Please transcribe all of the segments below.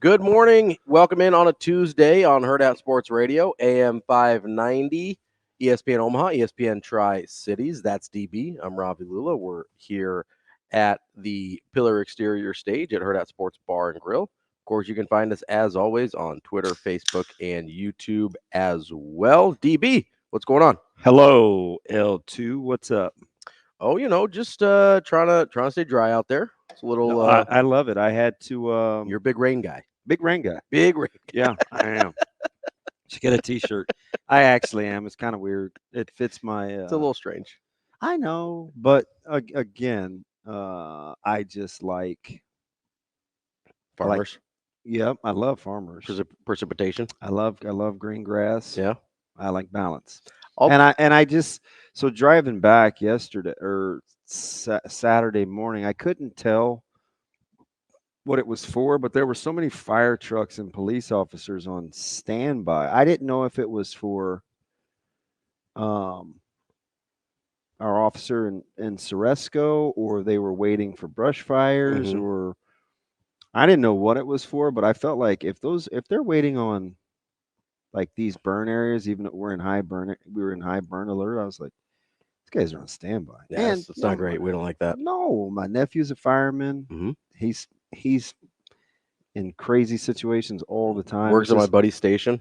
Good morning. Welcome in on a Tuesday on Hurrdat Sports Radio, AM 590, ESPN Omaha, ESPN Tri-Cities. That's DB. I'm Ravi, Lulla. We're here at the Pillar Exterior stage at Hurrdat Sports Bar and Grill. Of course, you can find us, as always, on Twitter, Facebook, and YouTube as well. DB, what's going on? Hello, L2. What's up? Oh, just trying to stay dry out there. It's a little. No, I love it. I had to. You're a big rain guy. Big rain guy. Big rain guy. Yeah, I am. Should get a T-shirt. I actually am. It's kind of weird. It fits my. It's a little strange. I know, but again, I just like Farmers. Yep, I love farmers. Precipitation. I love green grass. Yeah. I like balance. And I just so driving back yesterday or Saturday morning, I couldn't tell what it was for, but there were so many fire trucks and police officers on standby. I didn't know if it was for our officer in Ceresco, or they were waiting for brush fires, or I didn't know what it was for, but I felt like if they're waiting on like these burn areas, even if we were in high burn alert, I was like, these guys are on standby. Yeah, it's not great. We don't like that. No, my nephew's a fireman. He's in crazy situations all the time. Works at my buddy's station.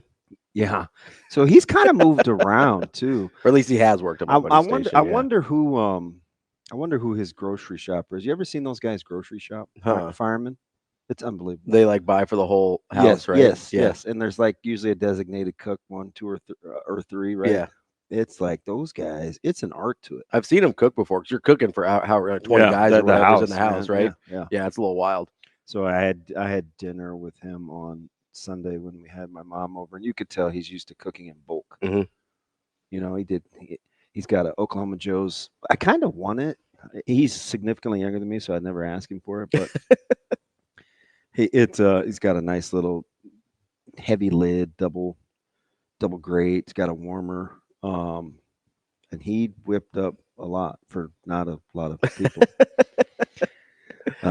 Yeah, so he's kind of moved around too, or at least he has worked at my buddy's station. I wonder who his grocery shopper is. You ever seen those guys grocery shop firemen? It's unbelievable. They like buy for the whole house, yes, right? Yes. And there's like usually a designated cook, 1, 2, or 3, right? Yeah. It's like those guys. It's an art to it. I've seen them cook before because you're cooking for how 20 guys or whatever's in the house, right? Yeah, it's a little wild. So I had dinner with him on Sunday when we had my mom over, and you could tell he's used to cooking in bulk. Mm-hmm. You know, he's got an Oklahoma Joe's. I kind of want it. He's significantly younger than me, so I'd never ask him for it, but. He's got a nice little heavy lid, double grate. It's got a warmer, and he whipped up a lot for not a lot of people.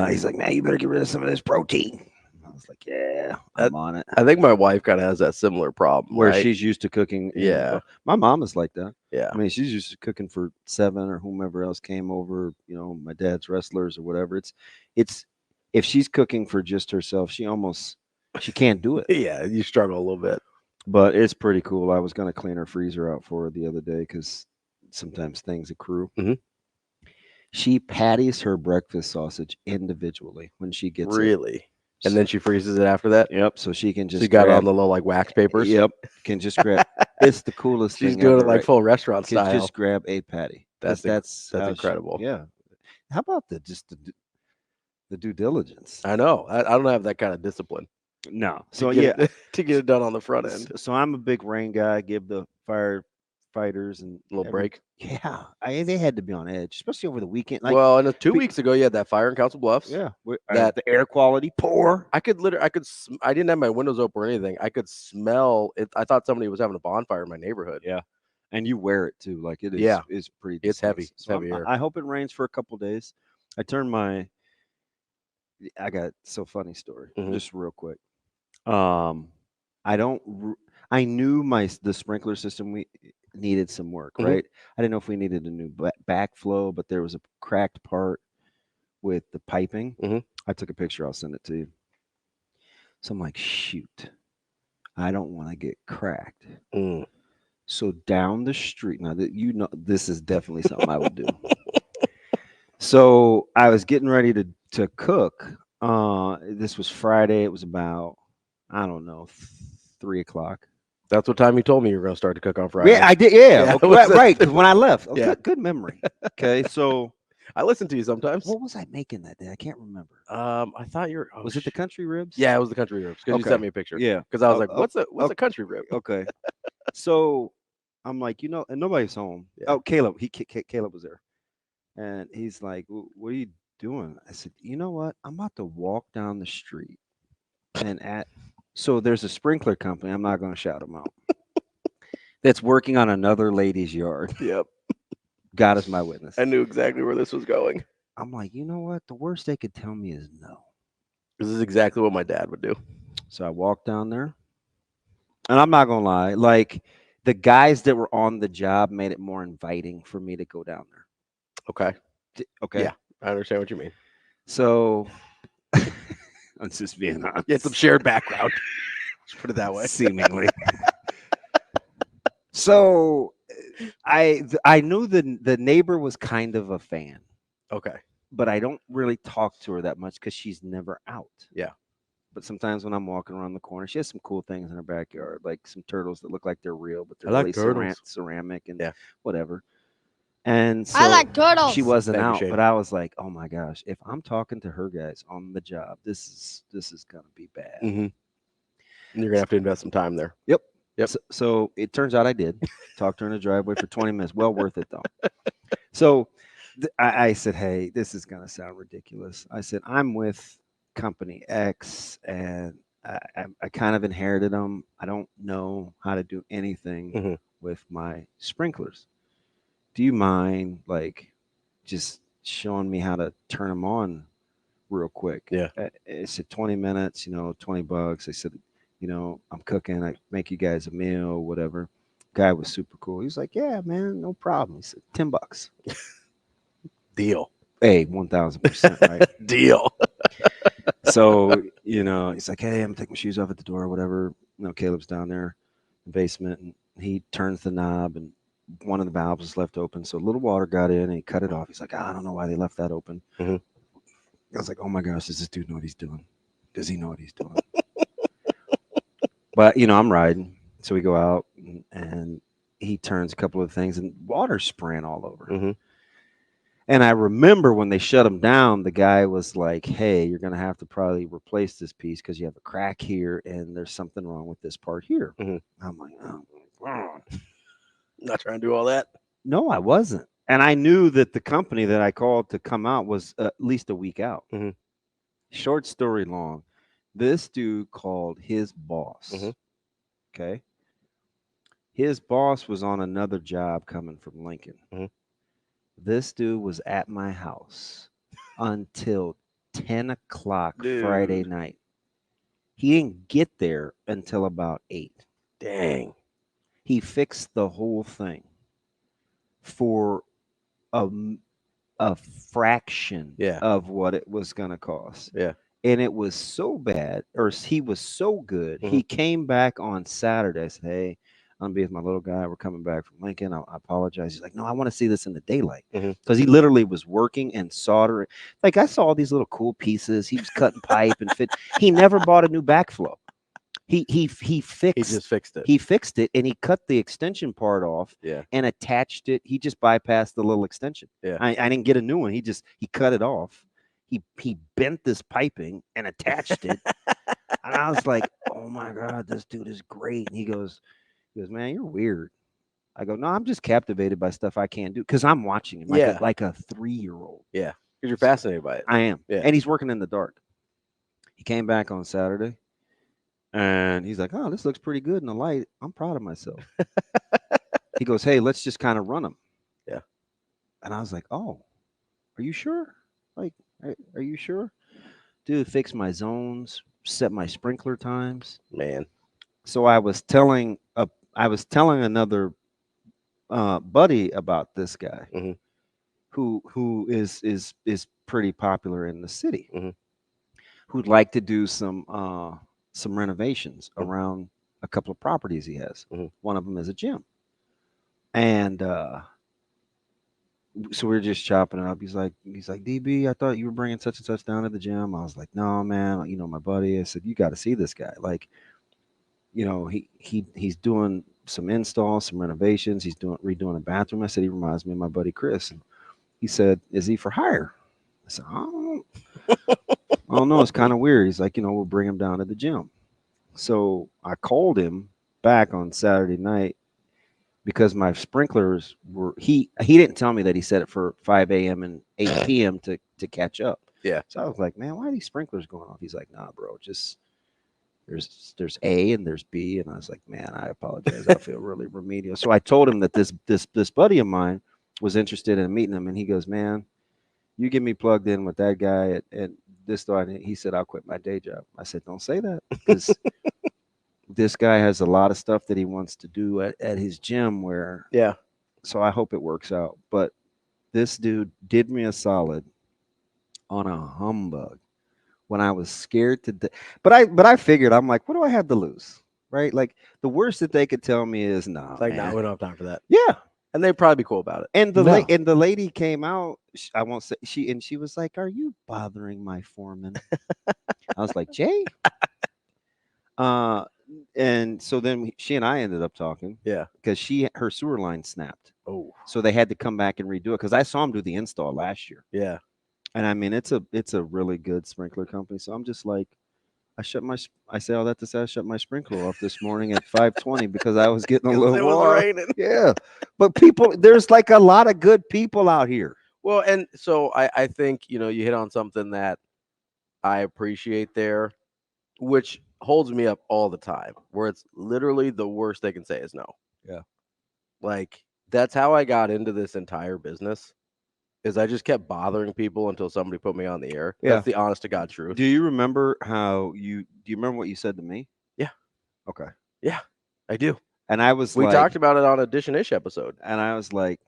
He's like, man, you better get rid of some of this protein. I was like, yeah, I'm on it. I think my wife kind of has that similar problem where she's used to cooking. Yeah, my mom is like that. Yeah, I mean, she's used to cooking for 7 or whomever else came over. You know, my dad's wrestlers or whatever. It's. If she's cooking for just herself, she can't do it. Yeah, you struggle a little bit. But it's pretty cool. I was going to clean her freezer out for her the other day because sometimes things accrue. Mm-hmm. She patties her breakfast sausage individually when she gets it. And then she freezes it after that? Yep. So she can just She got it on the little like wax papers? Yep. Can just grab. It's the coolest thing. She's doing it like full restaurant style. Just grab a patty. That's incredible. Yeah. How about the due diligence? I know. I don't have that kind of discipline. No. So to get it done on the front end. So I'm a big rain guy. Give the firefighters and a little break. Yeah, they had to be on edge, especially over the weekend. Like, well, and 2 weeks ago, you had that fire in Council Bluffs. Yeah, that the air quality poor. I didn't have my windows open or anything. I could smell it. I thought somebody was having a bonfire in my neighborhood. Yeah, and you wear it too. Like it is. Yeah, it's pretty. It's heavy. It's so heavy air. I hope it rains for a couple days. I got so funny story. Just real quick. I knew the sprinkler system we needed some work, right? I didn't know if we needed a new backflow, but there was a cracked part with the piping. I took a picture. I'll send it to you. So I'm like, shoot, I don't want to get cracked. So down the street, now that this is definitely something I would do. So I was getting ready to cook. This was Friday. It was about, I don't know, 3 o'clock. That's what time you told me you were going to start to cook on Friday. Yeah, I did. Yeah, right. Because when I left, good memory. Okay, so I listen to you sometimes. What was I making that day? I can't remember. I thought you were. Was it the country ribs? Yeah, it was the country ribs because you sent me a picture. Yeah, because I was like, what's a country rib? Okay, so I'm like, and nobody's home. Yeah. Oh, Caleb. Caleb was there, and he's like, "What are you doing?" I said, "You know what? I'm about to walk down the street, and so there's a sprinkler company. I'm not going to shout them out. That's working on another lady's yard. Yep. God is my witness. I knew exactly where this was going. I'm like, you know what? The worst they could tell me is no. This is exactly what my dad would do. So I walked down there, and I'm not gonna lie, like the guys that were on the job made it more inviting for me to go down there. Okay. Okay. Yeah, I understand what you mean. So I'm just being honest. Yeah, some shared background. Let's put it that way. Seemingly. So I knew the neighbor was kind of a fan, Okay. but I don't really talk to her that much because she's never out. Yeah. But sometimes when I'm walking around the corner, she has some cool things in her backyard, like some turtles that look like they're real, but they're I like really turtles. ceramic and Yeah. whatever. And so I like turtles. she wasn't Thank you, out, Shane. but I was like, oh my gosh, if I'm talking to her guys on the job, this is gonna be bad. Mm-hmm. You're gonna have to invest some time there. Yep. Yep. So it turns out I did talk to her in the driveway for 20 minutes. Well worth it though. So I said, hey, this is gonna sound ridiculous. I said, I'm with company X, and I kind of inherited them. I don't know how to do anything with my sprinklers. Do you mind like just showing me how to turn them on real quick? Yeah. I said 20 minutes, $20. I said, I'm cooking. I make you guys a meal, whatever. Guy was super cool. He was like, yeah, man, no problem. He said, $10. Deal. Hey, 1000%, right? Deal. So, he's like, hey, I'm gonna take my shoes off at the door, whatever. Caleb's down there in the basement, and he turns the knob, and one of the valves was left open. So a little water got in, and he cut it off. He's like, I don't know why they left that open. I was like, oh my gosh, does this dude know what he's doing? Does he know what he's doing? But, I'm riding. So we go out, and he turns a couple of things, and water's spraying all over. And I remember when they shut him down, the guy was like, hey, you're going to have to probably replace this piece because you have a crack here and there's something wrong with this part here. I'm like, oh, wow. Not trying to do all that. No, I wasn't. And I knew that the company that I called to come out was at least a week out. Short story long, this dude called his boss. Okay. His boss was on another job coming from Lincoln. This dude was at my house until 10 o'clock Friday night. He didn't get there until about 8. Dang. He fixed the whole thing for a fraction of what it was going to cost. Yeah. And it was so bad, or he was so good. He came back on Saturday. I said, hey, I'm gonna be with my little guy. We're coming back from Lincoln. I apologize. He's like, no, I want to see this in the daylight, because he literally was working and soldering. Like, I saw these little cool pieces. He was cutting pipe and fit. He never bought a new backflow. He fixed. He just fixed it. He fixed it, and he cut the extension part off. And attached it. He just bypassed the little extension. I didn't get a new one. He cut it off. He bent this piping and attached it. And I was like, oh my God, this dude is great. And he goes, man, you're weird. I go, no, I'm just captivated by stuff I can't do because I'm watching him like a 3-year-old. Yeah, because you're fascinated by it. I am. Yeah. And he's working in the dark. He came back on Saturday, and he's like, oh, this looks pretty good in the light. I'm proud of myself. He goes, hey, let's just kind of run them. Yeah. And I was like, oh, are you sure? Like, are you sure? Dude, fix my zones, set my sprinkler times. Man. So I was telling another buddy about this guy who is pretty popular in the city, who'd like to do some renovations around a couple of properties he has. One of them is a gym. And so we were just chopping it up. He's like, DB, I thought you were bringing such and such down to the gym. I was like, no, man, my buddy. I said, you got to see this guy. Like, he's doing some installs, some renovations. He's redoing a bathroom. I said, he reminds me of my buddy Chris. And he said, is he for hire? I said, I don't know. It's kind of weird. He's like, we'll bring him down to the gym. So I called him back on Saturday night because my sprinklers were, he didn't tell me that he set it for 5 a.m. and 8 p.m. to catch up. Yeah. So I was like, man, why are these sprinklers going off? He's like, nah, bro, just there's A and there's B. And I was like, man, I apologize. I feel really remedial. So I told him that this buddy of mine was interested in meeting him. And he goes, man, You get me plugged in with that guy at this store. And he said, I'll quit my day job. I said, don't say that, because this guy has a lot of stuff that he wants to do at his gym where, Yeah. so I hope it works out. But this dude did me a solid on a humbug when I was scared to death. But I figured, I'm like, what do I have to lose? Right? Like, the worst that they could tell me is, nah, It's like, man. no, we don't have time for that. Yeah. And they'd probably be cool about it. And No. the lady came out. I won't say she was like, "Are you bothering my foreman?" I was like, "Jay." And so then she and I ended up talking. Yeah. Because her sewer line snapped. Oh. So they had to come back and redo it, because I saw him do the install last year. Yeah. And I mean, it's a really good sprinkler company. So I'm just like, I say all that to say I shut my sprinkler off this morning at 5:20 because I was getting a little It was water. raining. Yeah. But there's like a lot of good people out here. Well, and so I think, you hit on something that I appreciate there, which holds me up all the time, where it's literally the worst they can say is no. Yeah. Like, that's how I got into this entire business, is I just kept bothering people until somebody put me on the air. Yeah. That's the honest to God truth. Do you remember what you said to me? Yeah. Okay. Yeah, I do. And I was We talked about it on a Dish-and-ish episode. and I was like,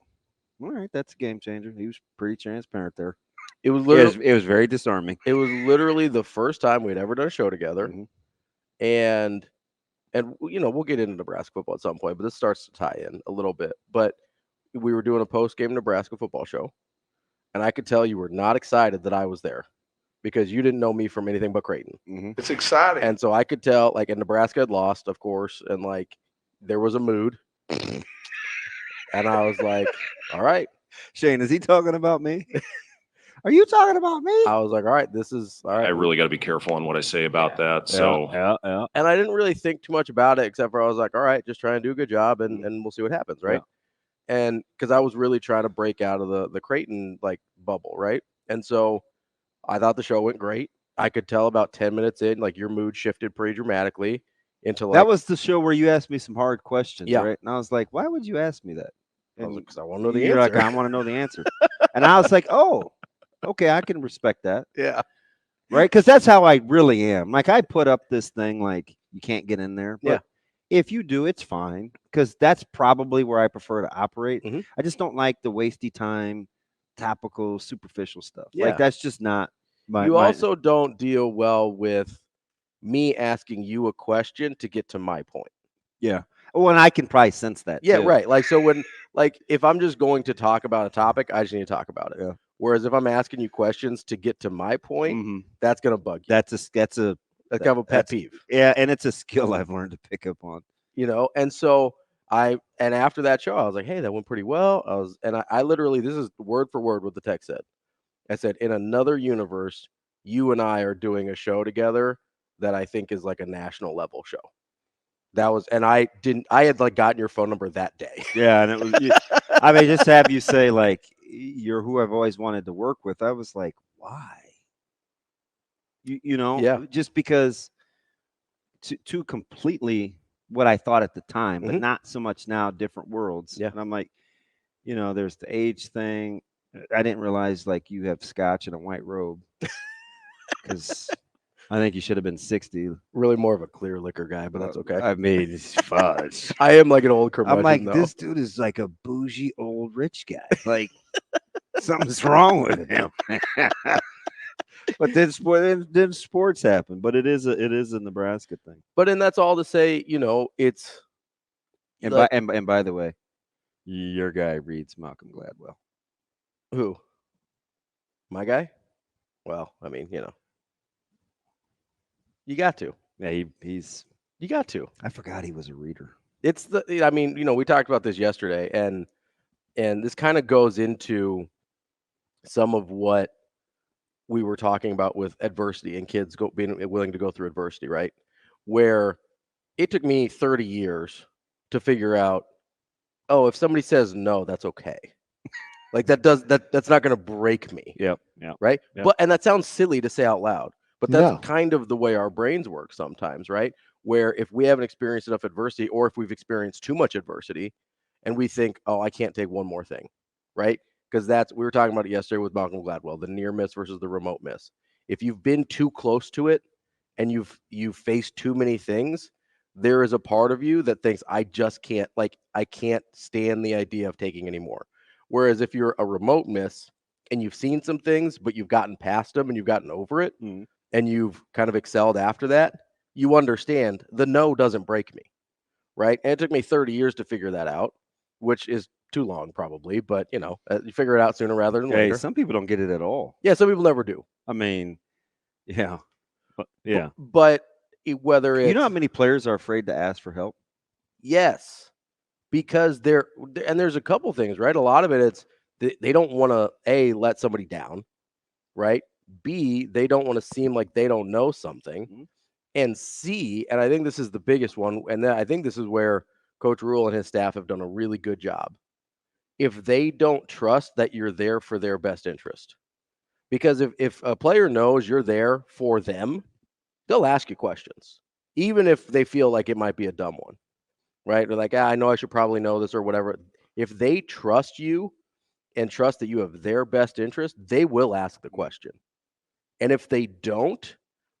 all right, that's a game changer. He was pretty transparent there. It was literally It was very disarming. It was literally the first time we'd ever done a show together. Mhm. And we'll get into Nebraska football at some point, but this starts to tie in a little bit. But we were doing a post-game Nebraska football show, and I could tell you were not excited that I was there, because you didn't know me from anything but Creighton. Mhm. It's exciting. And so I could tell, like, and Nebraska had lost, of course, and like there was a mood. And I was like, all right. Shane, is he talking about me? Are you talking about me? I was like, all right, this is all right. I really got to be careful on what I say about that. So yeah. And I didn't really think too much about it, except for I was like, all right, just try and do a good job, and we'll see what happens, right? Yeah. And because I was really trying to break out of the Creighton like bubble, right? And so I thought the show went great. I could tell about 10 minutes in, like, your mood shifted pretty dramatically into like, that was the show where you asked me some hard questions, Yeah. right? And I was like, why would you ask me that? because I want to know the You're answer. like, I want to know the answer. And I was like, oh, okay, I can respect that. Yeah. Right? Because that's how I really am. Like, I put up this thing like you can't get in there. But Yeah. if you do, it's fine. Because that's probably where I prefer to operate. Mhm. I just don't like the wasty time, topical, superficial stuff. Yeah. Like, that's just not my. You also don't deal well with me asking you a question to get to my point. Yeah. Well, and I can probably sense that. Yeah, too. right. Like, so when, like, if I'm just going to talk about a topic, I just need to talk about it. Yeah. Whereas if I'm asking you questions to get to my point, Mhm. that's gonna bug you. That's That's kind of a pet peeve. Yeah, and it's a skill I've learned to pick up on. And so and after that show, I was like, hey, that went pretty well. I literally, this is word for word what the text said. I said, in another universe, you and I are doing a show together that I think is like a national level show. That was, and I had like gotten your phone number that day. Yeah, and it was. I mean, just to have you say like you're who I've always wanted to work with. I was like, why? You know, Yeah. just because two completely what I thought at the time, but Mhm. not so much now. Different worlds. Yeah. And I'm like, there's the age thing. I didn't realize like you have scotch and a white robe because. I think you should have been 60. Really more of a clear liquor guy, but that's okay. I mean, it's fudge. I am like an old curmudgeon, I'm like, though. this dude is like a bougie old rich guy. Like, something's wrong with him. But then sports happen. But it is a Nebraska thing. But and that's all to say, it's And like, and by the way, your guy reads Malcolm Gladwell. who? My guy? Well, I mean, you got to. Yeah, he's. You got to. I forgot he was a reader. It's I mean, we talked about this yesterday, and this kind of goes into some of what we were talking about with adversity and kids being willing to go through adversity, right? Where it took me 30 years to figure out, oh, if somebody says no, that's okay. Like that's not going to break me. Yep. Right. Yep. But and that sounds silly to say out loud, but that's No. kind of the way our brains work sometimes, right? Where if we haven't experienced enough adversity, or if we've experienced too much adversity and we think, oh, I can't take one more thing, right? because we were talking about it yesterday with Malcolm Gladwell, the near miss versus the remote miss. If you've been too close to it and you've faced too many things, there is a part of you that thinks I just can't, I can't stand the idea of taking any more. Whereas if you're a remote miss and you've seen some things, but you've gotten past them and you've gotten over it, and you've kind of excelled after that, you understand the no doesn't break me, right? And it took me 30 years to figure that out, which is too long probably, but you figure it out sooner rather than later. Some people don't get it at all. Yeah, some people never do. I mean, yeah. Yeah. But whether it's... You know how many players are afraid to ask for help? Yes. Because there's a couple things, right? A lot of it, they don't want to, A, let somebody down, right? B, they don't want to seem like they don't know something. And C, and I think this is the biggest one, and I think this is where Coach Rule and his staff have done a really good job. If they don't trust that you're there for their best interest. Because if a player knows you're there for them, they'll ask you questions, even if they feel like it might be a dumb one, right? They're like, I know I should probably know this or whatever. If they trust you and trust that you have their best interest, they will ask the question. And if they don't,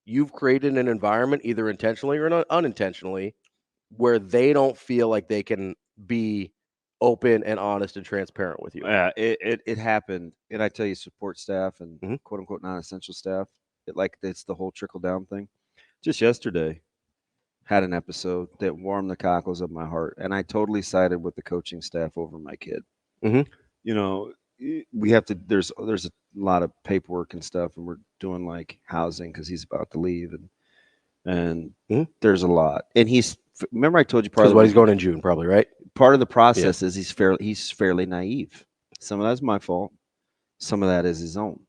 you've created an environment, either intentionally or unintentionally, where they don't feel like they can be open and honest and transparent with you. Yeah, it happened. And I tell you, support staff and quote unquote non-essential staff, it's the whole trickle down thing. Just yesterday, had an episode that warmed the cockles of my heart, and I totally sided with the coaching staff over my kid. We have to. There's a lot of paperwork and stuff, and we're doing like housing because he's about to leave, and there's a lot. And remember I told you part of what he's going in June, probably, right? Part of the process is he's fairly naive. Some of that's my fault. Some of that is his own.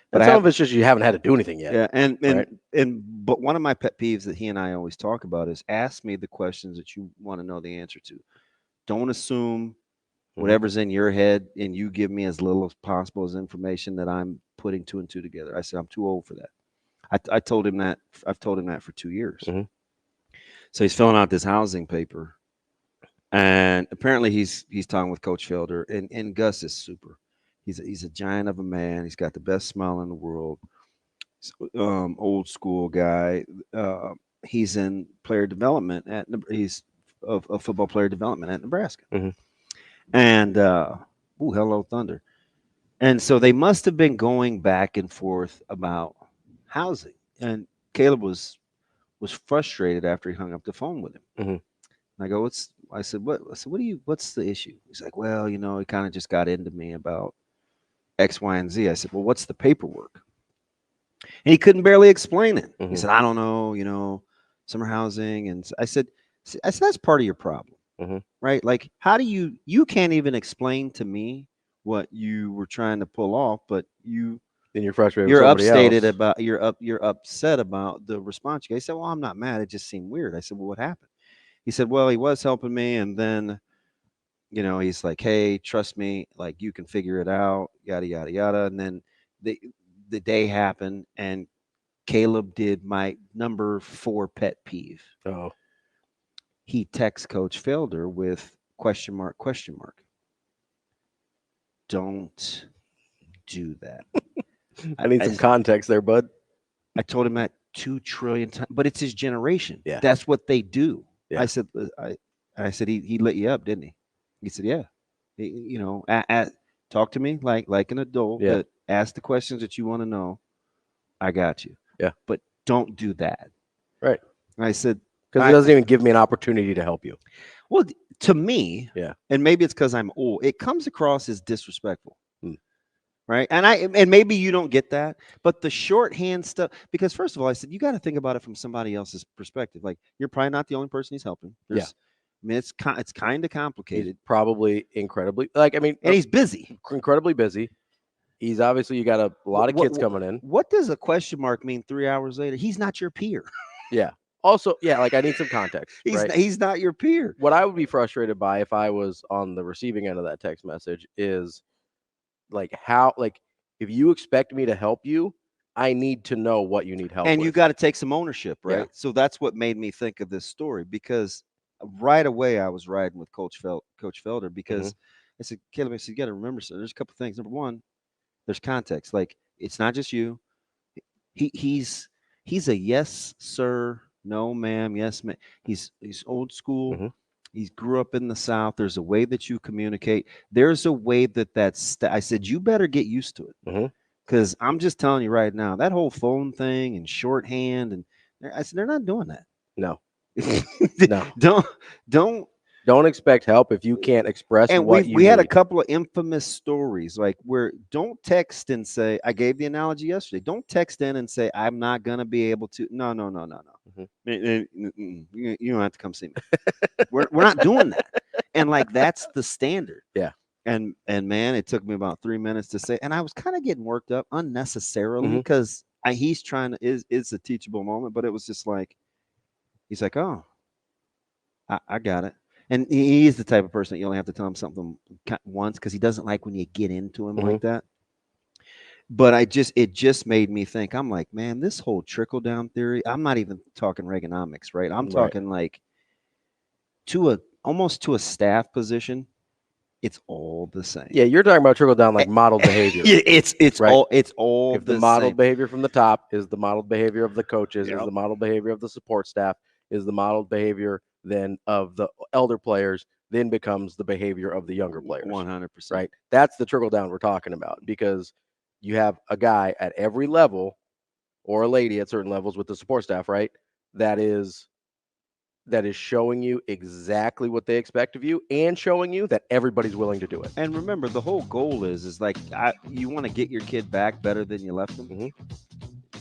But some of it's just you haven't had to do anything yet. Yeah, but one of my pet peeves that he and I always talk about is ask me the questions that you want to know the answer to. Don't assume whatever's in your head and you give me as little as possible as information that I'm putting two and two together. I said I'm too old for that. I told him that. I've told him that for 2 years. So he's filling out this housing paper, and apparently he's talking with Coach Felder, and Gus is super. He's a giant of a man. He's got the best smile in the world. Old school guy. He's in player development he's of football player development at Nebraska. And hello Thunder. And so they must have been going back and forth about housing. And Caleb was frustrated after he hung up the phone with him. And I go, what's the issue? He's like, well, he kind of just got into me about X, Y, and Z. I said, well, what's the paperwork? And he couldn't barely explain it. He said, I don't know, summer housing. And I said, that's part of your problem, right? Like, how do you can't even explain to me what you were trying to pull off, but you're frustrated. You're you're upset about the response. He said, well, I'm not mad. It just seemed weird. I said, well, what happened? He said, well, he was helping me. And then, he's like, hey, trust me, like you can figure it out, yada, yada, yada. And then the day happened and Caleb did my number 4 pet peeve. Oh. He texts Coach Felder with question mark. Don't do that. I need some context there, bud. I told him that 2 trillion times, but it's his generation. Yeah. That's what they do. Yeah. I said, he lit you up, didn't he? He said, yeah. Talk to me like an adult. Yeah. Ask the questions that you want to know. I got you. Yeah. But don't do that. Right. And I said, because it doesn't even give me an opportunity to help you. Well, to me, yeah. And maybe it's because I'm old. It comes across as disrespectful. Right. And maybe you don't get that, but the shorthand stuff, because first of all, I said, you got to think about it from somebody else's perspective. Like, you're probably not the only person he's helping. I mean, it's kind of complicated. He's probably incredibly, and he's busy, incredibly busy. He's obviously, you got a lot of kids coming in. What does a question mark mean 3 hours later? He's not your peer. Yeah. Also, I need some context. He's not your peer. What I would be frustrated by if I was on the receiving end of that text message is, if you expect me to help you, I need to know what you need help with. And you got to take some ownership, right? Yeah. So that's what made me think of this story, because right away I was riding with Coach Felder, because I said, Caleb, I said, you got to remember, so there's a couple things. Number one, there's context. Like, it's not just you. He's a yes, sir, no, ma'am, yes, ma'am. He's old school. Mm-hmm. He grew up in the South. There's a way that you communicate. There's a way that's. I said, you better get used to it, because I'm just telling you right now, that whole phone thing and shorthand, and I said they're not doing that. No, no, don't expect help if you can't express and what you we had a need. couple of infamous stories, like, where don't text and say, I gave the analogy yesterday, don't text in and say, I'm not going to be able to. No. You don't have to come see me. we're not doing that. And like, that's the standard. Yeah. And man, it took me about 3 minutes to say, and I was kind of getting worked up unnecessarily, because he's trying to, it's a teachable moment, but it was just like, he's like, oh, I got it. And he is the type of person that you only have to tell him something once, because he doesn't like when you get into him like that. But it just made me think. I'm like, man, this whole trickle down theory. I'm not even talking Reaganomics, right? I'm talking like almost to a staff position. It's all the same. Yeah, you're talking about trickle down, like modeled behavior. It's right? all if the modeled same. behavior from the top is the modeled behavior of the coaches, is the modeled behavior of the support staff, is the modeled behavior then of the elder players, then becomes the behavior of the younger players. 100%. Right? That's the trickle down we're talking about, because you have a guy at every level, or a lady at certain levels with the support staff, right? That is showing you exactly what they expect of you, and showing you that everybody's willing to do it. And remember, the whole goal is like, you want to get your kid back better than you left him.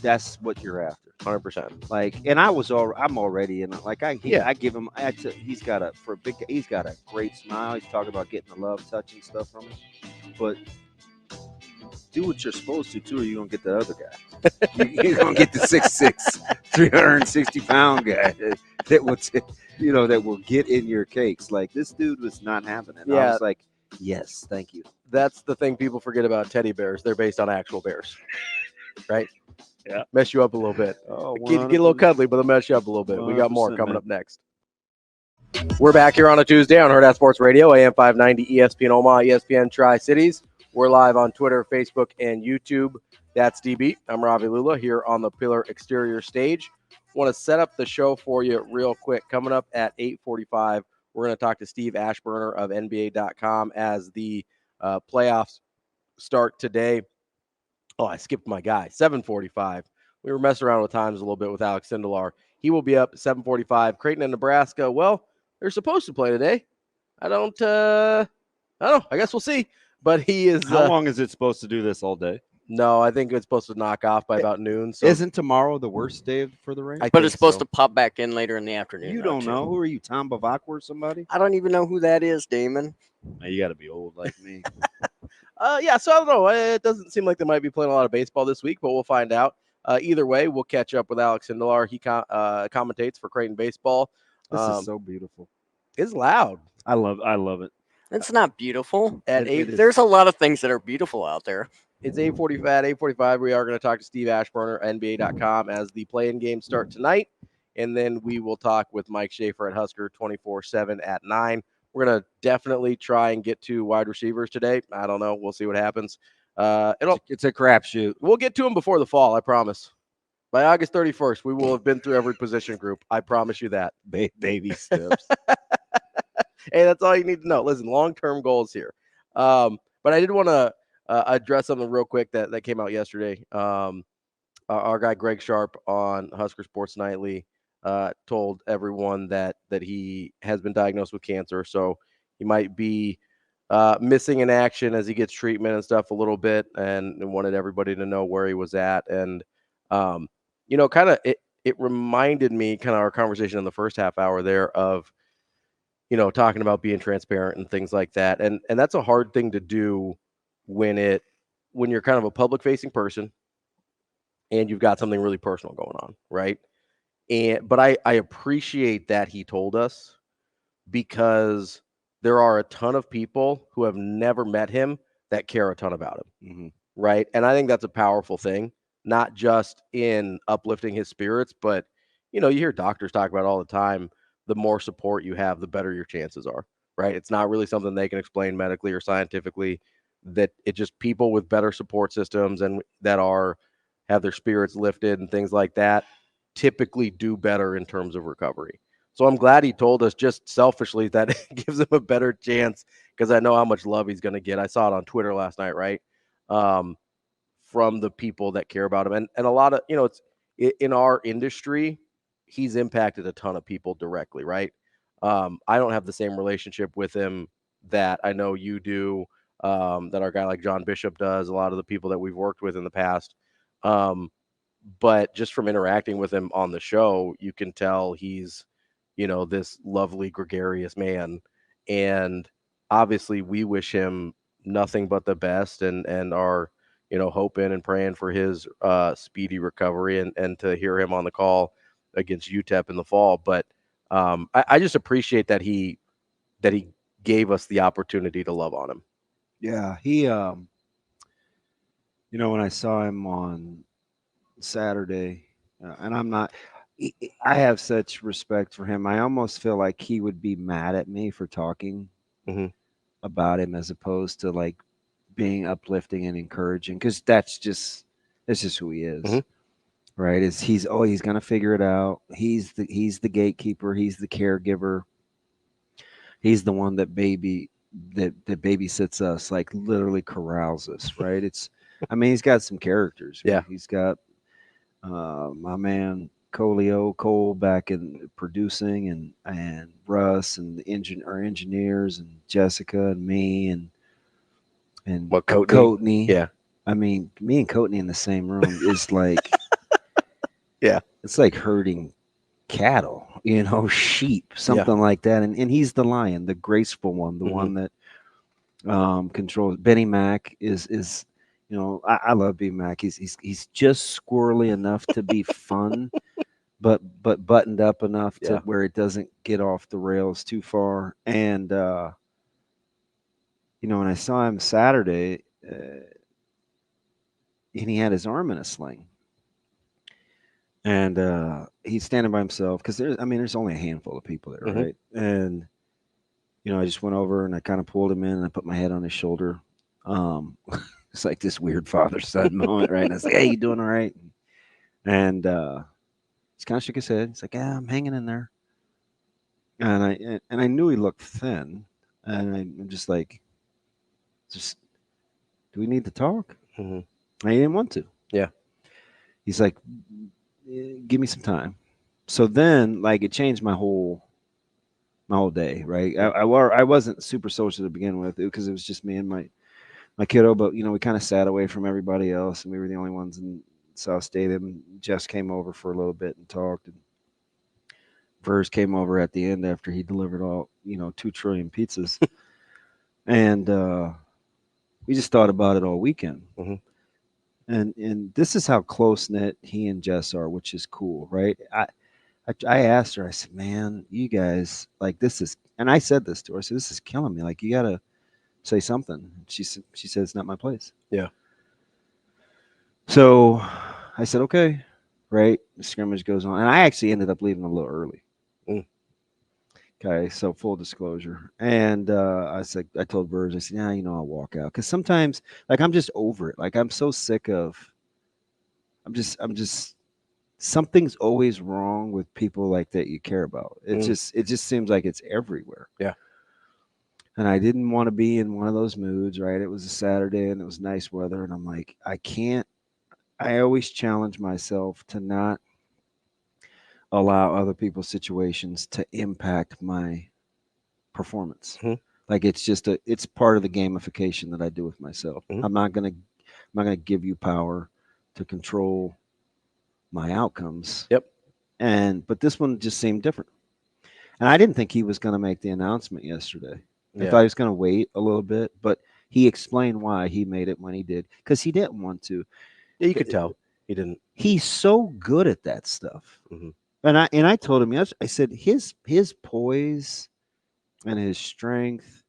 That's what you're after. 100%. Like, and I'm already in it. Like, I give him. He's got a great smile. He's talking about getting the love, touching stuff from him. But do what you're supposed to too, or you're gonna get the other guy. You're gonna get the 6'6", 360-pound guy that will get in your cakes. Like, this dude was not having it. Yeah. I was like, yes, thank you. That's the thing people forget about teddy bears. They're based on actual bears, right? Yeah. Mess you up a little bit. Oh, get a little cuddly, but they'll mess you up a little bit. 100%, we got more coming up next. We're back here on a Tuesday on Hurrdat Sports Radio, AM 590, ESPN Omaha, ESPN Tri-Cities. We're live on Twitter, Facebook, and YouTube. That's DB. I'm Ravi Lulla here on the Pillar Exterior stage. Want to set up the show for you real quick. Coming up at 8:45, we're going to talk to Steve Aschburner of NBA.com as the playoffs start today. Oh, I skipped my guy. 7:45. We were messing around with times a little bit with Alex Sindelar. He will be up 7:45. Creighton and Nebraska. Well, they're supposed to play today. I don't know. I guess we'll see. But he is. How long is it supposed to do this all day? No, I think it's supposed to knock off by about noon. So isn't tomorrow the worst day for the rain? But it's supposed to pop back in later in the afternoon. You don't know. Who are you, Tom Bavak or somebody? I don't even know who that is, Damon. Now, you got to be old like me. Yeah, so I don't know. It doesn't seem like they might be playing a lot of baseball this week, but we'll find out. Either way, we'll catch up with Alex Sindelar. He commentates for Creighton baseball. This is so beautiful. It's loud. I love it. It's not beautiful. There's a lot of things that are beautiful out there. It's 8:45. At 8:45, we are going to talk to Steve Aschburner, NBA.com, as the play-in games start tonight. And then we will talk with Mike Schaefer at Husker 24/7 at 9. We're going to definitely try and get to wide receivers today. I don't know. We'll see what happens. It's a crapshoot. We'll get to them before the fall, I promise. By August 31st, we will have been through every position group. I promise you that. Baby steps. Hey, that's all you need to know. Listen, long-term goals here. But I did want to address something real quick that came out yesterday. Our guy Greg Sharpe on Husker Sports Nightly told everyone that he has been diagnosed with cancer, so he might be missing in action as he gets treatment and stuff a little bit, and wanted everybody to know where he was at. And kind of it reminded me, kind of our conversation in the first half hour there, of talking about being transparent and things like that. And that's a hard thing to do when you're kind of a public facing person and you've got something really personal going on. Right. But I appreciate that he told us, because there are a ton of people who have never met him that care a ton about him. Mm-hmm. Right. And I think that's a powerful thing, not just in uplifting his spirits, but, you hear doctors talk about all the time, the more support you have, the better your chances are. right? It's not really something they can explain medically or scientifically. That it's just people with better support systems and that have their spirits lifted and things like that typically do better in terms of recovery. So I'm glad he told us just selfishly that it gives him a better chance because I know how much love he's going to get. I saw it on Twitter last night, right? From the people that care about him. And a lot of, it's in our industry, he's impacted a ton of people directly, right? I don't have the same relationship with him that I know you do, that our guy like John Bishop does, a lot of the people that we've worked with in the past. But just from interacting with him on the show, you can tell he's, this lovely, gregarious man. And obviously we wish him nothing but the best and are, hoping and praying for his speedy recovery and to hear him on the call against UTEP in the fall. But I just appreciate that he gave us the opportunity to love on him. Yeah, he, when I saw him on Saturday, and I have such respect for him. I almost feel like he would be mad at me for talking about him as opposed to like being uplifting and encouraging, because that's just who he is. Right? He's gonna figure it out. He's the gatekeeper. He's the caregiver. He's the one that babysits us, like literally corrals us. Right? He's got some characters. Yeah. Right? He's got my man Cole back in producing, and Russ and our engineers, and Jessica and me and Coatney. Yeah. Me and Coatney in the same room is like, yeah, it's like herding cattle, sheep, something like that. And he's the lion, the graceful one, the one that controls. Benny Mac is I love Benny Mac. He's just squirrely enough to be fun, but buttoned up enough to where it doesn't get off the rails too far. And when I saw him Saturday, and he had his arm in a sling, and he's standing by himself because there's only a handful of people there, right? And I just went over and I kind of pulled him in and I put my head on his shoulder. It's like this weird father-son moment, right? And I was like, "Hey, you doing all right?" And he kind of shook his head. He's like, "Yeah, I'm hanging in there." And I knew he looked thin, and I'm just like, do we need to talk? I didn't want to. Yeah. He's like, give me some time. So then, like, it changed my whole day, right? I wasn't super social to begin with because it was just me and my kiddo, but we kind of sat away from everybody else, and we were the only ones in South Stadium. Jess came over for a little bit and talked, and Vers came over at the end after he delivered all 2 trillion pizzas. And we just thought about it all weekend. And this is how close-knit he and Jess are, which is cool, right? I asked her, I said, "Man, you guys, like, this is," and I said this to her, I said, "This is killing me. Like, you got to say something." She said, "It's not my place." Yeah. So I said, "Okay," right? The scrimmage goes on. And I actually ended up leaving a little early. Okay, so full disclosure. And I told Burrs, I said, "Yeah, I'll walk out." Because sometimes, like, I'm just over it. Like, I'm so sick of, I'm just, something's always wrong with people like that you care about. It just seems like it's everywhere. Yeah. And I didn't want to be in one of those moods, right? It was a Saturday and it was nice weather. And I'm like, I always challenge myself to not allow other people's situations to impact my performance. Like, it's part of the gamification that I do with myself. I'm not gonna give you power to control my outcomes. Yep. But this one just seemed different. And I didn't think he was gonna make the announcement yesterday. I thought he was gonna wait a little bit, but he explained why he made it when he did, because he didn't want to. Yeah, you could tell he didn't. He's so good at that stuff. And I told him, yes, I said his poise and his strength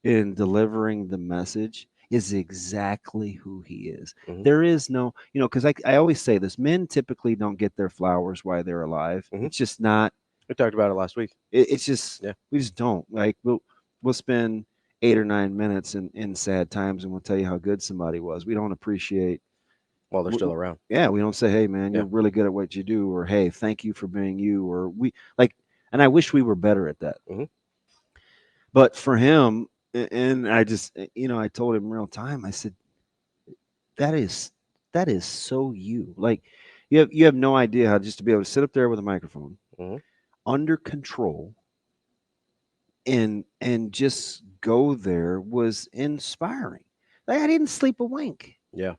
in delivering the message is exactly who he is. There is no, because I always say this, men typically don't get their flowers while they're alive. It's just not. We talked about it last week. It's just, we just don't. Like, we'll we'll spend 8 or 9 minutes in sad times, and we'll tell you how good somebody was. We don't appreciate while they're still around. Yeah, we don't say, "Hey, man, you're really good at what you do," or "Hey, thank you for being you," or we like. And I wish we were better at that. Mm-hmm. But for him, and I just, I told him in real time. I said, that is so you. Like, you have no idea how just to be able to sit up there with a microphone, under control, and just go there was inspiring. Like, I didn't sleep a wink. Yeah.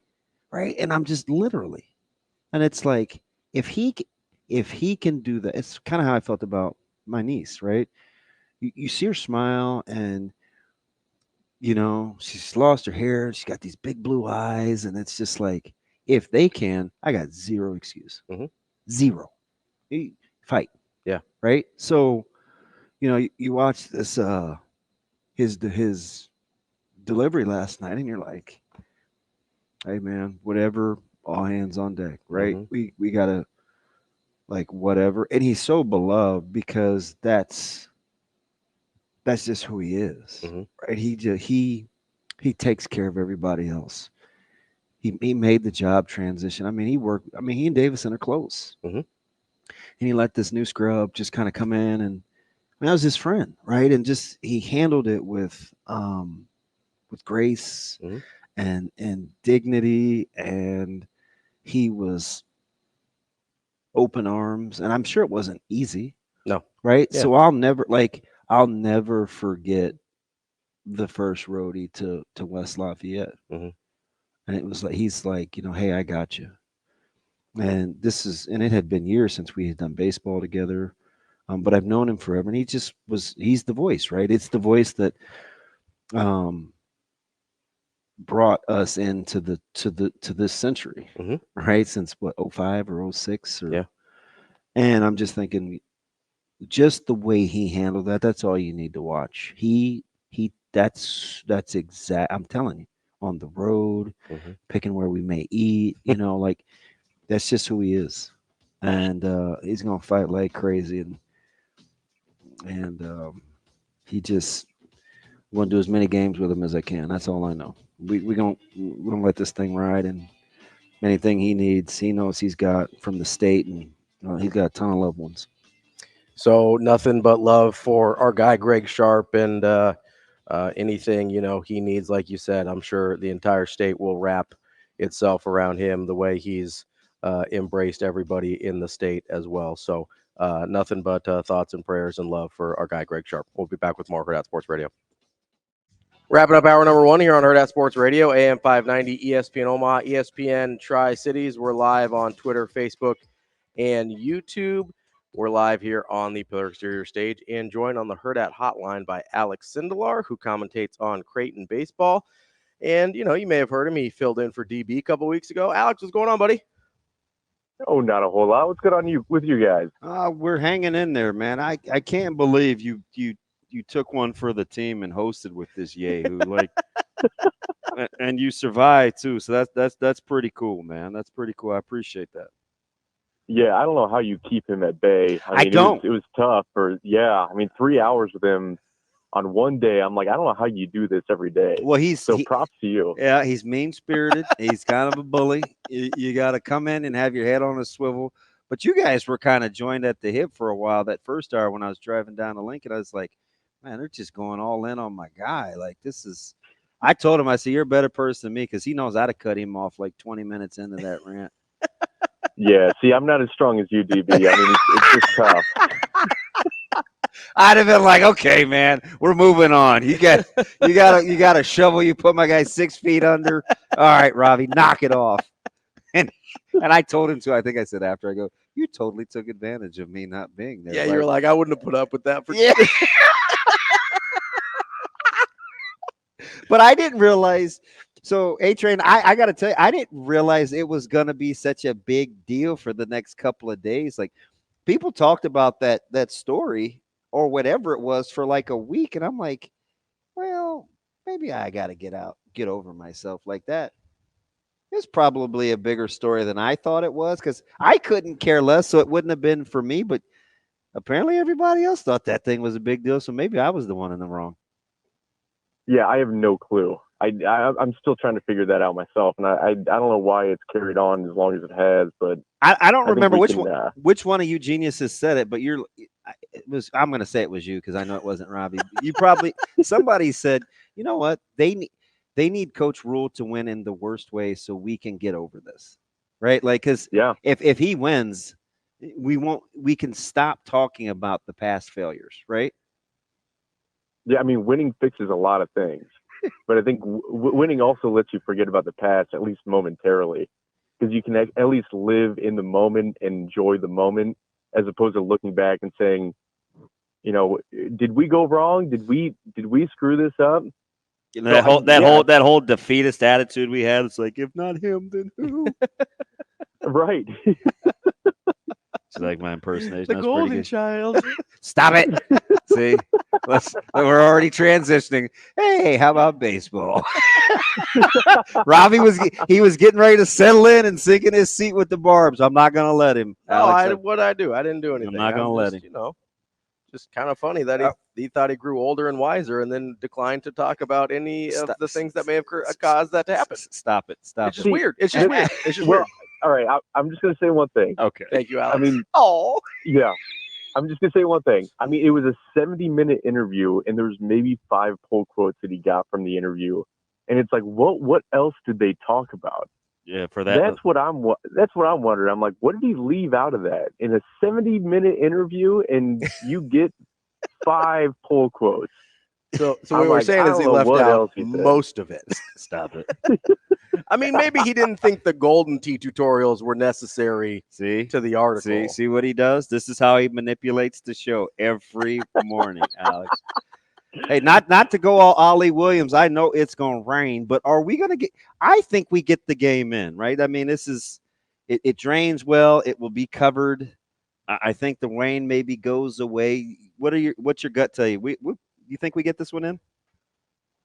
Right. And I'm just literally, and it's like, if he can do that, it's kind of how I felt about my niece. Right. You see her smile, and she's lost her hair. She's got these big blue eyes, and it's just like, if they can, I got zero excuse. Zero. Fight. Yeah. Right. So, you watch this his delivery last night, and you're like, hey man, whatever, all hands on deck, right? We gotta, like, whatever. And he's so beloved because that's just who he is, right? He takes care of everybody else. He made the job transition. I mean, he and Davison are close. And he let this new scrub just kind of come in, and that was his friend, right? And just he handled it with grace and dignity, and he was open arms. And I'm sure it wasn't easy. No. Right? Yeah. So I'll never forget the first roadie to West Lafayette. And it was like, he's like, hey, I got you. And it had been years since we had done baseball together. But I've known him forever, and he's the voice, right? It's the voice that brought us into this century, right? Since what, 05 or 06 or. Yeah. And I'm just thinking, just the way he handled that's all you need to watch. That's exact. I'm telling you, on the road, picking where we may eat, like, that's just who he is. And he's going to fight like crazy. And he just want to do as many games with him as I can. That's all I know. We don't let this thing ride, and anything he needs, he knows he's got from the state, and he's got a ton of loved ones. So nothing but love for our guy Greg Sharpe, and anything he needs, like you said, I'm sure the entire state will wrap itself around him the way he's embraced everybody in the state as well. So nothing but thoughts and prayers and love for our guy Greg Sharpe. We'll be back with more Hurrdat Sports Radio. Wrapping up hour number 1 here on Hurrdat Sports Radio, AM 590, ESPN Omaha, ESPN Tri-Cities. We're live on Twitter, Facebook, and YouTube. We're live here on the Pillar Exterior stage and joined on the Hurrdat hotline by Alex Sindelar, who commentates on Creighton baseball. And, you may have heard him. He filled in for DB a couple weeks ago. Alex, what's going on, buddy? Oh, not a whole lot. What's good on you with you guys? We're hanging in there, man. I can't believe you took one for the team and hosted with this yahoo, like, and you survived too. So that's pretty cool, man. That's pretty cool. I appreciate that. Yeah, I don't know how you keep him at bay. I don't. It was tough. 3 hours with him on one day. I'm like, I don't know how you do this every day. Well, props to you. Yeah, he's mean-spirited. He's kind of a bully. You got to come in and have your head on a swivel. But you guys were kind of joined at the hip for a while. That first hour when I was driving down to Lincoln, I was like, man, they're just going all in on my guy. Like, this is – I told him, I said, you're a better person than me, because he knows I'd have cut him off like 20 minutes into that rant. Yeah, see, I'm not as strong as you, DB. I mean, it's just tough. I'd have been like, okay, man, we're moving on. You got a shovel. You put my guy 6 feet under. All right, Ravi, knock it off. And I told him to. I think I said after, I go, you totally took advantage of me not being there. Yeah, you're like, I wouldn't have put up with that for. Yeah. But I didn't realize. So, A-Train, I got to tell you, I didn't realize it was going to be such a big deal for the next couple of days. Like, people talked about that story or whatever it was for like a week. And I'm like, well, maybe I got to get over myself like that. It's probably a bigger story than I thought it was, because I couldn't care less, so it wouldn't have been for me. But apparently everybody else thought that thing was a big deal, so maybe I was the one in the wrong. Yeah, I have no clue. I'm still trying to figure that out myself, and I don't know why it's carried on as long as it has. But I don't remember which one of you geniuses said it, but I'm going to say it was you because I know it wasn't Ravi. You probably somebody said, you know what, they need Coach Rule to win in the worst way so we can get over this, right? Like, because if he wins, we can stop talking about the past failures, right? Yeah, I mean, winning fixes a lot of things, but I think winning also lets you forget about the past, at least momentarily, because you can at least live in the moment and enjoy the moment, as opposed to looking back and saying, you know, did we go wrong? Did we screw this up? You know, that whole defeatist attitude we had. It's like, if not him, then who? Right. It's like my impersonation. The golden child. Stop it. See, we're already transitioning. Hey, how about baseball? Ravi was getting ready to settle in and sink in his seat with the barbs. I'm not going to let him. What'd I do? I didn't do anything. I'm not going to let him. You know, just kind of funny that he thought he grew older and wiser, and then declined to talk about any of the things that may have caused that to happen. Stop it. It's just weird. It's just weird. It's just weird. All right, I'm just going to say one thing. Okay. Thank you, Alex. I mean, yeah. I'm just going to say one thing. I mean, it was a 70-minute interview, and there's maybe 5 pull quotes that he got from the interview. And it's like, what else did they talk about? Yeah, for that. That's what I'm wondering. I'm like, what did he leave out of that? In a 70-minute interview, and you get 5 pull quots. So what we're saying is he left out most of it. Stop it. I mean, maybe he didn't think the Golden Tee tutorials were necessary to the article. See what he does? This is how he manipulates the show every morning, Alex. Hey, not to go all Ollie Williams. I know it's going to rain, but are we going to get – I think we get the game in, right? I mean, this is – it drains well. It will be covered. I think the rain maybe goes away. What's your gut tell you? You think we get this one in?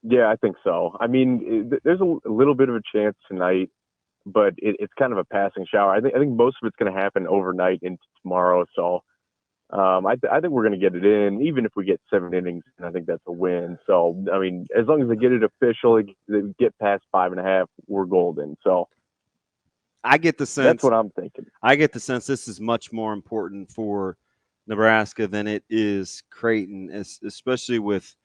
Yeah, I think so. I mean, there's a little bit of a chance tonight, but it's kind of a passing shower. I think most of it's going to happen overnight into tomorrow. So I think we're going to get it in, even if we get 7 innings. And I think that's a win. So I mean, as long as they get it official, they get past 5.5, we're golden. So I get the sense that's what I'm thinking. I get the sense this is much more important for Nebraska than it is Creighton, especially with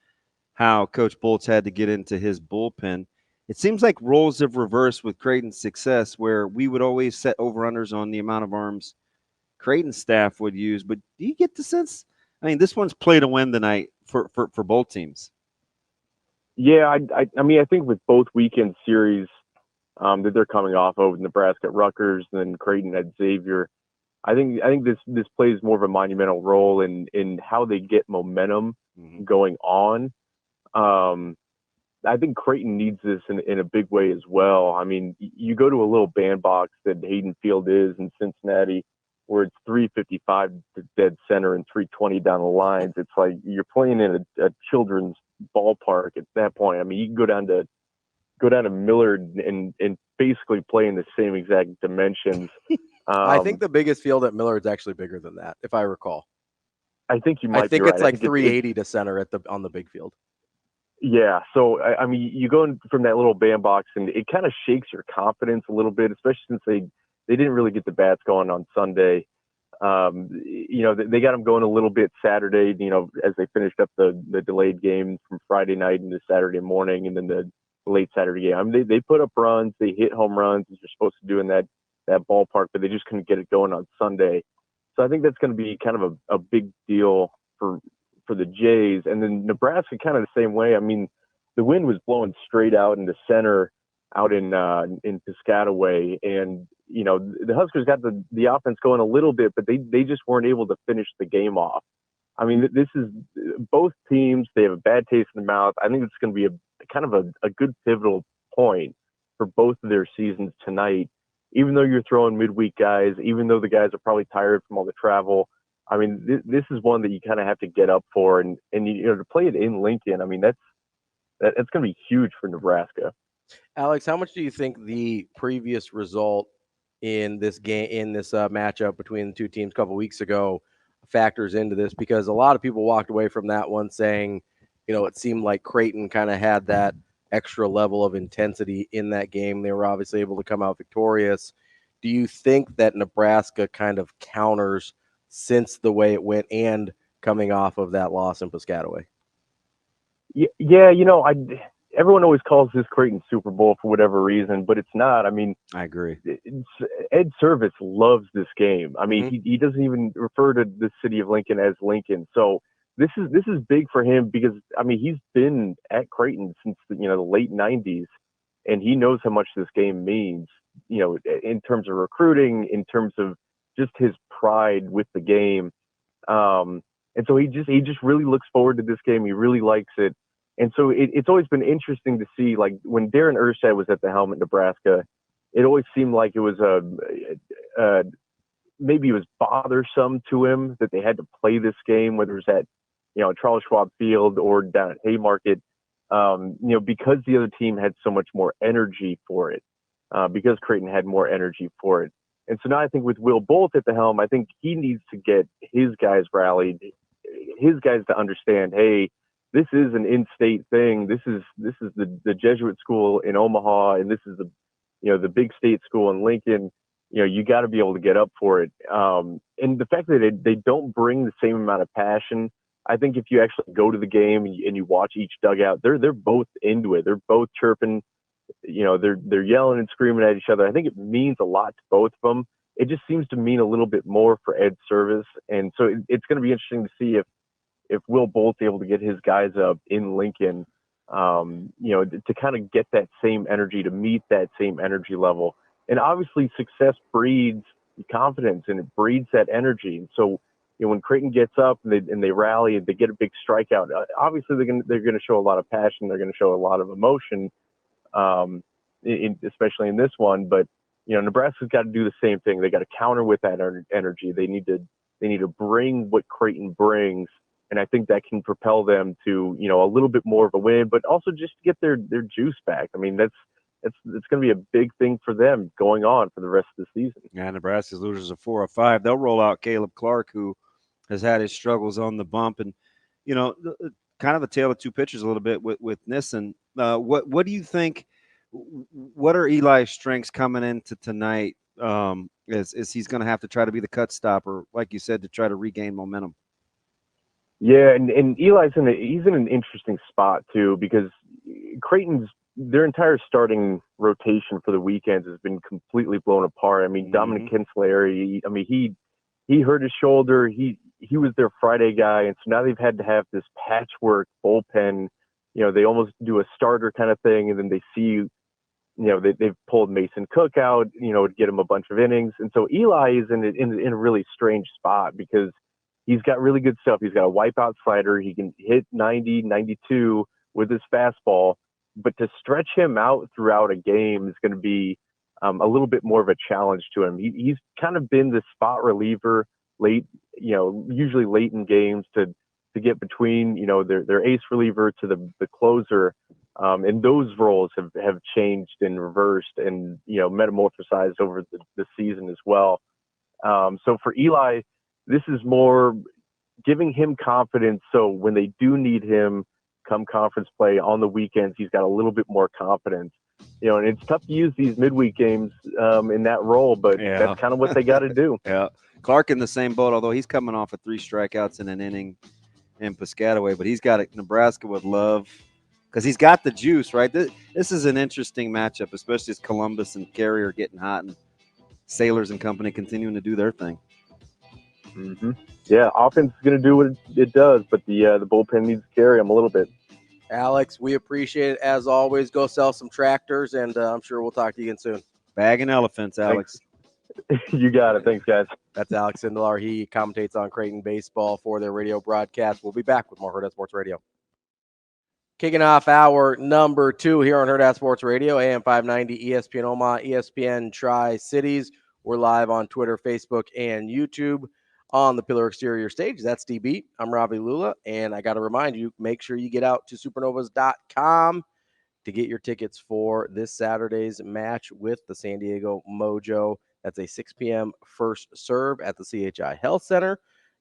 how Coach Bolt's had to get into his bullpen. It seems like roles have reversed with Creighton's success, where we would always set over-unders on the amount of arms Creighton's staff would use. But do you get the sense? I mean, this one's play to win tonight for both teams. Yeah, I mean, I think with both weekend series that they're coming off of, Nebraska at Rutgers and then Creighton at Xavier, I think this plays more of a monumental role in how they get momentum going on. I think Creighton needs this in a big way as well. I mean, you go to a little bandbox that Hayden Field is in Cincinnati, where it's 355 to dead center and 320 down the lines. It's like you're playing in a children's ballpark at that point. I mean, you can go down to Millard and basically play in the same exact dimensions. I think the biggest field at Millard is actually bigger than that, if I recall. I think you might. I think be it's right. like 380 to center on the big field. Yeah, so I mean, you go in from that little bandbox, and it kind of shakes your confidence a little bit, especially since they didn't really get the bats going on Sunday. You know, they got them going a little bit Saturday. You know, as they finished up the delayed game from Friday night into Saturday morning, and then the late Saturday game. I mean, they put up runs, they hit home runs as you're supposed to do in that ballpark, but they just couldn't get it going on Sunday. So I think that's going to be kind of a big deal for the Jays. And then Nebraska kind of the same way. I mean, the wind was blowing straight out into center out in Piscataway, and you know, the Huskers got the offense going a little bit, but they just weren't able to finish the game off. I mean, this is both teams, they have a bad taste in the mouth. I think it's going to be a good pivotal point for both of their seasons tonight, even though you're throwing midweek guys, even though the guys are probably tired from all the travel. I mean, this is one that you kind of have to get up for, and you know, to play it in Lincoln. I mean, that's going to be huge for Nebraska. Alex, how much do you think the previous result in this game, in this matchup between the two teams a couple weeks ago, factors into this? Because a lot of people walked away from that one saying, it seemed like Creighton kind of had that extra level of intensity in that game. They were obviously able to come out victorious. Do you think that Nebraska kind of counters since the way it went and coming off of that loss in Piscataway? Yeah, everyone always calls this Creighton Super Bowl for whatever reason, but it's not. I mean, I agree. Ed Service loves this game. I mean, he doesn't even refer to the city of Lincoln as Lincoln. So this is big for him because, I mean, he's been at Creighton since the late 90s, and he knows how much this game means, in terms of recruiting, in terms of just his pride with the game. And so he just really looks forward to this game. He really likes it. And so it's always been interesting to see, like, when Darren Erstad was at the helm at Nebraska, it always seemed like it was maybe it was bothersome to him that they had to play this game, whether it was at, Charles Schwab Field or down at Haymarket, because the other team had so much more energy for it, because Creighton had more energy for it. And so now I think with Will Bolt at the helm, I think he needs to get his guys rallied, his guys to understand, hey, this is an in-state thing. This is the Jesuit school in Omaha, and this is the big state school in Lincoln. You got to be able to get up for it. And the fact that they don't bring the same amount of passion, I think if you actually go to the game and you watch each dugout, they're both into it. They're both chirping. They're yelling and screaming at each other. I think it means a lot to both of them. It just seems to mean a little bit more for Ed Service, and so it's going to be interesting to see if Will Bolt's able to get his guys up in Lincoln, to kind of get that same energy, to meet that same energy level. And obviously success breeds confidence and it breeds that energy. And so, when Creighton gets up and they rally and they get a big strikeout, obviously they're going to show a lot of passion. They're going to show a lot of emotion, especially in this one. But, Nebraska's got to do the same thing. They got to counter with that energy. They need to bring what Creighton brings. And I think that can propel them to, a little bit more of a win, but also just to get their juice back. I mean, it's going to be a big thing for them going on for the rest of the season. Yeah, Nebraska's losers of 4 or 5. They'll roll out Caleb Clark, who has had his struggles on the bump, and kind of a tale of two pitchers a little bit with Nissen. What do you think? What are Eli's strengths coming into tonight? Is he's going to have to try to be the cut stopper, like you said, to try to regain momentum? Yeah, and Eli's he's in an interesting spot too, because Creighton's their entire starting rotation for the weekends has been completely blown apart. I mean, Dominic Kinslary, I mean, he hurt his shoulder. He was their Friday guy, and so now they've had to have this patchwork bullpen. They almost do a starter kind of thing, and then they see, they've pulled Mason Cook out, to get him a bunch of innings, and so Eli is in a really strange spot because he's got really good stuff. He's got a wipeout slider. He can hit 90, 92 with his fastball. But to stretch him out throughout a game is going to be a little bit more of a challenge to him. He's kind of been the spot reliever late, usually late in games to get between, their ace reliever to the closer. And those roles have changed and reversed and, metamorphosized over the season as well. So for Eli, this is more giving him confidence. So when they do need him come conference play on the weekends, he's got a little bit more confidence. And it's tough to use these midweek games in that role, but that's kind of what they got to do. Yeah. Clark in the same boat, although he's coming off of 3 strikeouts in an inning in Piscataway, but he's got it. Nebraska would love, because he's got the juice, right? This is an interesting matchup, especially as Columbus and Cary are getting hot and Sailors and company continuing to do their thing. Mm-hmm. Yeah, offense is going to do what it does, but the bullpen needs to carry them a little bit. Alex, we appreciate it as always. Go sell some tractors, and I'm sure we'll talk to you again soon. Bagging elephants, Alex. You got it. Thanks, guys. That's Alex Sindelar. He commentates on Creighton baseball for their radio broadcast. We'll be back with more Hurrdat Sports Radio. Kicking off hour number 2 here on Hurrdat Sports Radio, AM 590, ESPN Omaha, ESPN Tri-Cities. We're live on Twitter, Facebook, and YouTube on the Pillar Exterior stage. That's DB. I'm Ravi Lulla, and I got to remind you, make sure you get out to supernovas.com to get your tickets for this Saturday's match with the San Diego Mojo. That's a 6 p.m. first serve at the CHI Health Center.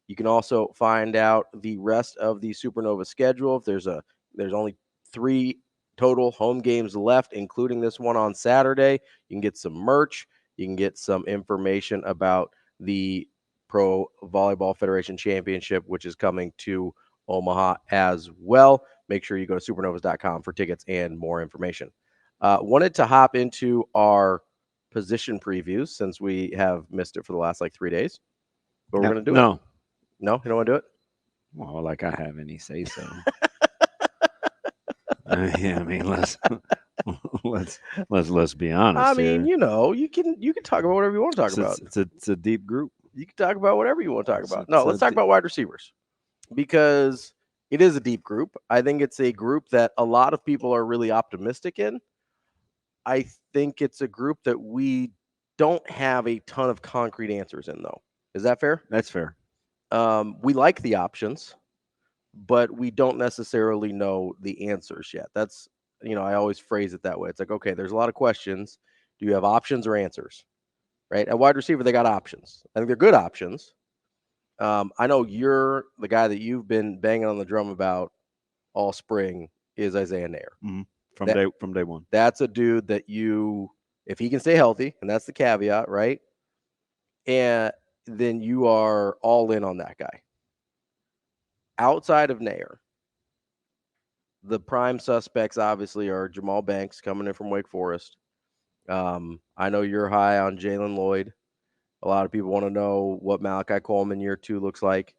You can also find out the rest of the Supernova schedule. If there's a There's only 3 total home games left, including this one on Saturday. You can get some merch. You can get some information about the Pro Volleyball Federation Championship, which is coming to Omaha as well. Make sure you go to supernovas.com for tickets and more information. Wanted to hop into our position previews since we have missed it for the last 3 days. But we're going to do it. No, you don't want to do it? Well, like I have any say so. Yeah, I mean, let's be honest. I mean, here. You can talk about whatever you want to talk about. It's a deep group. You can talk about whatever you want to talk about. No, let's talk about wide receivers because it is a deep group. I think it's a group that a lot of people are really optimistic in. I think it's a group that we don't have a ton of concrete answers in, though. Is that fair? That's fair. We like the options, but we don't necessarily know the answers yet. That's, I always phrase it that way. It's like, okay, there's a lot of questions. Do you have options or answers? Right? At wide receiver, they got options. I think they're good options. I know you're the guy that you've been banging on the drum about all spring is Isaiah Nair. Mm-hmm. From day one. That's a dude that if he can stay healthy, and that's the caveat, right? And then you are all in on that guy. Outside of Nair, the prime suspects obviously are Jamal Banks coming in from Wake Forest. I know you're high on Jalen Lloyd. A lot of people want to know what Malachi Coleman year 2 looks like.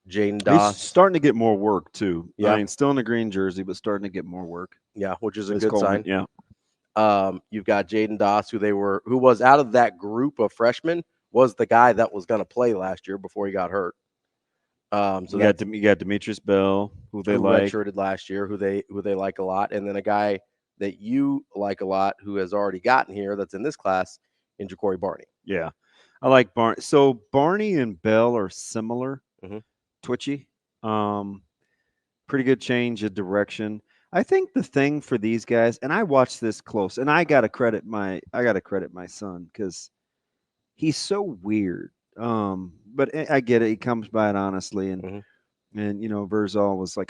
Jaden Doss. He's starting to get more work, too. Yeah. I mean, still in the green jersey, but starting to get more work. Yeah, which is a good sign. Yeah. You've got Jaden Doss, who was out of that group of freshmen, was the guy that was going to play last year before he got hurt. So you got Demetrius Bell, who redshirted last year, who they like a lot, and then a guy that you like a lot who has already gotten here that's in this class in Ja'Cory Barney. Yeah, I like Barney. So Barney and Bell are similar, twitchy, pretty good change of direction. I think the thing for these guys, and I watched this close, and I gotta credit my son because he's so weird. But I get it. He comes by it honestly, and Verzal was like,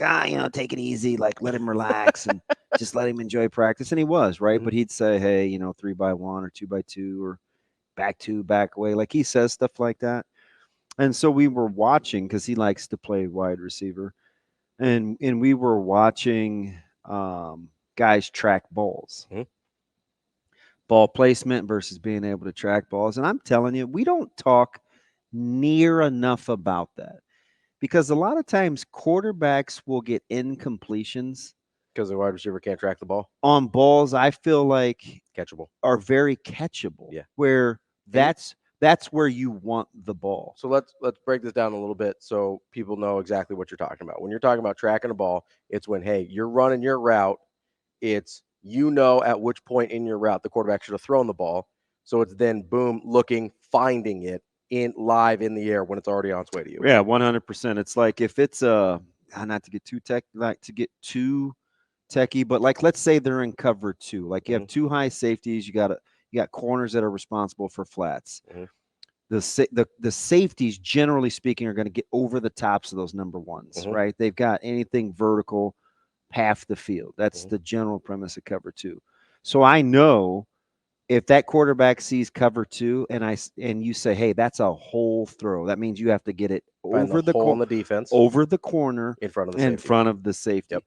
take it easy, like let him relax and just let him enjoy practice, and he was right. But he'd say, hey, 3x1 or 2x2 or back 2, back away, like he says stuff like that. And so we were watching because he likes to play wide receiver, and we were watching guys track balls. Ball placement versus being able to track balls. And I'm telling you, we don't talk near enough about that because a lot of times quarterbacks will get incompletions because the wide receiver can't track the ball on balls. I feel like catchable are very catchable. Yeah, where that's where you want the ball. So let's break this down a little bit so people know exactly what you're talking about. When you're talking about tracking a ball, it's when, hey, you're running your route. It's at which point in your route the quarterback should have thrown the ball. So it's then boom, looking, finding it live in the air when it's already on its way to you. Yeah, 100%. It's like if it's not to get too techie, but like let's say they're in cover 2. Like you have 2 high safeties, you got corners that are responsible for flats. The safeties, generally speaking, are going to get over the tops of those number 1s, right? They've got anything vertical half the field. That's the general premise of cover 2. So I know if that quarterback sees cover 2 and you say, hey, that's a hole throw, that means you have to get it over the hole in the defense, over the corner, in front of the safety. Yep.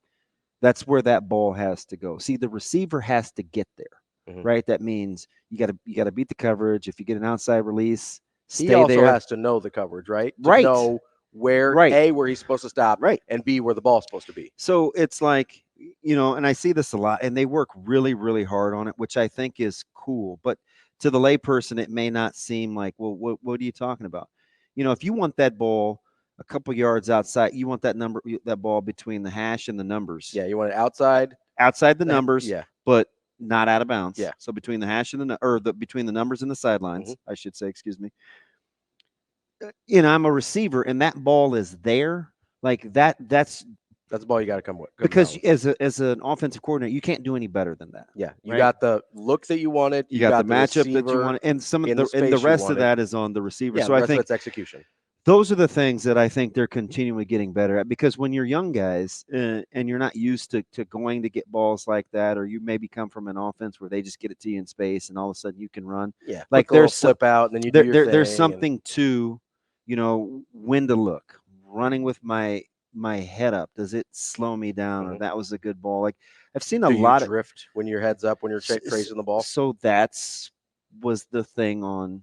That's where that ball has to go. See, the receiver has to get there, right? That means you got to beat the coverage. If you get an outside release, he also has to know the coverage, right? Right. Know where where he's supposed to stop, right, and B, where the ball's supposed to be. So it's like, and I see this a lot, and they work really, really hard on it, which I think is cool. But to the layperson, it may not seem like, well, what are you talking about? If you want that ball a couple yards outside, you want that ball between the hash and the numbers. Yeah, you want it outside the numbers. Yeah, but not out of bounds. Yeah. So between the hash and between the numbers and the sidelines, I should say, excuse me. I'm a receiver, and that ball is there. Like that's the ball you got to come with. Because as an offensive coordinator, you can't do any better than that. Yeah, you got the look that you wanted. You got the matchup that you wanted, and the rest of that is on the receiver. Yeah, so I think that's execution. those are the things that I think they're continually getting better at, because when you're young guys and you're not used to going to get balls like that, or you maybe come from an offense where they just get it to you in space and all of a sudden you can run. Yeah, like there's flip out and then you do your thing. There's something to, when to look. Running with my head up, does it slow me down? Or that was a good ball. Like I've seen a lot of drift when your head's up when you're tracing the ball. So was the thing on.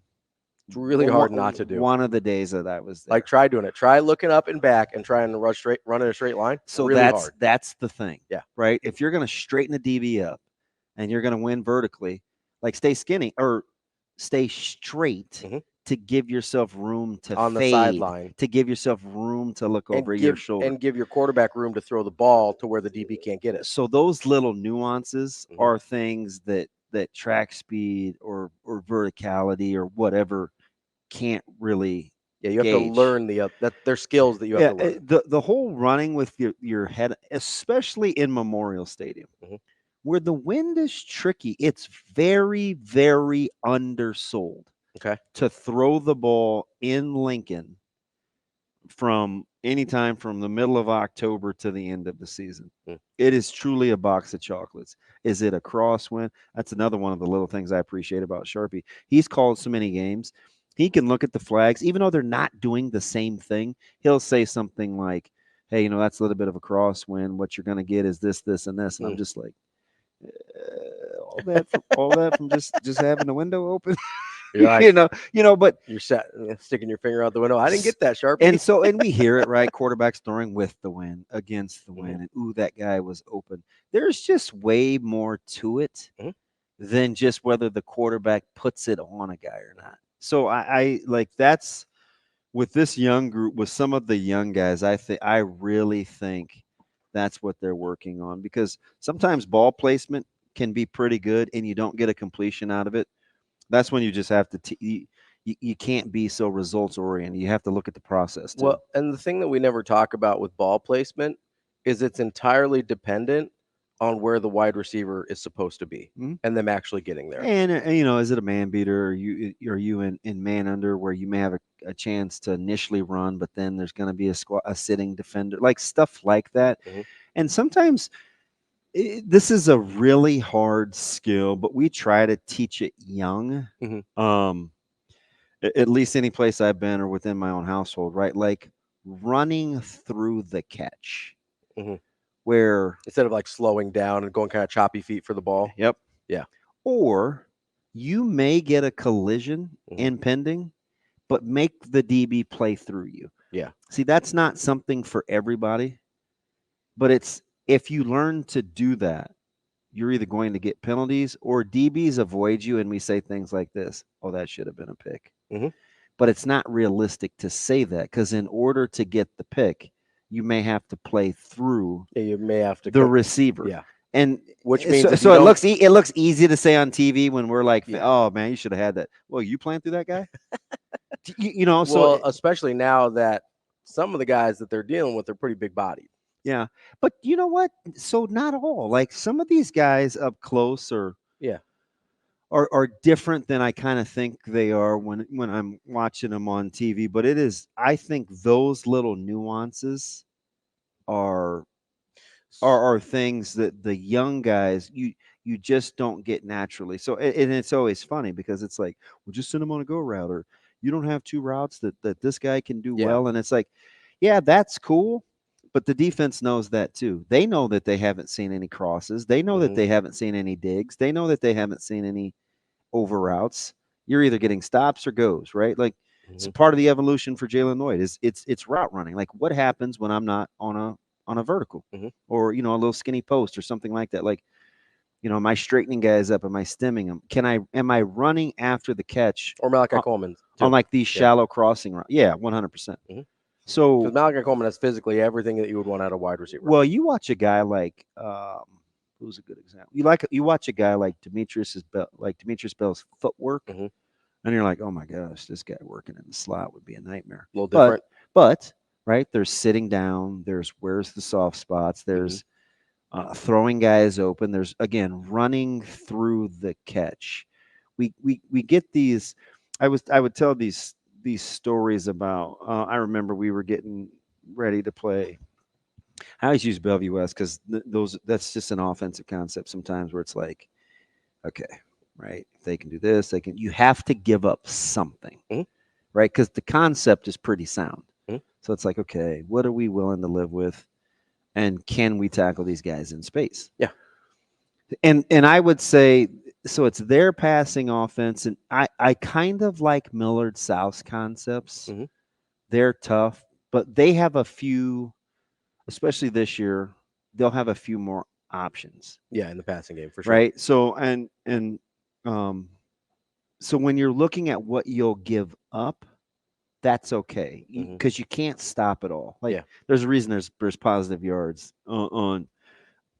It's really hard not to do. One of the days that I was there. Like try doing it. Try looking up and back and trying to run in a straight line. So really hard. That's the thing. Yeah. Right. If you're going to straighten the DB up and you're going to win vertically, like stay skinny or stay straight to give yourself room to on fade, the sideline, to give yourself room to look over your shoulder, and give your quarterback room to throw the ball to where the DB can't get it. So those little nuances are things that track speed or verticality or whatever can't really. Yeah, you have to learn that they're skills that you have to learn. The whole running with your head, especially in Memorial Stadium, where the wind is tricky, it's very, very undersold. Okay. To throw the ball in Lincoln from anytime from the middle of October to the end of the season. It is truly a box of chocolates. Is it a crosswind? That's another one of the little things I appreciate about Sharpe. He's called so many games. He can look at the flags, even though they're not doing the same thing. He'll say something like, hey, that's a little bit of a crosswind. What you're going to get is this, this, and this. And I'm just like, all that from just having the window open. Like, but you're sticking your finger out the window. I didn't get that, Sharpe. And we hear it, right? Quarterbacks throwing with the wind, against the wind, and ooh, that guy was open. There's just way more to it than just whether the quarterback puts it on a guy or not. So I like that's with this young group, with some of the young guys. I really think that's what they're working on, because sometimes ball placement can be pretty good and you don't get a completion out of it. That's when you just have to you can't be so results oriented. You have to look at the process too. Well, and the thing that we never talk about with ball placement is it's entirely dependent on where the wide receiver is supposed to be and them actually getting there. And is it a man beater, or are you in man under, where you may have a chance to initially run, but then there's going to be a sitting defender, like stuff like that. And sometimes this is a really hard skill, but we try to teach it young. At least any place I've been or within my own household, right? Like running through the catch. Where instead of like slowing down and going kind of choppy feet for the ball. Yep. Yeah. Or you may get a collision impending, but make the DB play through you. Yeah. See, that's not something for everybody, but if you learn to do that, you're either going to get penalties or DBs avoid you. And we say things like this: oh, that should have been a pick. But it's not realistic to say that, because in order to get the pick, you may have to play through you may have to the receiver. Yeah. And which means so it looks easy to say on TV when we're like, oh man, you should have had that. Well, you playing through that guy? So especially now that some of the guys that they're dealing with are pretty big bodied. Yeah. But you know what? So not all. Like some of these guys up close are different than I kind of think they are when I'm watching them on TV. But I think those little nuances are things that the young guys you just don't get naturally. So and it's always funny, because it's like, well, just send them on a go route, or you don't have two routes that this guy can do well. And it's like, yeah, that's cool. But the defense knows that too. They know that they haven't seen any crosses. They know that they haven't seen any digs. They know that they haven't seen any over routes. You're either getting stops or goes, right? Like it's part of the evolution for Jalen Lloyd it's route running. Like what happens when I'm not on a vertical or, a little skinny post or something like that? Like, am I straightening guys up? Am I stemming them? Am I running after the catch? Or Malachi Coleman on like these shallow crossing routes? Yeah, 100%. So because Malachi Coleman has physically everything that you would want out of a wide receiver. Well, you watch a guy like who's a good example? You watch a guy like Demetrius Bell's footwork, and you're like, oh my gosh, this guy working in the slot would be a nightmare. A little different, but right, there's sitting down, there's where's the soft spots, there's throwing guys open, there's again running through the catch. We get these. I would tell these these stories about. I remember we were getting ready to play. I always use Bellevue West because that's just an offensive concept sometimes where it's like, okay, right, if they can do this, they can. You have to give up something, right? Because the concept is pretty sound. So it's like, okay, what are we willing to live with, and can we tackle these guys in space? Yeah. And I would say, so it's their passing offense, and I kind of like Millard South's concepts. They're tough, but they have a few, especially this year, they'll have a few more options. Yeah, in the passing game for sure. Right. So so when you're looking at what you'll give up, that's okay because you can't stop it all. Like there's a reason there's positive yards on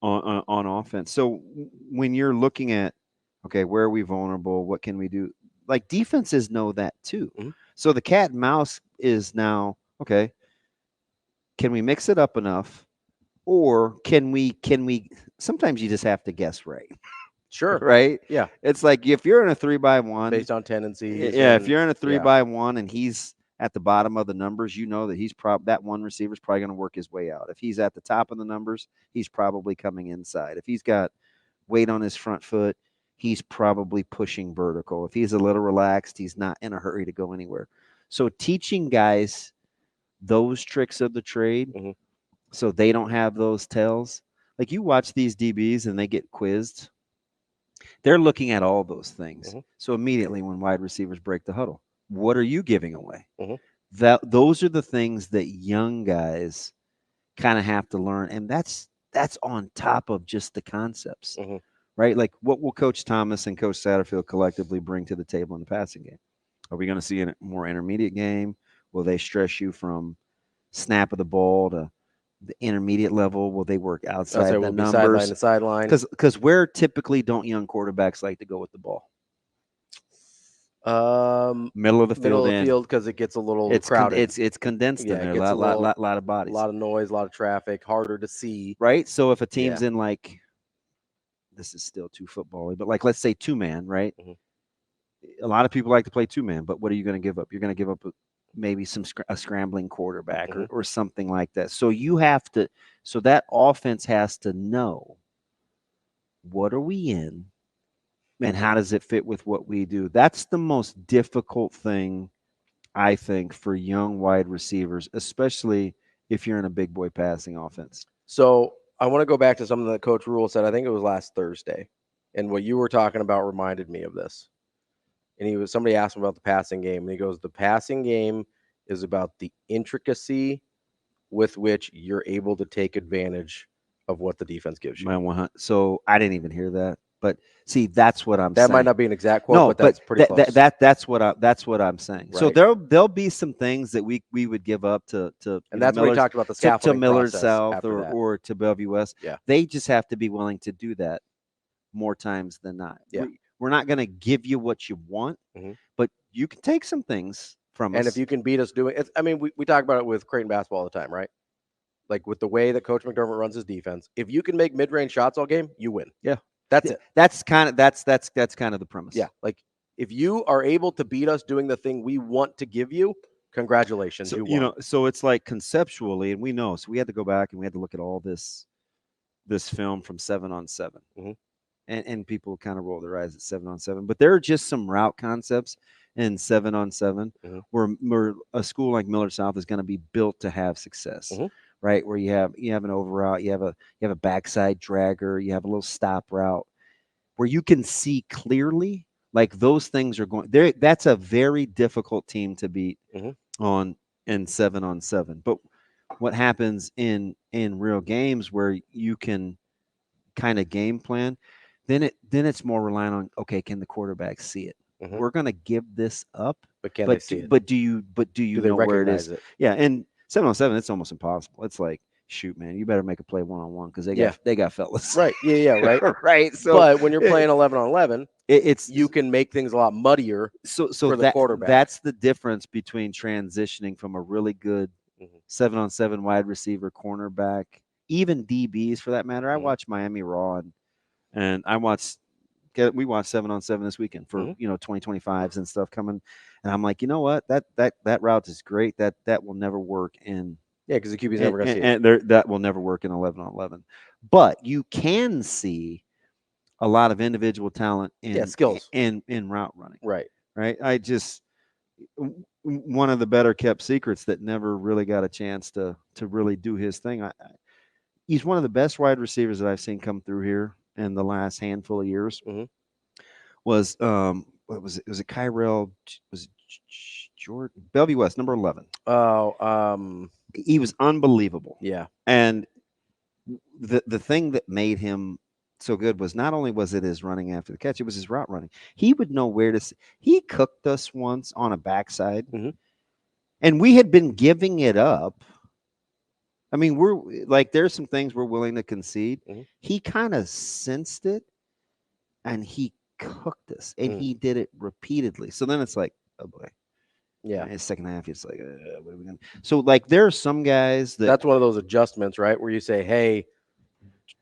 offense. So when you're looking at, okay, where are we vulnerable? What can we do? Like defenses know that too. So the cat and mouse is now, okay, can we mix it up enough? Or can we sometimes you just have to guess right. Sure. Right? Yeah. It's like if you're in a 3-by-1 based on tendencies. Yeah, if you're in a 3-by-1 and he's at the bottom of the numbers, you know that that one receiver is probably going to work his way out. If he's at the top of the numbers, he's probably coming inside. If he's got weight on his front foot, he's probably pushing vertical. If he's a little relaxed, he's not in a hurry to go anywhere. So teaching guys those tricks of the trade so they don't have those tells. Like you watch these DBs and they get quizzed. They're looking at all those things. So immediately when wide receivers break the huddle, what are you giving away? Those are the things that young guys kind of have to learn. And that's on top of just the concepts, right? Like what will Coach Thomas and Coach Satterfield collectively bring to the table in the passing game? Are we going to see a more intermediate game? Will they stress you from snap of the ball to the intermediate level? Will they work outside the numbers? Sideline to sideline. Because where typically don't young quarterbacks like to go with the ball? Middle of the field because it gets a little crowded. It's condensed in there. A lot of bodies, a lot of noise, a lot of traffic, harder to see. Right. So if a team's in like, this is still too football-y, but like let's say 2-man, right? A lot of people like to play 2-man, but what are you going to give up? You're going to give up maybe a scrambling quarterback or something like that. So you have to. So that offense has to know what are we in. And how does it fit with what we do? That's the most difficult thing, I think, for young wide receivers, especially if you're in a big boy passing offense. So I want to go back to something that Coach Rule said. I think it was last Thursday. And what you were talking about reminded me of this. And somebody asked him about the passing game. And he goes, the passing game is about the intricacy with which you're able to take advantage of what the defense gives you. So I didn't even hear that. But see, that's what I'm saying. That might not be an exact quote, but that's pretty close. That's what I'm saying. Right. So there'll be some things that we would give up to and that's what we talked about the scaffolding to Millard South or to Bellevue West. Yeah. They just have to be willing to do that more times than not. Yeah. We're not going to give you what you want, but you can take some things from us. And if you can beat us doing it, I mean, we talk about it with Creighton basketball all the time, right? Like with the way that Coach McDermott runs his defense, if you can make mid-range shots all game, you win. Yeah. That's it. That's kind of the premise. Yeah. Like if you are able to beat us doing the thing we want to give you, congratulations. So, you know, so it's like conceptually, and we know, so we had to go back and we had to look at all this film from 7-on-7. And people kind of roll their eyes at 7-on-7, but there are just some route concepts in 7-on-7 where a school like Millard South is going to be built to have success. Right, where you have an over route, you have a backside dragger, you have a little stop route, where you can see clearly. Like those things are going there. That's a very difficult team to beat in 7-on-7. But what happens in real games where you can kind of game plan, then it's more reliant on, okay, can the quarterback see it? We're going to give this up, but can they see it? But do you know where it is? Yeah, and 7-on-7, it's almost impossible. It's like, shoot, man, you better make a play 1-on-1 because they got fellas. Right. Yeah. Right. Right. So, but when you're playing 11-on-11, you can make things a lot muddier. So for the quarterback. That's the difference between transitioning from a really good 7-on-7 wide receiver, cornerback, even DBs for that matter. I watch Miami Raw and we watched 7-on-7 this weekend for 2025s and stuff coming, And I'm like, you know what? That route is great. That will never work in. Yeah, because the QB's never going to see it. And that will never work in 11-on-11. But you can see a lot of individual talent in skills in route running. Right. I just one of the better kept secrets that never really got a chance to really do his thing. He's one of the best wide receivers that I've seen come through here in the last handful of years. Was what was it? Was it Kyrell? Was it Jordan Bellevue West, number 11? Oh, he was unbelievable. Yeah, and the thing that made him so good was not only was it his running after the catch, it was his route running. He would know where to. He cooked us once on a backside, and we had been giving it up. I mean, we're like, there's some things we're willing to concede. He kind of sensed it, and he cooked us, and he did it repeatedly. So then it's like, oh boy. Yeah. In the second half, it's like, what are we gonna? So like, there are some guys that's one of those adjustments, right? Where you say, hey,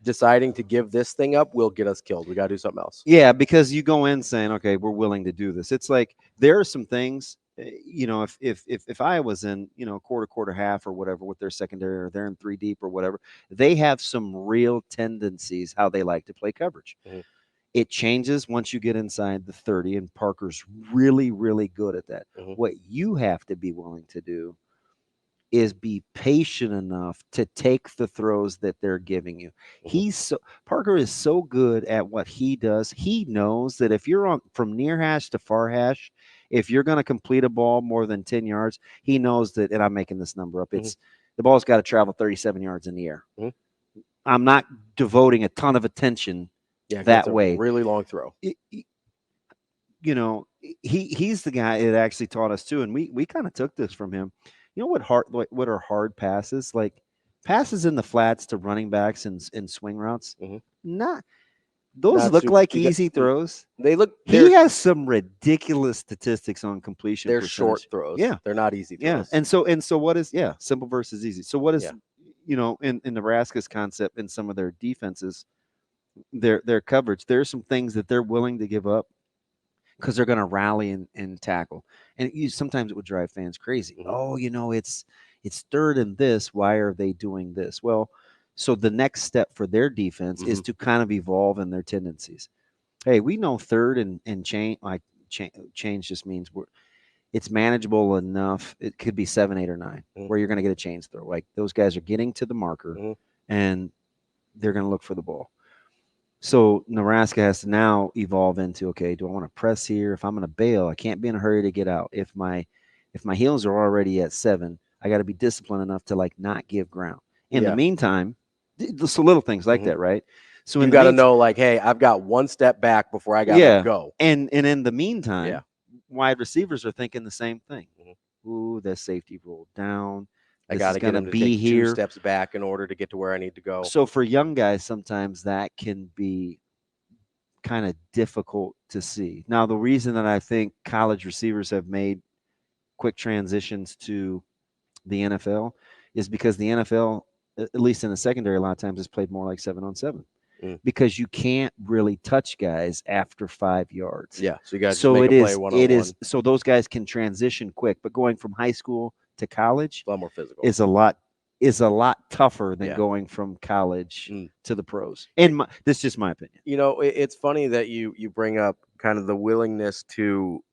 deciding to give this thing up will get us killed. We got to do something else. Yeah, because you go in saying, okay, we're willing to do this. It's like, there are some things, if I was in, quarter, half or whatever with their secondary, or they're in 3 deep or whatever, they have some real tendencies how they like to play coverage. It changes once you get inside the 30, and Parker's really, really good at that. What you have to be willing to do is be patient enough to take the throws that they're giving you. Parker is so good at what he does. He knows that if you're on from near hash to far hash, if you're going to complete a ball more than 10 yards, he knows that, and I'm making this number up, it's the ball's got to travel 37 yards in the air. I'm not devoting a ton of attention that way. Really long throw. He's the guy that actually taught us too, and we kind of took this from him. You know what are hard passes? Like passes in the flats to running backs and swing routes. Not look like easy throws. He has some ridiculous statistics on completion. They're percentage. Short throws. Yeah, they're not easy throws. Yeah, and so what is simple versus easy? So what is in Nebraska's concept in some of their defenses, their coverage? There's some things that they're willing to give up because they're going to rally and tackle. And sometimes it would drive fans crazy. Oh, it's 3rd and this. Why are they doing this? Well, so the next step for their defense is to kind of evolve in their tendencies. Hey, we know 3rd and change just means it's manageable enough. It could be 7, 8, or 9 where you're going to get a change throw. Like those guys are getting to the marker and they're going to look for the ball. So Nebraska has to now evolve into, okay, do I want to press here? If I'm going to bail, I can't be in a hurry to get out. If my heels are already at 7, I got to be disciplined enough to not give ground. In the meantime, so little things like that, right? So you got to know, like, hey, I've got 1 step back before I got to go. And in the meantime, wide receivers are thinking the same thing. Ooh, that safety rolled down. I got to get him to take 2 steps back in order to get to where I need to go. So for young guys, sometimes that can be kind of difficult to see. Now, the reason that I think college receivers have made quick transitions to the NFL is because the NFL, at least in the secondary, a lot of times is played more like 7-on-7 because you can't really touch guys after 5 yards. Yeah, so you got to make a play one-on-one. It is so those guys can transition quick, but going from high school to college a lot more physical is a lot tougher than going from college to the pros. And this is just my opinion. It's funny that you bring up kind of the willingness to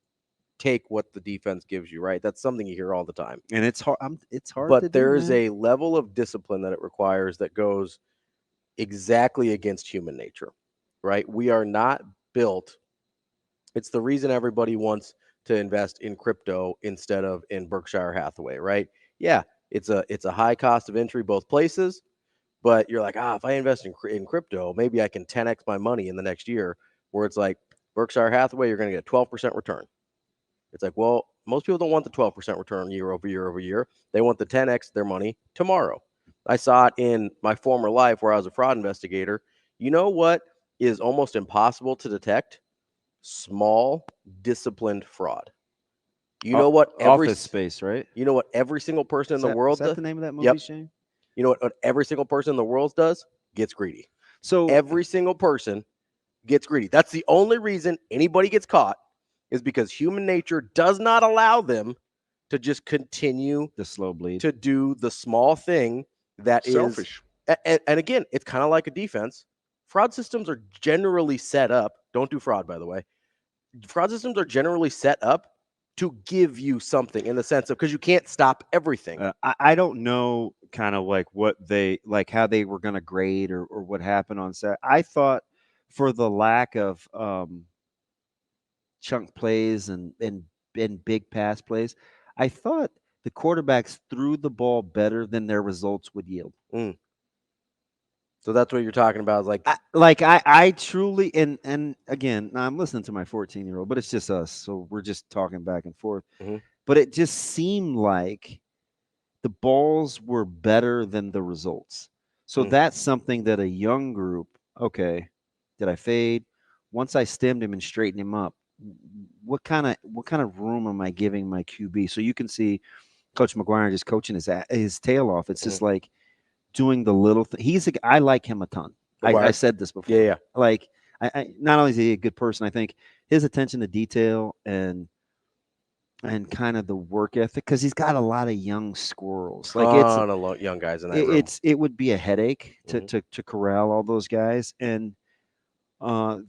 take what the defense gives you, right? That's something you hear all the time, and it's hard. It's hard, but there's a level of discipline that it requires that goes exactly against human nature, right? We are not built. It's the reason everybody wants to invest in crypto instead of in Berkshire Hathaway, right? Yeah, it's a high cost of entry both places, but you're like, if I invest in crypto, maybe I can 10x my money in the next year. Where it's like Berkshire Hathaway, you're going to get a 12% return. It's like, well, most people don't want the 12% return year over year over year. They want the 10x their money tomorrow. I saw it in my former life where I was a fraud investigator. You know what is almost impossible to detect? Small, disciplined fraud. You know what? Office Space, right? You know what every single person in the world does? Is that the name of that movie, Shane? You know what every single person in the world does? Gets greedy. So every single person gets greedy. That's the only reason anybody gets caught is because human nature does not allow them to just continue the slow bleed to do the small thing that Selfish. is. And again, it's kind of like a defense. Fraud systems are generally set up. Don't do fraud, by the way. Fraud systems are generally set up to give you something in the sense of because you can't stop everything. I don't know kind of like what they like how they were going to grade or what happened on set. I thought for the lack of chunk plays and big pass plays, I thought the quarterbacks threw the ball better than their results would yield. So that's what you're talking about. Is I truly and again, now I'm listening to my 14-year-old, but it's just us, so we're just talking back and forth. But it just seemed like the balls were better than the results. So that's something that a young group. Okay, did I fade? Once I stemmed him and straightened him up, what kind of room am I giving my QB? So you can see Coach McGuire just coaching his tail off. It's just like doing the little thing. I like him a ton. I said this before. Yeah. Like I not only is he a good person, I think his attention to detail and kind of the work ethic, because he's got a lot of young squirrels. Like it's a lot of young guys in that room. It would be a headache to corral all those guys, and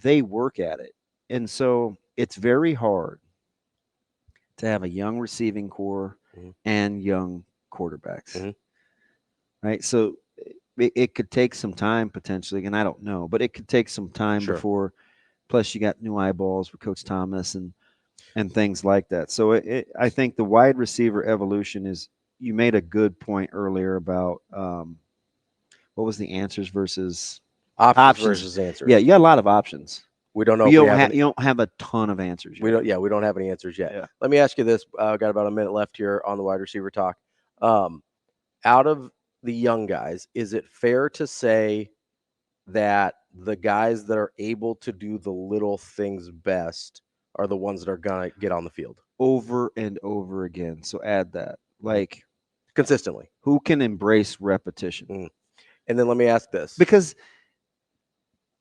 they work at it. And so it's very hard to have a young receiving core and young quarterbacks. Right. So it could take some time potentially, and I don't know, but it could take some time before. Plus, you got new eyeballs with Coach Thomas and things like that. So I think the wide receiver evolution is. You made a good point earlier about what was the answers versus options versus answers. Yeah, you got a lot of options. We don't know. You don't have a ton of answers yet. We don't have any answers yet. Yeah. Let me ask you this. Got about a minute left here on the wide receiver talk. Out of the young guys, is it fair to say that the guys that are able to do the little things best are the ones that are going to get on the field? Over and over again. So add that. Like consistently. Who can embrace repetition? And then let me ask this. Because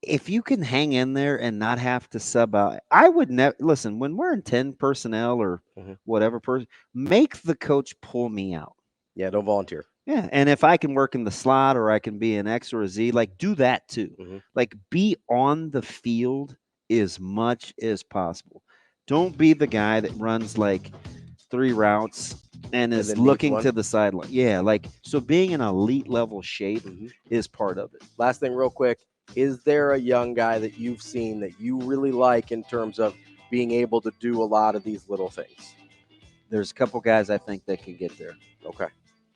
if you can hang in there and not have to sub out, I would never listen when we're in 10 personnel or whatever person, make the coach pull me out. Yeah, don't volunteer. Yeah. And if I can work in the slot or I can be an X or a Z, like do that too. Like be on the field as much as possible. Don't be the guy that runs like 3 routes and is looking to the sideline. Yeah. Like, so being in elite level shape is part of it. Last thing real quick. Is there a young guy that you've seen that you really like in terms of being able to do a lot of these little things? There's a couple guys I think that can get there. Okay.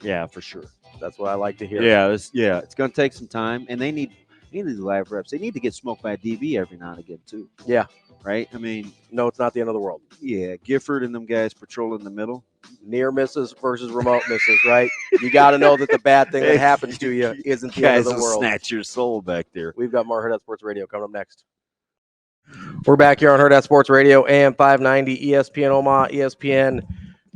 Yeah, for sure. That's what I like to hear. Yeah, it's going to take some time, and they need live reps. They need to get smoked by a DB every now and again too. Yeah. Right? I mean, no, it's not the end of the world. Yeah, Gifford and them guys patrolling the middle. Near misses versus remote misses, right? You got to know that the bad thing that happens to you isn't the end of the world. Snatch your soul back there. We've got more Hurrdat Sports Radio coming up next. We're back here on Hurrdat Sports Radio, AM 590, ESPN Omaha, ESPN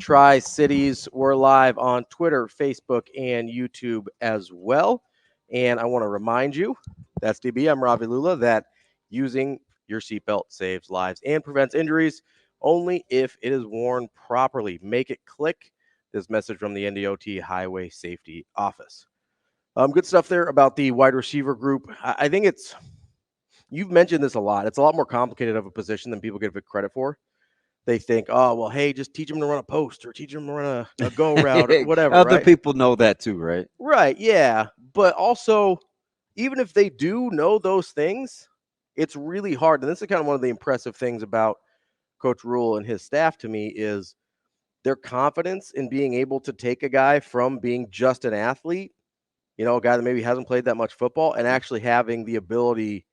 Tri-Cities. We're live on Twitter, Facebook, and YouTube as well. And I want to remind you, that's DB, I'm Ravi Lulla, that using your seatbelt saves lives and prevents injuries only if it is worn properly. Make it click. This message from the NDOT Highway Safety Office. Good stuff there about the wide receiver group. I think you've mentioned this a lot. It's a lot more complicated of a position than people give it credit for. They think, oh, well, hey, just teach them to run a post or teach them to run a go route or whatever. Other people know that too, right? Right, yeah. But also, even if they do know those things, it's really hard. And this is kind of one of the impressive things about Coach Rule and his staff to me is their confidence in being able to take a guy from being just an athlete, a guy that maybe hasn't played that much football, and actually having the ability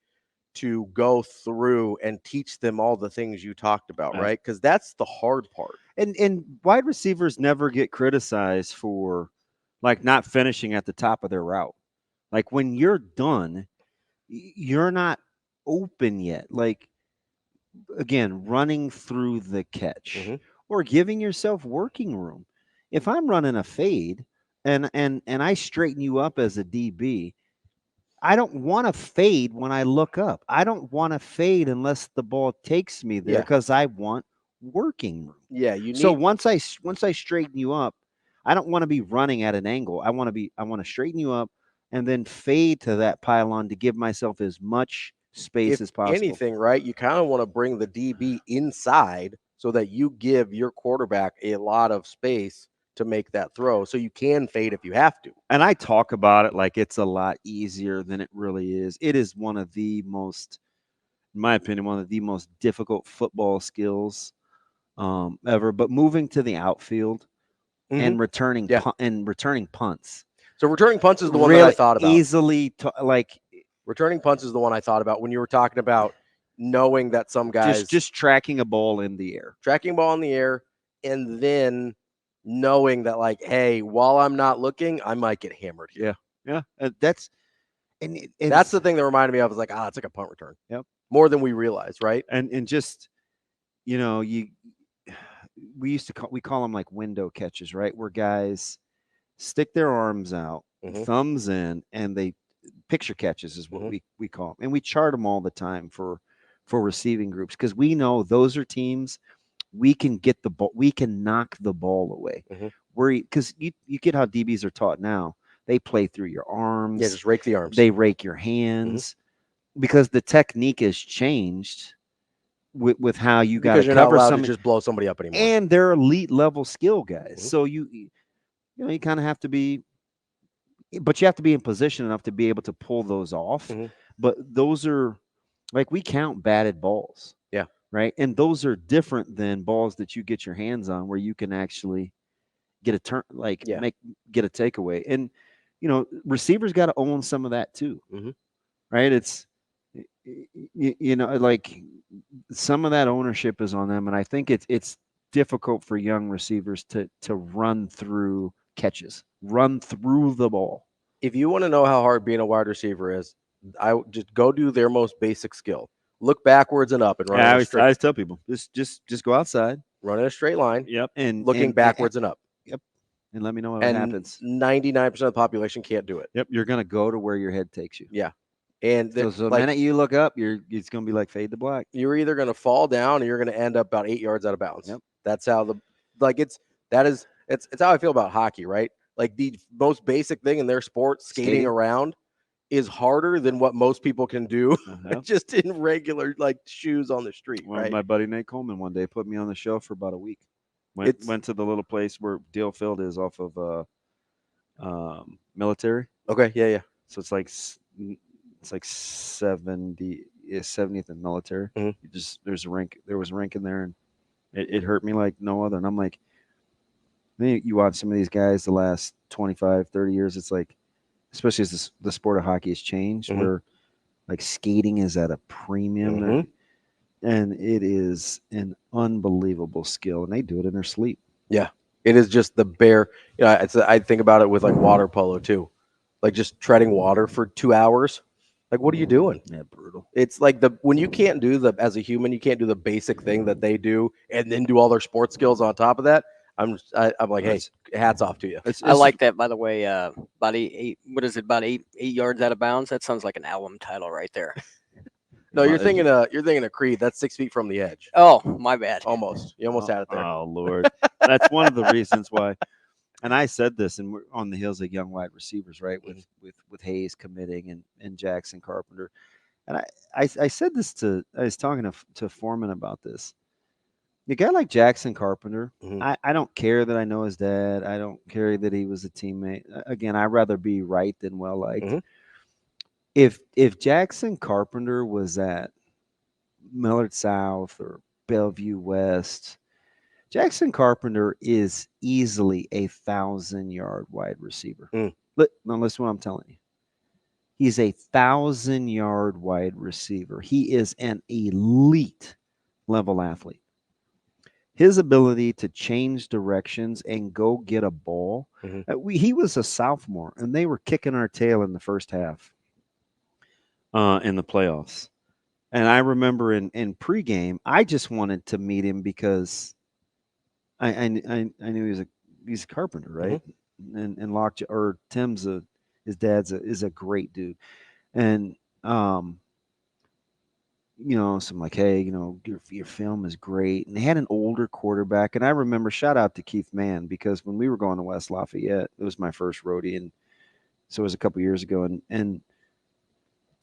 to go through and teach them all the things you talked about, right? Because that's the hard part. And wide receivers never get criticized for like not finishing at the top of their route. Like when you're done, you're not open yet. Like again, running through the catch or giving yourself working room. If I'm running a fade and I straighten you up as a DB, I don't want to fade when I look up. I don't want to fade unless the ball takes me there because I want working room. Yeah, you need. So once I straighten you up, I don't want to be running at an angle. I want to straighten you up and then fade to that pylon to give myself as much space as possible. Anything, right? You kind of want to bring the DB inside so that you give your quarterback a lot of space to make that throw, so you can fade if you have to. And I talk about it like it's a lot easier than it really is. It is one of the most, in my opinion, one of the most difficult football skills ever. But moving to the outfield and returning punts. So returning punts is the one that I thought about. Returning punts is the one I thought about when you were talking about knowing that some guys just tracking a ball in the air, and then knowing that, like, hey, while I'm not looking, I might get hammered here. Yeah. That's the thing that reminded me of, was like, it's like a punt return. Yep. More than we realize, right? And just, we call them like window catches, right? Where guys stick their arms out, thumbs in, and they picture catches is what we call them. And we chart them all the time for receiving groups, because we know those are teams we can get the ball, we can knock the ball away. Because you get how DBs are taught now. They play through your arms. Yeah, just rake the arms. They rake your hands because the technique has changed with how you got to cover to just blow somebody up anymore. And they're elite level skill guys. So you kind of have to be, but you have to be in position enough to be able to pull those off. But those are, like, we count batted balls. Yeah. Right. And those are different than balls that you get your hands on where you can actually get a turn, get a takeaway. And, receivers got to own some of that too. Right. It's, like, some of that ownership is on them. And I think it's difficult for young receivers to run through catches, run through the ball. If you want to know how hard being a wide receiver is, I just go do their most basic skill. Look backwards and up and run. I always tell people, just go outside, run in a straight line. Yep. And looking backwards and up. Yep. And let me know what happens. 99% of the population can't do it. Yep. You're going to go to where your head takes you. Yeah. And so the minute you look up, it's going to be like fade to black. You're either going to fall down or you're going to end up about 8 yards out of bounds. Yep. That's how it's how I feel about hockey, right? Like, the most basic thing in their sport, skating around, is harder than what most people can do just in regular, like, shoes on the street. Well, right? My buddy Nate Coleman one day put me on the show for about a week. Went to the little place where Deal Field is off of Military. Okay, yeah. So it's like 70th and Military. There was a rink in there, and it hurt me like no other. And I'm like, then you watch some of these guys the last 25, 30 years, it's like, especially as the sport of hockey has changed, where, like, skating is at a premium, and it is an unbelievable skill, and they do it in their sleep. Yeah, it is just the bare. I think about it with, like, water polo too, like, just treading water for 2 hours. Like, what are you doing? Yeah, brutal. It's like when you can't do as a human, you can't do the basic thing that they do, and then do all their sports skills on top of that. I'm like, hey, hats off to you. I like that, by the way. About eight. What is it? About eight yards out of bounds. That sounds like an album title right there. No, you're thinking of Creed. That's 6 feet from the edge. Oh, my bad. Almost. You almost had it there. Oh, Lord. That's one of the reasons why. And I said this, and we're on the heels of young wide receivers, right? With Hayes committing and Jackson Carpenter. And I said this I was talking to Foreman about this. A guy like Jackson Carpenter, I don't care that I know his dad. I don't care that he was a teammate. Again, I'd rather be right than well liked. If Jackson Carpenter was at Millard South or Bellevue West, Jackson Carpenter is easily a 1,000-yard wide receiver. Now listen to what I'm telling you. He's a 1,000-yard wide receiver. He is an elite level athlete. His ability to change directions and go get a ball. He was a sophomore, and they were kicking our tail in the first half in the playoffs. And I remember in pregame, I just wanted to meet him because I knew he's a carpenter, right? And Lockjaw, or Tim's his dad's is a great dude, and So I'm like, hey, your film is great. And they had an older quarterback. And I remember, shout out to Keith Mann, because when we were going to West Lafayette, it was my first roadie. And so it was a couple years ago. And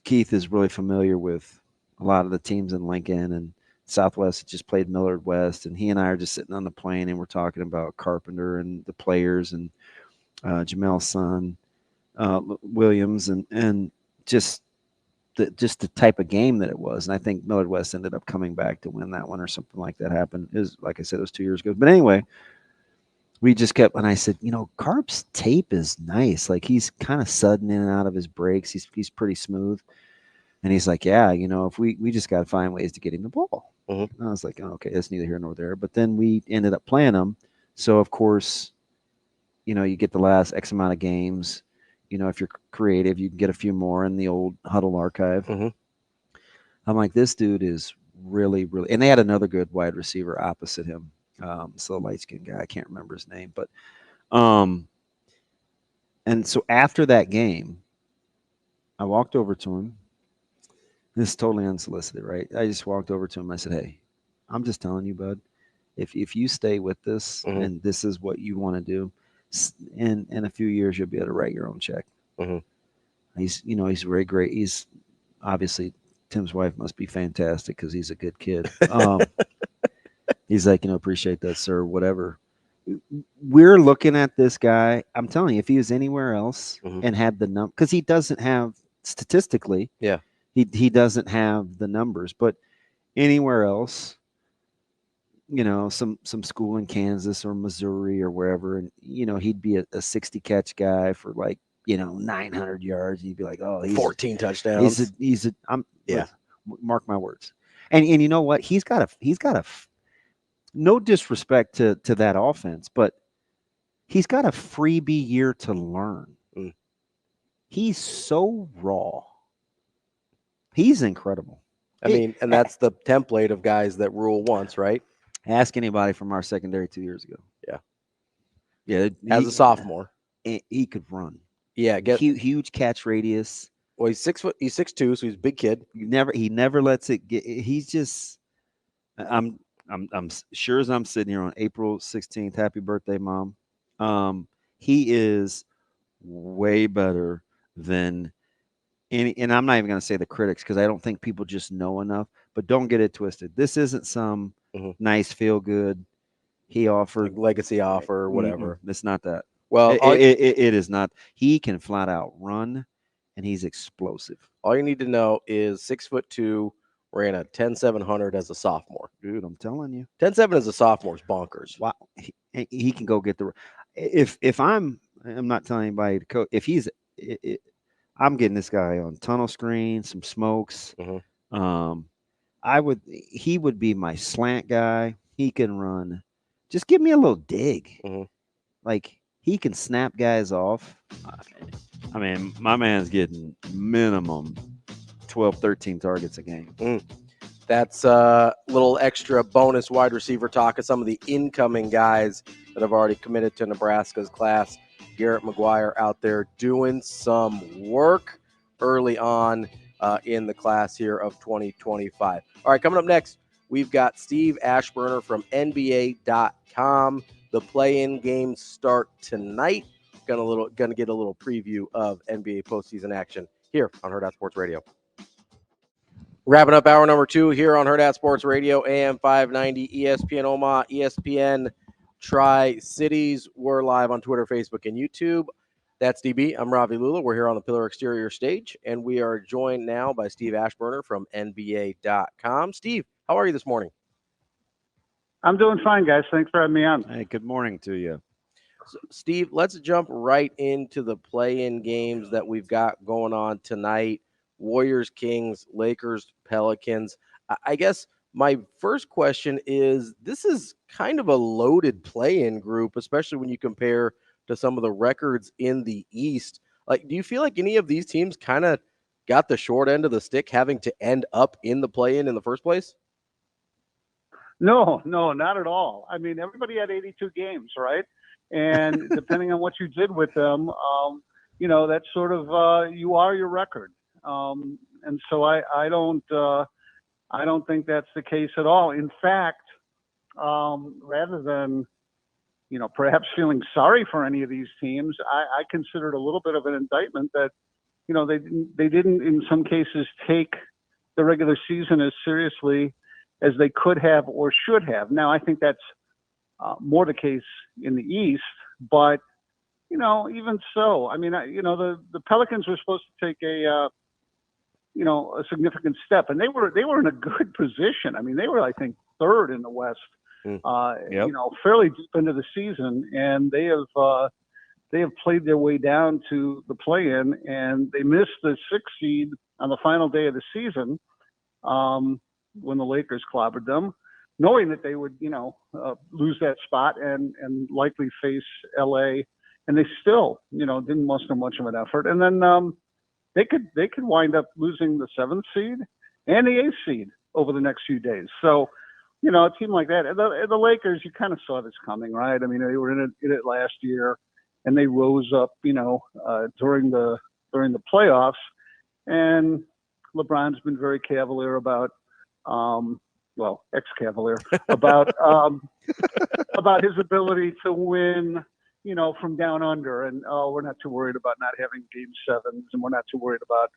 Keith is really familiar with a lot of the teams in Lincoln, and Southwest had just played Millard West. And he and I are just sitting on the plane, and we're talking about Carpenter and the players and Jamel's son, Williams, and just the type of game that it was. And I think Millard West ended up coming back to win that one or something like that happened. It was, like I said, it was 2 years ago. But anyway, we just kept, and I said, Carp's tape is nice. Like, he's kind of sudden in and out of his breaks. He's pretty smooth. And he's like, yeah, if we just got to find ways to get him the ball. Mm-hmm. And I was like, oh, okay, that's neither here nor there. But then we ended up playing him. So, of course, you get the last X amount of games. If you're creative, you can get a few more in the old Huddle archive. Mm-hmm. I'm like, this dude is really, really, and they had another good wide receiver opposite him. So light-skinned guy, I can't remember his name, but, and so after that game, I walked over to him. This is totally unsolicited, right? I just walked over to him. I said, hey, I'm just telling you, bud, if you stay with this Mm-hmm. and this is what you want to do, in a few years, you'll be able to write your own check. Mm-hmm. He's very great. He's obviously, Tim's wife must be fantastic because he's a good kid. He's like, appreciate that, sir, whatever. We're looking at this guy. I'm telling you, if he was anywhere else Mm-hmm. and had the number, because he doesn't have, statistically, Yeah, he doesn't have the numbers, but anywhere else, some school in Kansas or Missouri or wherever, and he'd be a 60 catch guy for like 900 yards. You'd be like, oh, he's 14 touchdowns. Mark my words. And you know what? He's got a no disrespect to that offense, but he's got a freebie year to learn. Mm. He's so raw. He's incredible. I mean, and that's the template of guys that rule once, right? Ask anybody from our secondary 2 years ago. Yeah. As a sophomore, he could run. Yeah, huge catch radius. Well, he's 6 foot. He's 6'2", so he's a big kid. He never lets it get. He's just. I'm sure as I'm sitting here on April 16th. Happy birthday, Mom. He is way better than any. And I'm not even going to say the critics, because I don't think people just know enough. But don't get it twisted. This isn't some nice feel good he offered, like legacy offer or whatever. It's not that. Well, it is not. He can flat out run, and he's explosive. All you need to know is 6'2", ran a 10.700 as a sophomore. Dude, I'm telling you, 10.7 as a sophomore is bonkers. Wow, he can go get the. If I'm not telling anybody to coach. If he's, I'm getting this guy on tunnel screen, some smokes. Mm-hmm. He would be my slant guy. He can run. Just give me a little dig. Mm-hmm. Like, he can snap guys off. I mean, my man's getting minimum 12, 13 targets a game. That's a little extra bonus wide receiver talk of some of the incoming guys that have already committed to Nebraska's class. Garrett McGuire out there doing some work early on in the class here of 2025. All right, coming up next, we've got Steve Aschburner from NBA.com. The play-in games start tonight. Gonna get a little preview of NBA postseason action here on Hurrdat Sports Radio. Wrapping up hour number 2 here on Hurrdat Sports Radio, AM 590, ESPN Omaha, ESPN Tri-Cities. We're live on Twitter, Facebook, and YouTube. That's DB. I'm Ravi Lulla. We're here on the Pillar Exterior stage, and we are joined now by Steve Aschburner from NBA.com. Steve, how are you this morning? I'm doing fine, guys. Thanks for having me on. Hey, good morning to you. So, Steve, let's jump right into the play-in games that we've got going on tonight. Warriors, Kings, Lakers, Pelicans. I guess my first question is, this is kind of a loaded play-in group, especially when you compare to some of the records in the East. Like, do you feel like any of these teams kind of got the short end of the stick having to end up in the play-in the first place? No, not at all. I mean, everybody had 82 games, right? And depending on what you did with them, that's sort of, you are your record. And so I don't, I don't think that's the case at all. In fact, rather than, perhaps feeling sorry for any of these teams, I consider it a little bit of an indictment that, they didn't in some cases take the regular season as seriously as they could have or should have. Now, I think that's more the case in the East, but, even so, I mean, the Pelicans were supposed to take a significant step, and they were in a good position. I mean, they were, I think, third in the West, fairly deep into the season, and they have played their way down to the play-in, and they missed the 6th seed on the final day of the season when the Lakers clobbered them, knowing that they would, lose that spot and likely face LA, and they still, didn't muster much of an effort. And then they could wind up losing the 7th seed and the 8th seed over the next few days. So, a team like that, the Lakers, you kind of saw this coming, right? I mean, they were in it last year, and they rose up, during the playoffs. And LeBron's been very cavalier about, ex-cavalier about about his ability to win, from down under. And we're not too worried about not having game 7s, and we're not too worried about,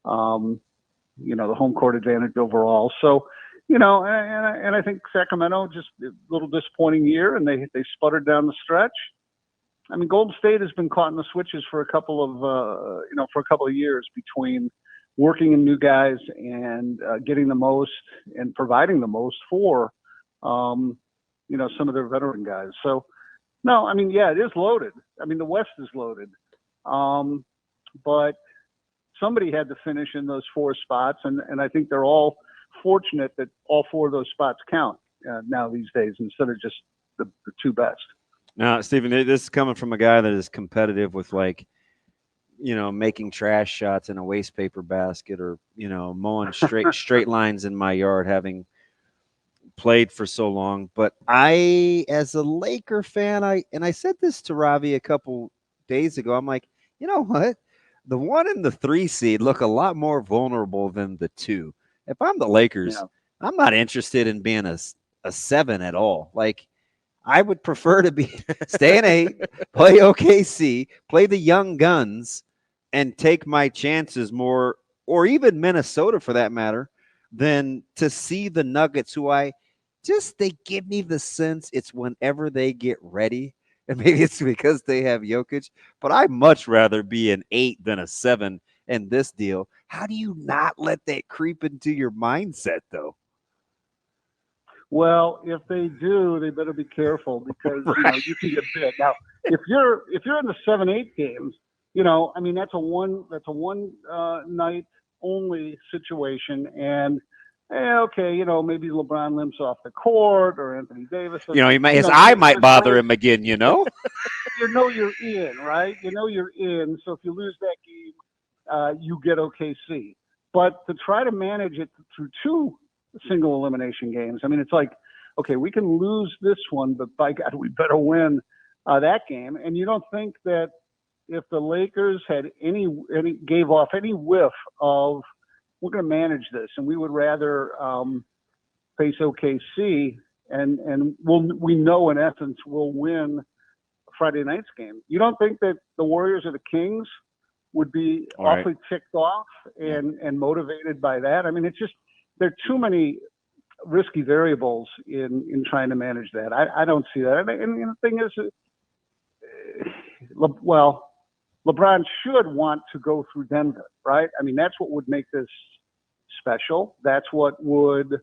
the home court advantage overall. So, and I think Sacramento just a little disappointing year, and they sputtered down the stretch. I mean, Golden State has been caught in the switches for a couple of years between working in new guys and getting the most and providing the most for, some of their veteran guys. So, no, I mean, yeah, it is loaded. I mean, the West is loaded, but somebody had to finish in those 4 spots, and I think they're all fortunate that all 4 of those spots count now these days instead of just the 2 best. Now, Stephen, this is coming from a guy that is competitive with, making trash shots in a waste paper basket, or, mowing straight lines in my yard, having played for so long. But I, as a Laker fan, I said this to Ravi a couple days ago, I'm like, you know what? The 1 and the 3 seed look a lot more vulnerable than the 2. If I'm the Lakers, I'm not interested in being a 7 at all. Like, I would prefer to be stay in 8, play OKC, play the young guns, and take my chances more, or even Minnesota for that matter, than to see the Nuggets, who they give me the sense it's whenever they get ready. And maybe it's because they have Jokic, but I'd much rather be an 8 than a 7 in this deal. How do you not let that creep into your mindset, though? Well, if they do, they better be careful, because you can get bit. Now, if you're in the 7-8 games, I mean, that's a one night only situation, and maybe LeBron limps off the court, or Anthony Davis. His eye might bother him again. You're in, right? You're in. So if you lose that game, you get OKC. But to try to manage it through 2 single elimination games, I mean, it's like, okay, we can lose this one, but by God, we better win that game. And you don't think that if the Lakers had gave off any whiff of, we're going to manage this, and we would rather face OKC, and we know in essence we'll win Friday night's game. You don't think that the Warriors or the Kings would be awfully ticked off and motivated by that? I mean, it's just, there are too many risky variables in trying to manage that. I don't see that. And the thing is, LeBron should want to go through Denver, right? I mean, that's what would make this special. That's what would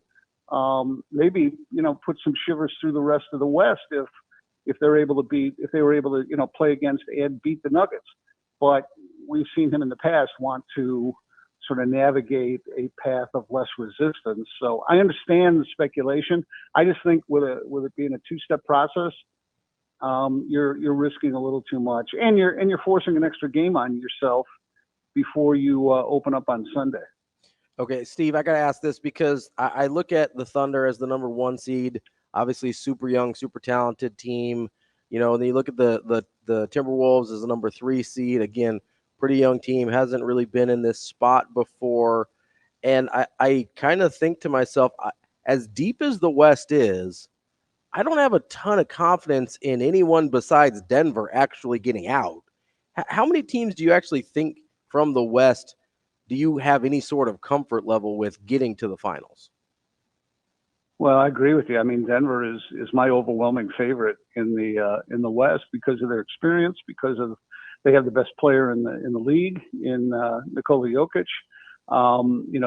maybe, put some shivers through the rest of the West if they were able to play against and beat the Nuggets. But we've seen him in the past want to sort of navigate a path of less resistance. So I understand the speculation. I just think with it being a 2-step process, you're risking a little too much, and you're forcing an extra game on yourself before you open up on Sunday. Okay, Steve, I got to ask this because I look at the Thunder as the number 1 seed, obviously super young, super talented team. And then you look at the Timberwolves as the number 3 seed, again, pretty young team, hasn't really been in this spot before. And I kind of think to myself, as deep as the West is, I don't have a ton of confidence in anyone besides Denver actually getting out. How many teams do you actually think from the West do you have any sort of comfort level with getting to the finals? Well, I agree with you. I mean, Denver is my overwhelming favorite in the West because of their experience, because of they have the best player in the league in Nikola Jokic.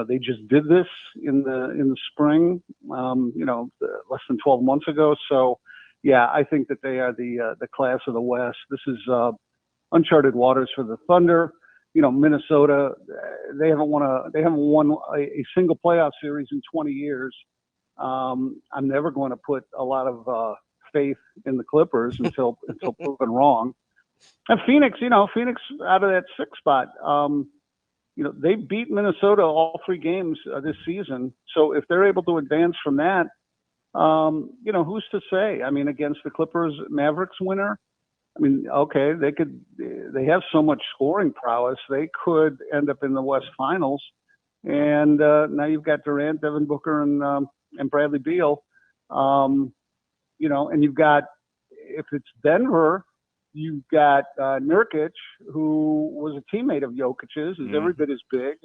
They just did this in the spring, less than 12 months ago. So, yeah, I think that they are the class of the West. This is uncharted waters for the Thunder. Minnesota, they haven't won a single playoff series in 20 years. I'm never going to put a lot of faith in the Clippers until proven wrong. And Phoenix out of that 6th spot. They beat Minnesota all 3 games this season. So if they're able to advance from that, who's to say? I mean, against the Clippers Mavericks winner, I mean, okay, they have so much scoring prowess, they could end up in the West Finals. And now you've got Durant, Devin Booker, and Bradley Beal. And you've got, if it's Denver, you've got Nurkic, who was a teammate of Jokic's, is every bit as big,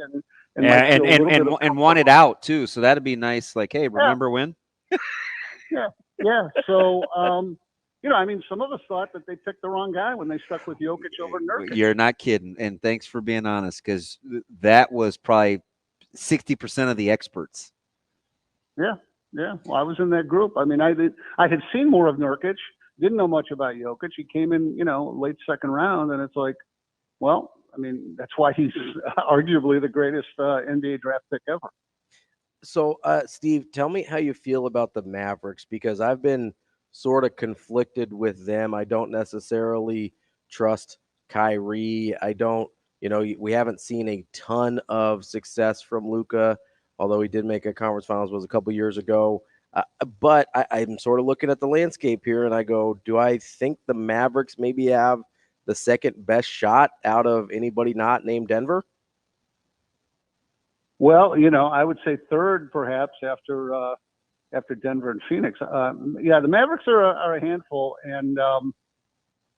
and wanted out too. So that'd be nice. Like, hey, remember when? Yeah. So, I mean, some of us thought that they picked the wrong guy when they stuck with Jokic over Nurkic. You're not kidding, and thanks for being honest, because that was probably 60% of the experts. Yeah. Well, I was in that group. I mean, I had seen more of Nurkic. Didn't know much about Jokic. He came in, late 2nd round, and it's like, well, I mean, that's why he's arguably the greatest NBA draft pick ever. So, Steve, tell me how you feel about the Mavericks, because I've been sort of conflicted with them. I don't necessarily trust Kyrie. I don't, we haven't seen a ton of success from Lulla, although he did make a conference finals was a couple years ago. But I'm sort of looking at the landscape here, and I go, do I think the Mavericks maybe have the 2nd best shot out of anybody not named Denver? Well, I would say 3rd perhaps after Denver and Phoenix. The Mavericks are a handful, and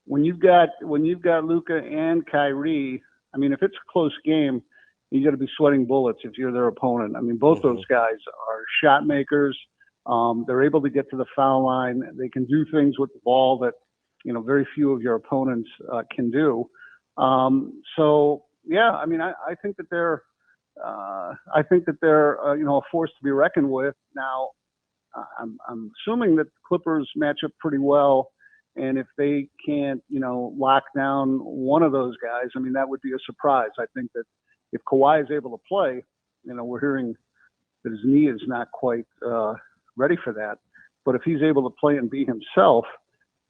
when you've got Luka and Kyrie, I mean, if it's a close game, you got to be sweating bullets if you're their opponent. I mean, both those guys are shot makers. They're able to get to the foul line. They can do things with the ball that, very few of your opponents can do. So yeah, I mean, I think that they're a force to be reckoned with. Now, I'm assuming that the Clippers match up pretty well, and if they can't, lock down one of those guys, I mean, that would be a surprise. I think that if Kawhi is able to play, we're hearing that his knee is not quite ready for that. But if he's able to play and be himself,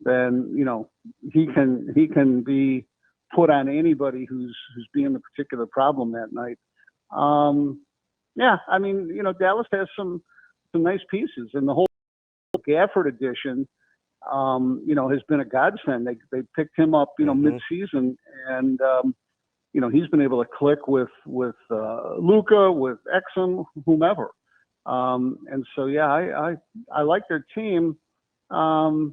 then he can be put on anybody who's being the particular problem that night. I mean, Dallas has some nice pieces, and the whole Gafford edition, has been a godsend. They picked him up, mid-season, and he's been able to click with Luka, with Exum, whomever. And so, yeah, I like their team. I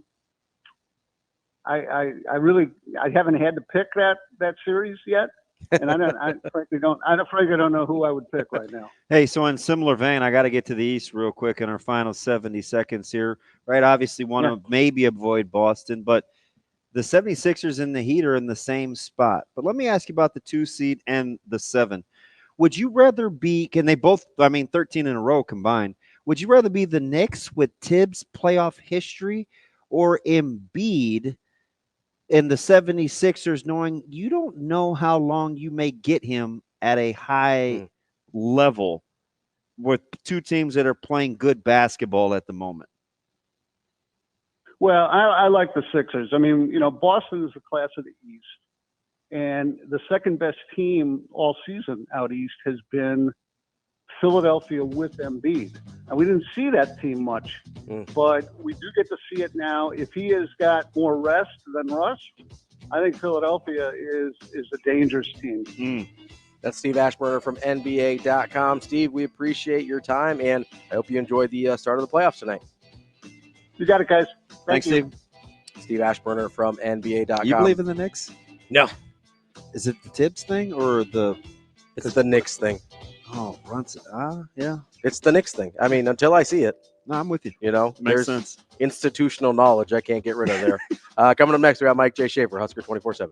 haven't had to pick that series yet. And I frankly don't know who I would pick right now. Hey, so in similar vein, I got to get to the East real quick in our final 70 seconds here, right? Obviously want to maybe avoid Boston, but the 76ers and the Heat are in the same spot. But let me ask you about the 2 seed and the 7. Would you rather be, can they both, 13 in a row combined, would you rather be the Knicks with Tibbs' playoff history or Embiid and the 76ers knowing you don't know how long you may get him at a high level with 2 teams that are playing good basketball at the moment? Well, I like the Sixers. I mean, Boston is the class of the East, and the 2nd best team all season out East has been Philadelphia with Embiid. And we didn't see that team much, but we do get to see it now. If he has got more rest than Russ, I think Philadelphia is a dangerous team. That's Steve Aschburner from NBA.com. Steve, we appreciate your time, and I hope you enjoyed the start of the playoffs tonight. You got it, guys. Thanks, you. Steve. Steve Aschburner from NBA.com. You believe in the Knicks? No. Is it the Tibbs thing or the? It's the Knicks thing. Oh, Brunson. Yeah. It's the Knicks thing. I mean, until I see it. No, I'm with you. You know, Makes there's sense. Institutional knowledge I can't get rid of there. Coming up next, we got Mike J. Schaefer, Husker 24/7.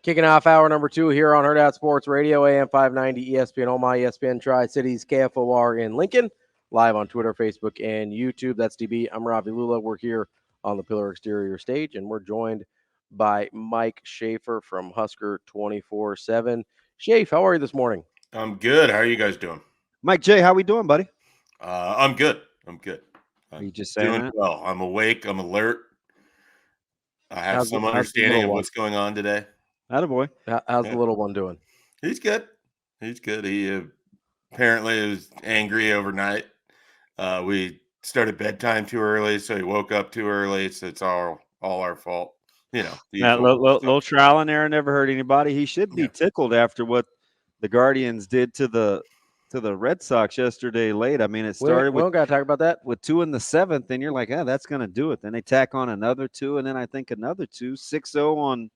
Kicking off hour number 2 here on Hurrdat Sports Radio, AM 590, ESPN Omaha, ESPN Tri-Cities, KFOR in Lincoln. Live on Twitter, Facebook, and YouTube. That's DB. I'm Ravi Lulla. We're here on the Pillar Exterior stage, and we're joined by Mike Schaefer from Husker 24/7. Schaefer, how are you this morning? I'm good. How are you guys doing? Mike J, how we doing, buddy? I'm good. I'm You just saying doing that? well. I'm awake. I'm alert. I have How's some the understanding little of one? what's going on today. Attaboy. How's Yeah. the little one doing? He's good. He apparently was angry overnight. We started bedtime too early, so he woke up too early. So it's all our fault. You know, the That usual little stuff. trial and error never hurt anybody. He should be Yeah. tickled after what the Guardians did to the Red Sox yesterday late. I mean, it started We don't got to talk about that. with 2 in the 7th, and you're like, that's going to do it. Then they tack on another 2, and then I think another 2, 6-0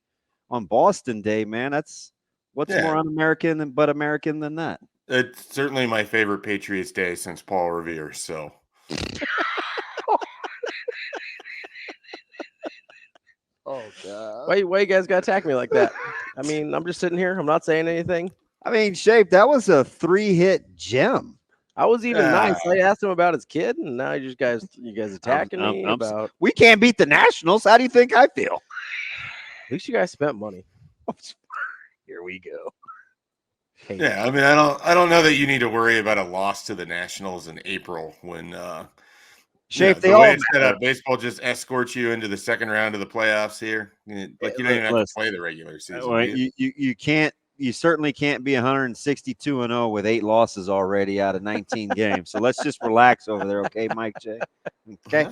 on Boston Day, man. That's what's Yeah. more un-American than that. It's certainly my favorite Patriots Day since Paul Revere. So Oh God. Why you guys got to attack me like that? I mean, I'm just sitting here. I'm not saying anything. I mean, Shape, that was a 3-hit gem. I was even Yeah. nice. I asked him about his kid, and now you guys attacking me I'm- about. We can't beat the Nationals. How do you think I feel? At least you guys spent money. Here we go. Hey, yeah, I mean, I don't know that you need to worry about a loss to the Nationals in April when Shape, the they way all it's set up, baseball just escorts you into the second round of the playoffs here. Like you don't even have to Listen, play the regular season. well, do you? you can't. You certainly can't be 162-0 with 8 losses already out of 19 games. So let's just relax over there, okay, Mike J? Okay.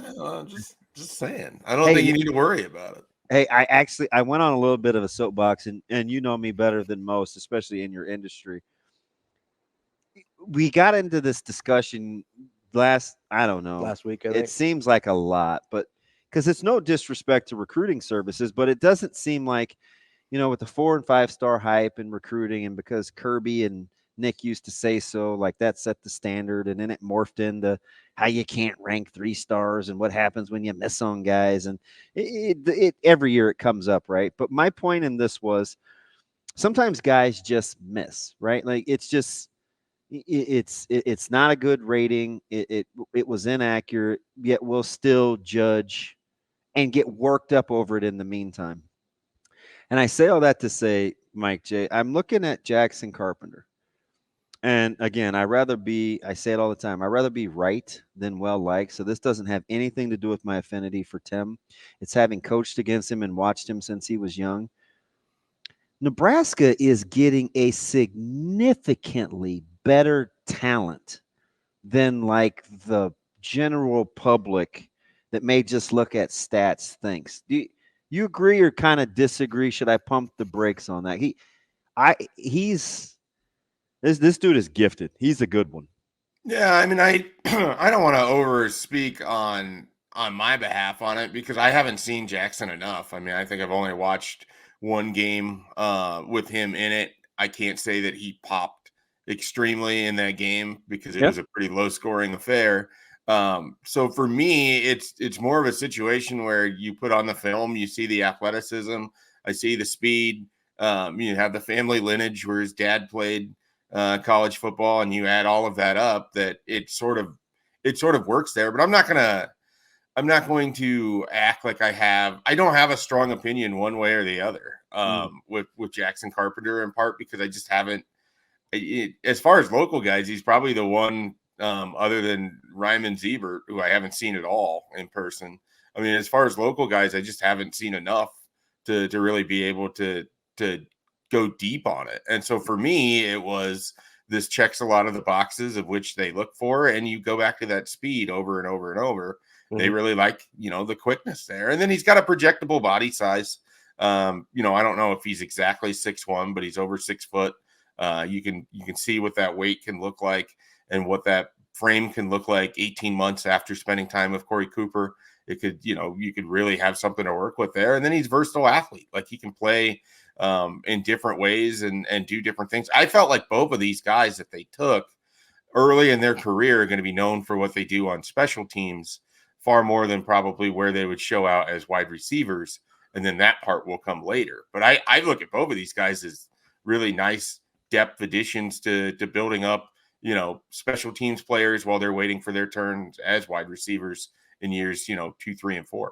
Just saying. I don't Hey, think you need to worry about it. Hey, I went on a little bit of a soapbox, and you know me better than most, especially in your industry. We got into this discussion last week, I think. It seems like a lot, but because it's no disrespect to recruiting services, but it doesn't seem like, with the 4 and 5 star hype and recruiting, and because Kirby and Nick used to say so, like that set the standard, and then it morphed into how you can't rank 3 stars and what happens when you miss on guys, and it every year it comes up, right? But my point in this was sometimes guys just miss, right? Like it's just it's not a good rating. It was inaccurate, yet we'll still judge and get worked up over it in the meantime. And I say all that to say, Mike J, I'm looking at Jackson Carpenter. And again, I say it all the time, I'd rather be right than well-liked. So this doesn't have anything to do with my affinity for Tim. It's having coached against him and watched him since he was young. Nebraska is getting a significantly better talent than like the general public that may just look at stats thinks. Do you agree or kind of disagree? Should I pump the brakes on that? This dude is gifted. He's a good one. Yeah, I mean, I don't want to overspeak on my behalf on it because I haven't seen Jackson enough. I mean, I think I've only watched one game with him in it. I can't say that he popped extremely in that game because it was a pretty low-scoring affair. So for me, it's more of a situation where you put on the film, you see the athleticism, I see the speed. You have the family lineage where his dad played college football, and you add all of that up, that it sort of works there. But I'm not going to act like I don't have a strong opinion one way or the other with Jackson Carpenter, in part because I just haven't. As far as local guys, he's probably the one other than Ryman Ziebert, who I haven't seen at all in person. I mean, as far as local guys, I just haven't seen enough to really be able to go deep on it. And so for me, it was this checks a lot of the boxes of which they look for, and you go back to that speed over and over and over. Mm-hmm. They really like, the quickness there. And then he's got a projectable body size. You know, I don't know if he's exactly 6'1", but he's over 6 foot. You can see what that weight can look like and what that frame can look like 18 months after spending time with Corey Cooper. It could, you know, you could really have something to work with there. And then he's a versatile athlete. Like he can play in different ways and do different things. I felt like both of these guys that they took early in their career are going to be known for what they do on special teams far more than probably where they would show out as wide receivers. And then that part will come later. But I look at both of these guys as really nice depth additions to building up, you know, special teams players while they're waiting for their turns as wide receivers in years, you know, 2, 3, and 4.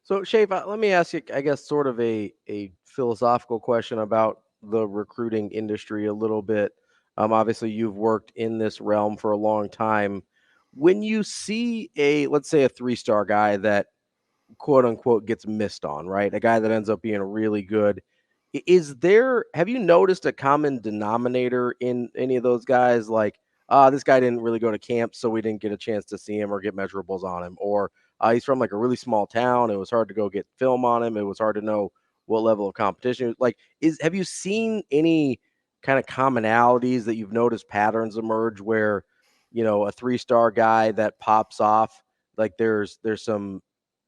So, Schaefer, let me ask you, I guess, sort of a philosophical question about the recruiting industry a little bit. Obviously, you've worked in this realm for a long time. When you see let's say a 3-star guy that quote unquote gets missed on, right? A guy that ends up being really good. Have you noticed a common denominator in any of those guys? Like, this guy didn't really go to camp, so we didn't get a chance to see him or get measurables on him. Or he's from like a really small town. It was hard to go get film on him. It was hard to know what level of competition. Like, have you seen any kind of commonalities that you've noticed patterns emerge where, you know, a 3-star guy that pops off, like there's some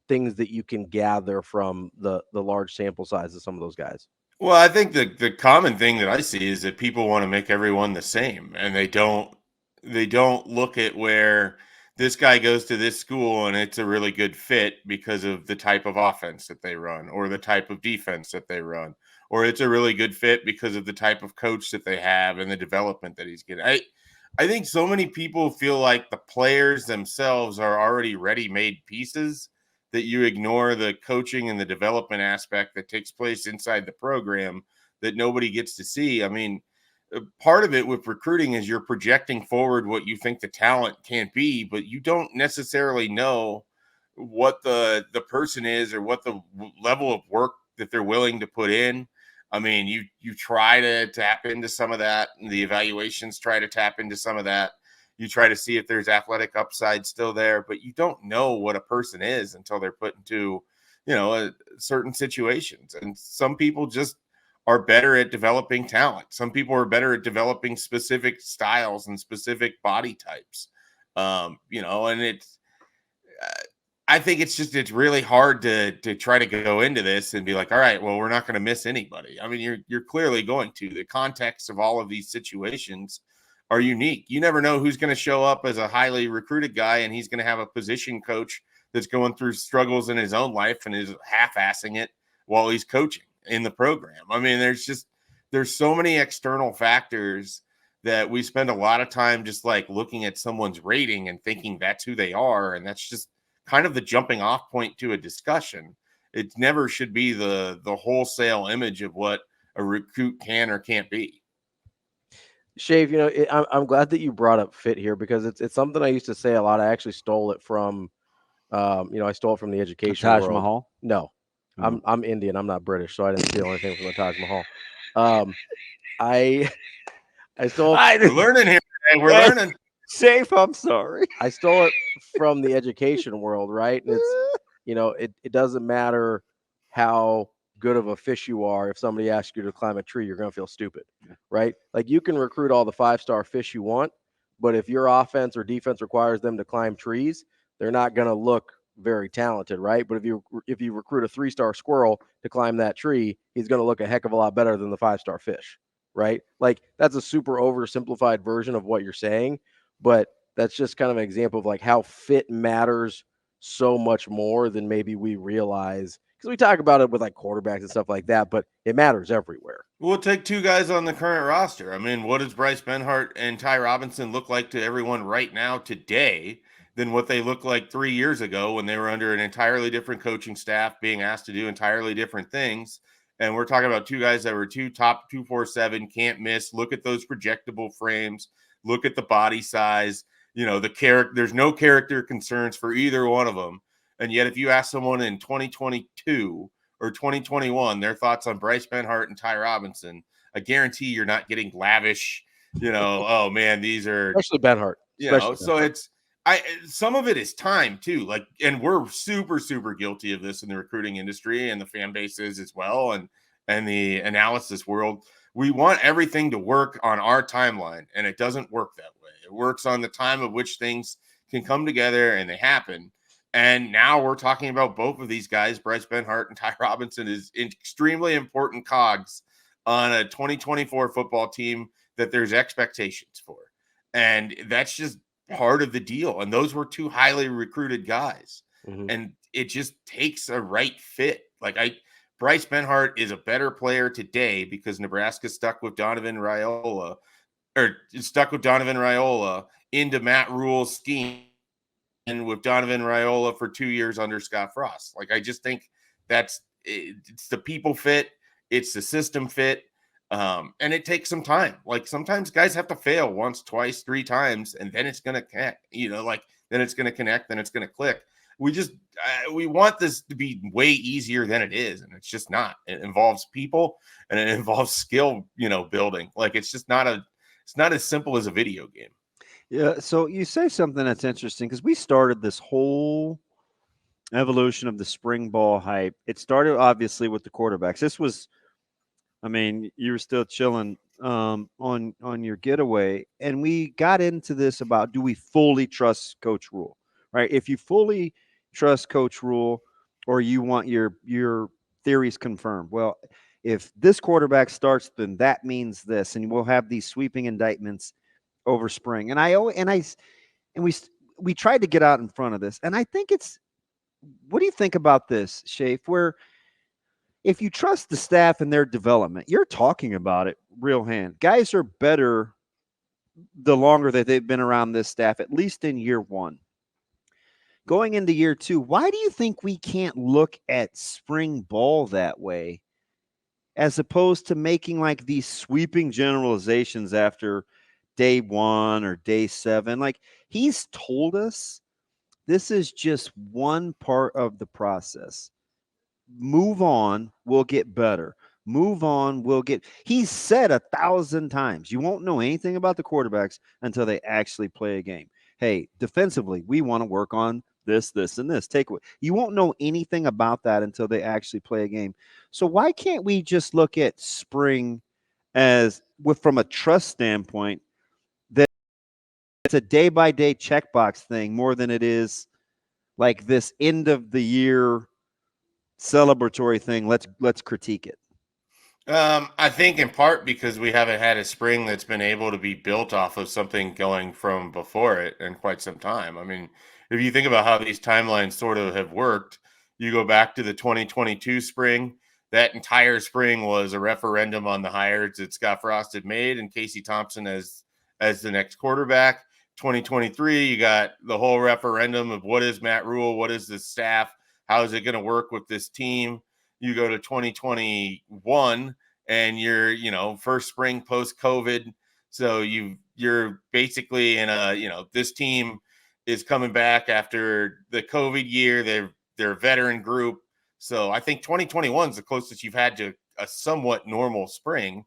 things that you can gather from the large sample size of some of those guys? Well, I think the common thing that I see is that people want to make everyone the same, and they don't look at where this guy goes to this school and it's a really good fit because of the type of offense that they run or the type of defense that they run, or it's a really good fit because of the type of coach that they have and the development that he's getting. I think so many people feel like the players themselves are already ready-made pieces that you ignore the coaching and the development aspect that takes place inside the program that nobody gets to see. I mean, part of it with recruiting is you're projecting forward what you think the talent can be, but you don't necessarily know what the person is or what the level of work that they're willing to put in. I mean, you try to tap into some of that, and the evaluations try to tap into some of that. You try to see if there's athletic upside still there, but you don't know what a person is until they're put into, you know, certain situations. And some people just are better at developing talent. Some people are better at developing specific styles and specific body types. You know, and I think it's really hard to try to go into this and be like, all right, well, we're not going to miss anybody. I mean, you're clearly going to. The context of all of these situations are unique. You never know who's going to show up as a highly recruited guy, and he's going to have a position coach that's going through struggles in his own life and is half-assing it while he's coaching in the program. I mean, there's so many external factors that we spend a lot of time just like looking at someone's rating and thinking that's who they are, and that's just kind of the jumping off point to a discussion. It never should be the wholesale image of what a recruit can or can't be. Shave, you know, I'm glad that you brought up fit here because it's something I used to say a lot. I actually stole it from, you know, I stole it from the education Taj world. Mahal? No, Oh. I'm Indian. I'm not British, so I didn't steal anything from the Taj Mahal. I stole. We're learning here. We're learning. Safe. I'm sorry. I stole it from the education world, right? And it's, you know, it doesn't matter how good of a fish you are. If somebody asks you to climb a tree, you're going to feel stupid, right? Like you can recruit all the 5-star fish you want, but if your offense or defense requires them to climb trees, they're not going to look very talented, right? But if you recruit a 3-star squirrel to climb that tree, he's going to look a heck of a lot better than the 5-star fish, right? Like that's a super oversimplified version of what you're saying, but that's just kind of an example of like how fit matters so much more than maybe we realize. Because we talk about it with like quarterbacks and stuff like that, but it matters everywhere. We'll take 2 guys on the current roster. I mean, what does Bryce Benhart and Ty Robinson look like to everyone right now today than what they looked like 3 years ago when they were under an entirely different coaching staff, being asked to do entirely different things? And we're talking about 2 guys that were top 247, can't miss. Look at those projectable frames. Look at the body size. You know, there's no character concerns for either one of them. And yet, if you ask someone in 2022 or 2021 their thoughts on Bryce Benhart and Ty Robinson, I guarantee you're not getting lavish, you know, oh man, these are especially Benhart. You know, so Some of it is time too. Like, and we're super, super guilty of this in the recruiting industry and the fan bases as well. And the analysis world, we want everything to work on our timeline, and it doesn't work that way. It works on the time of which things can come together and they happen. And now we're talking about both of these guys, Bryce Benhart and Ty Robinson, is extremely important cogs on a 2024 football team that there's expectations for. And that's just part of the deal. And those were two highly recruited guys. Mm-hmm. And it just takes a right fit. Bryce Benhart is a better player today because Nebraska stuck with Donovan Raiola into Matt Rule's scheme, and with Donovan Raiola for 2 years under Scott Frost. I just think it's the people fit, it's the system fit. And it takes some time. Sometimes guys have to fail once, twice, 3 times, and then it's going to connect, then it's going to connect, then it's going to click. We want this to be way easier than it is. And it's just not. It involves people and it involves skill, building. It's not as simple as a video game. Yeah. So you say something that's interesting because we started this whole evolution of the spring ball hype. It started obviously with the quarterbacks. This was, you were still chilling on your getaway, and we got into this about, do we fully trust Coach Rule, right? If you fully trust Coach Rule, or you want your theories confirmed, well, if this quarterback starts, then that means this, and we'll have these sweeping indictments over spring. And we tried to get out in front of this, and I think what do you think about this, Schaefer? Where if you trust the staff and their development, you're talking about it real hand. Guys are better the longer that they've been around this staff, at least in year 1. Going into year 2, why do you think we can't look at spring ball that way, as opposed to making these sweeping generalizations after day 1 or day 7? He's told us this is just one part of the process. Move on, we'll get better. Move on, he's said 1,000 times, you won't know anything about the quarterbacks until they actually play a game. Hey, defensively, we want to work on this, and this. You won't know anything about that until they actually play a game. So why can't we just look at spring from a trust standpoint, that it's a day-by-day checkbox thing more than it is this end of the year celebratory thing? Let's critique it. I think in part because we haven't had a spring that's been able to be built off of something going from before it in quite some time. If you think about how these timelines sort of have worked, you go back to the 2022 spring. That entire spring was a referendum on the hires that Scott Frost had made and Casey Thompson as the next quarterback. 2023, you got the whole referendum of what is Matt Rule, what is the staff, how is it going to work with this team? You go to 2021 and you're, first spring post-COVID. So you're basically in this team is coming back after the COVID year. They're a veteran group. So I think 2021 is the closest you've had to a somewhat normal spring.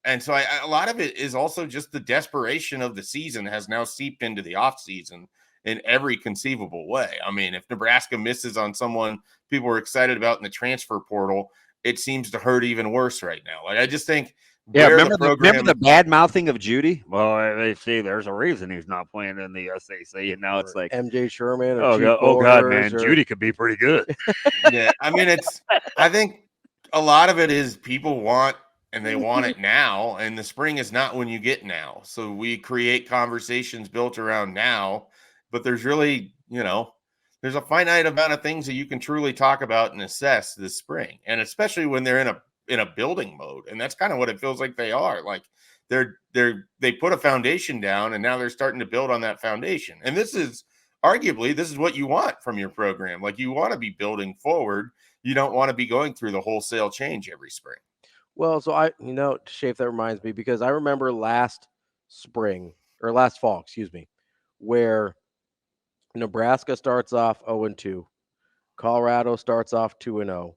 And so a lot of it is also just the desperation of the season has now seeped into the off season in every conceivable way. If Nebraska misses on someone people are excited about in the transfer portal, it seems to hurt even worse right now. I just think, remember the bad mouthing of Judy? Well, they see there's a reason he's not playing in the SAC, and now it's like MJ Sherman. Oh God, man, Judy could be pretty good. Yeah, I think a lot of it is people want. And they want it now, and the spring is not when you get now. So we create conversations built around now, but there's really, there's a finite amount of things that you can truly talk about and assess this spring, and especially when they're in a building mode, and that's kind of what it feels like they are. They put a foundation down, and now they're starting to build on that foundation. And this is what you want from your program. You want to be building forward. You don't want to be going through the wholesale change every spring. Well, so Schaefer, that reminds me, because I remember last fall, where Nebraska starts off 0-2, Colorado starts off 2-0,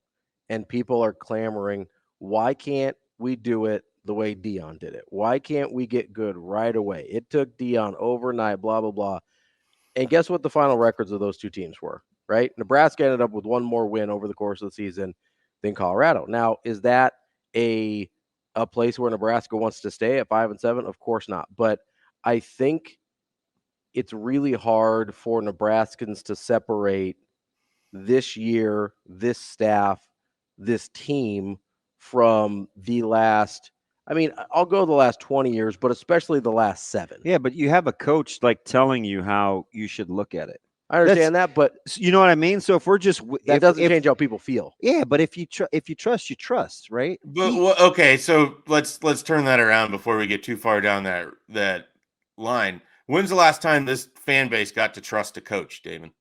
and people are clamoring, why can't we do it the way Dion did it? Why can't we get good right away? It took Dion overnight, blah, blah, blah. And guess what the final records of those two teams were, right? Nebraska ended up with one more win over the course of the season than Colorado. Now, is that a place where Nebraska wants to stay at 5-7? Of course not. But I think it's really hard for Nebraskans to separate this year, this staff, this team from the last, I mean, I'll go the last 20 years, but especially the last 7. Yeah, but you have a coach like telling you how you should look at it. I understand that, but you know what I mean? So if we're just that doesn't change how people feel. Yeah, but if you trust, you trust, right? But okay, so let's turn that around before we get too far down that line. When's the last time this fan base got to trust a coach, Damon?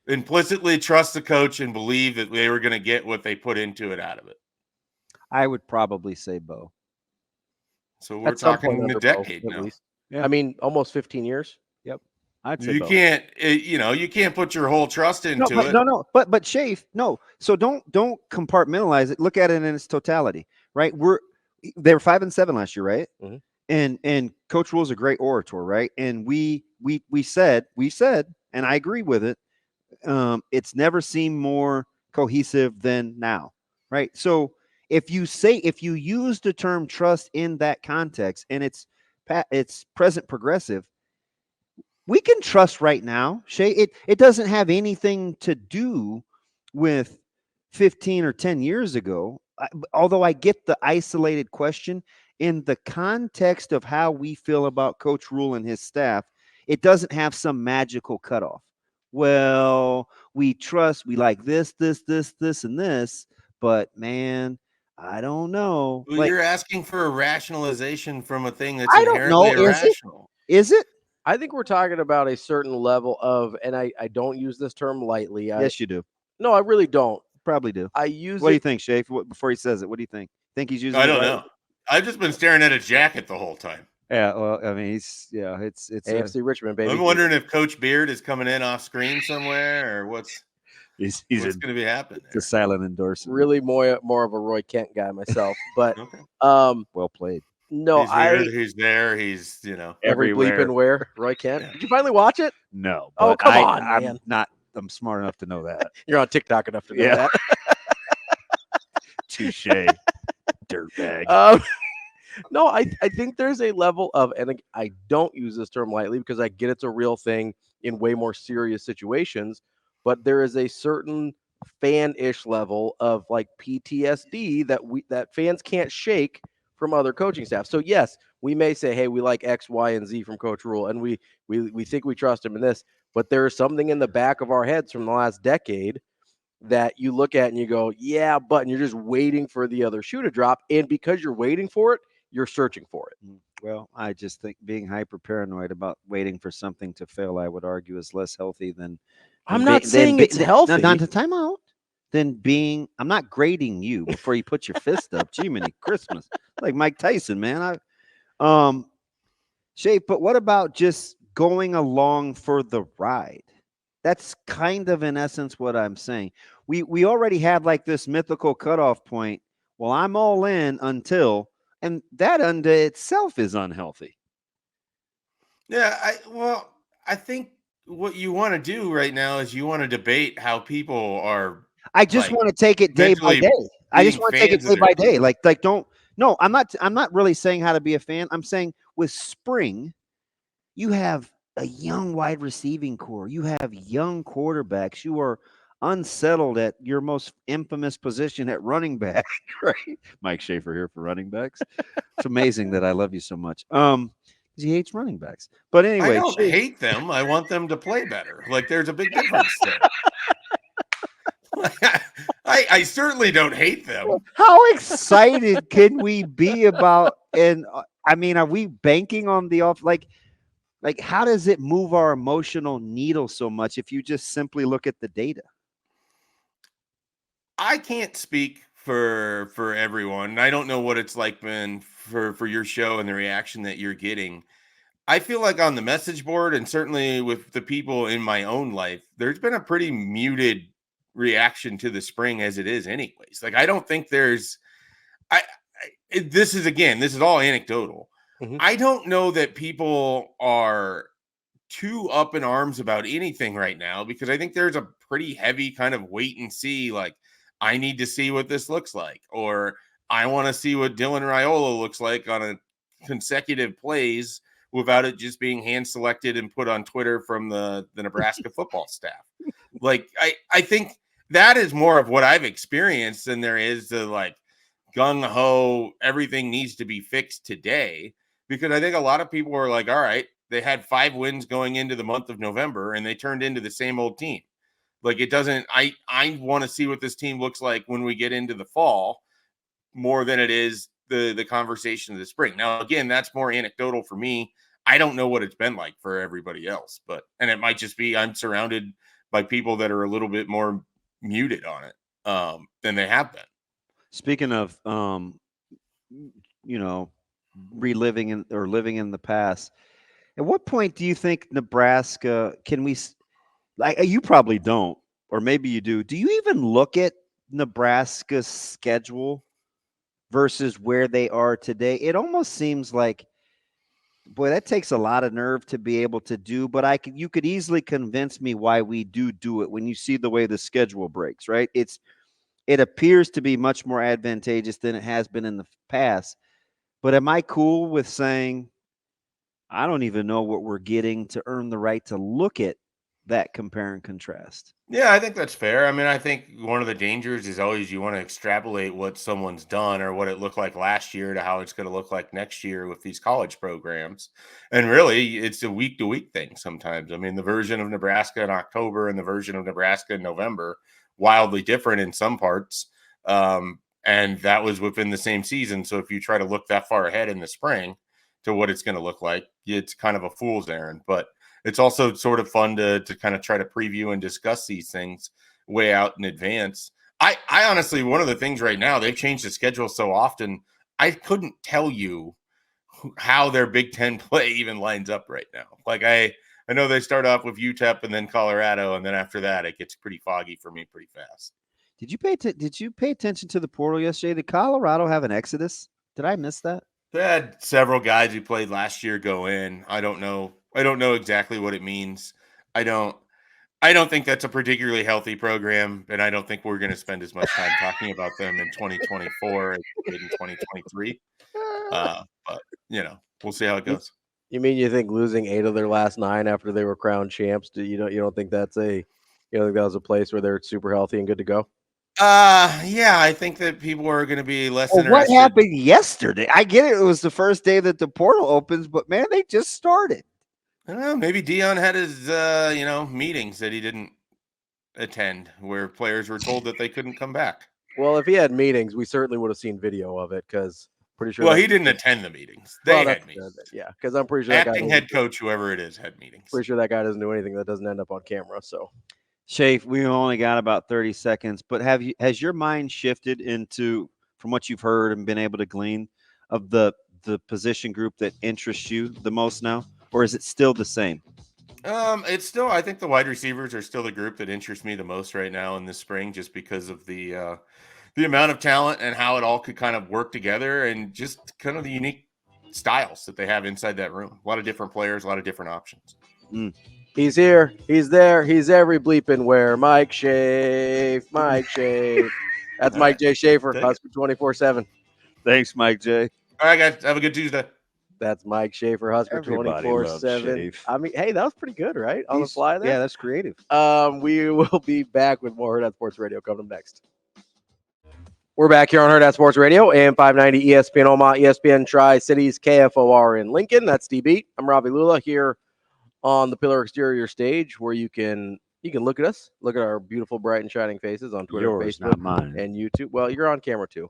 Implicitly trust the coach and believe that they were going to get what they put into it out of it. I would probably say Bo. So we're talking a decade now. Least. Yeah. I mean, almost 15 years. Yep. I'd say you Bo. You can't put your whole trust into it. No. But Schaefer, no. So don't compartmentalize it. Look at it in its totality, right? They were 5-7 last year, right? Mm-hmm. And Coach Rule's a great orator, right? And we said, and I agree with it. It's never seemed more cohesive than now, right? So if you use the term trust in that context and it's present progressive, we can trust right now, Shay. It doesn't have anything to do with 15 or 10 years ago. Although I get the isolated question, in the context of how we feel about Coach Rule and his staff, it doesn't have some magical cutoff. Well, we trust, we like this, and this, but man, I don't know. Well, you're asking for a rationalization from a thing that's inherently irrational. Is it? I think we're talking about a certain level of, and I don't use this term lightly. Yes, you do. No, I really don't. Probably do. I use What do you think, Schaefer? Before he says it, what do you think? Think he's using I don't know. I've just been staring at a jacket the whole time. Yeah, well, I mean, it's AFC Richmond, baby. I'm wondering if Coach Beard is coming in off screen somewhere, or what's going to be happening. It's a silent endorsement. Really more of a Roy Kent guy myself, but okay. Well played. No, he's there. He's every bleeping where Roy Kent. Yeah. Did you finally watch it? No. Oh, come on, man. I'm smart enough to know that. You're on TikTok enough to know that. Touche, dirtbag. No, I think there's a level of, and I don't use this term lightly because I get it's a real thing in way more serious situations, but there is a certain fan-ish level of like PTSD that fans can't shake from other coaching staff. So yes, we may say, hey, we like X, Y, and Z from Coach Rule, and we think we trust him in this, but there is something in the back of our heads from the last decade that you look at and you go, yeah, but, and you're just waiting for the other shoe to drop. And because you're waiting for it, you're searching for it. Well, I just think being hyper paranoid about waiting for something to fail, I would argue, is less healthy than. I'm not saying it's healthy. Not to time out. Then I'm not grading you before you put your fist up. Gee, many Christmas, like Mike Tyson, man. Shay, but what about just going along for the ride? That's kind of in essence what I'm saying. We already had like this mythical cutoff point. Well, I'm all in until. And that unto itself is unhealthy. Yeah, I think what you want to do right now is you want to debate how people are. I just want to take it day by day. I just want to take it day by day. Like don't. No, I'm not really saying how to be a fan. I'm saying with spring, you have a young wide receiving core. You have young quarterbacks. You are unsettled at your most infamous position at running back, right? Mike Schaefer here for running backs. It's amazing that I love you so much. He hates running backs. But anyway, I don't hate them. I want them to play better. Like there's a big difference there. I certainly don't hate them. How excited can we be about? And I mean, are we banking on the off? Like, how does it move our emotional needle so much if you just simply look at the data? I can't speak for everyone. I don't know what it's like been for your show and the reaction that you're getting. I feel like on the message board and certainly with the people in my own life, there's been a pretty muted reaction to the spring as it is anyways. Like, I don't think there's this is all anecdotal. Mm-hmm. I don't know that people are too up in arms about anything right now, because I think there's a pretty heavy kind of wait and see, like, I need to see what this looks like, or I want to see what Dylan Raiola looks like on a consecutive plays without it just being hand selected and put on Twitter from the Nebraska football staff. Like, I think that is more of what I've experienced than there is the like gung ho, everything needs to be fixed today. Because I think a lot of people were like, all right, they had 5 wins going into the month of November and they turned into the same old team. Like, it doesn't, I want to see what this team looks like when we get into the fall more than it is the conversation of the spring. Now, again, that's more anecdotal for me. I don't know what it's been like for everybody else, and it might just be I'm surrounded by people that are a little bit more muted on it than they have been. Speaking of, reliving or living in the past, at what point do you think Nebraska you probably don't, or maybe you do. Do you even look at Nebraska's schedule versus where they are today? It almost seems like, boy, that takes a lot of nerve to be able to do, but you could easily convince me why we do it when you see the way the schedule breaks, right? It appears to be much more advantageous than it has been in the past. But am I cool with saying, I don't even know what we're getting to earn the right to look at that compare and contrast? Yeah, I think that's fair. I mean, I think one of the dangers is always you want to extrapolate what someone's done or what it looked like last year to how it's going to look like next year with these college programs. And really, it's a week-to-week thing sometimes. I mean, the version of Nebraska in October and the version of Nebraska in November, wildly different in some parts. And that was within the same season. So if you try to look that far ahead in the spring to what it's going to look like, it's kind of a fool's errand. But it's also sort of fun to kind of try to preview and discuss these things way out in advance. I honestly, one of the things right now, they've changed the schedule so often, I couldn't tell you how their Big Ten play even lines up right now. Like, I know they start off with UTEP and then Colorado, and then after that, it gets pretty foggy for me pretty fast. Did you pay attention to the portal yesterday? Did Colorado have an exodus? Did I miss that? They had several guys who played last year go in. I don't know exactly what it means. I don't think that's a particularly healthy program, and I don't think we're going to spend as much time talking about them in 2024 as we did in 2023. But we'll see how it goes. You mean you think losing 8 of their last 9 after they were crowned champs? You don't think that was a place where they're super healthy and good to go? Yeah, I think that people are going to be less interested. What happened yesterday? I get it was the first day that the portal opens, but man, they just started. I don't know. Maybe Dion had his meetings that he didn't attend, where players were told that they couldn't come back. Well, if he had meetings, we certainly would have seen video of it, because pretty sure. Well, he didn't attend the meetings. They had meetings. Yeah, because I'm pretty sure acting head coach, whoever it is, had meetings. Pretty sure that guy doesn't do anything that doesn't end up on camera. So, Schaefer, we only got about 30 seconds, but has your mind shifted into, from what you've heard and been able to glean, of the position group that interests you the most now, or is it still the same? It's still, I think the wide receivers are still the group that interests me the most right now in the spring, just because of the amount of talent and how it all could kind of work together, and just kind of the unique styles that they have inside that room. A lot of different players, a lot of different options. He's here. He's there. He's every bleeping where. Mike Schaefer. That's Mike J. Schaefer, Husker 24/7. Thanks, Mike J. All right, guys. Have a good Tuesday. That's Mike Schaefer, Husker 24/7. I mean, hey, that was pretty good, right? On the fly there? Yeah, that's creative. We will be back with more Hurrdat Sports Radio coming up next. We're back here on Hurrdat Sports Radio, AM 590, ESPN Omaha, ESPN Tri-Cities, KFOR in Lincoln. That's D-Beat. I'm Ravi Lulla here on the Pillar Exterior stage, where you can look at us, look at our beautiful, bright and shining faces on Twitter, Facebook, not mine, and YouTube. Well, you're on camera too.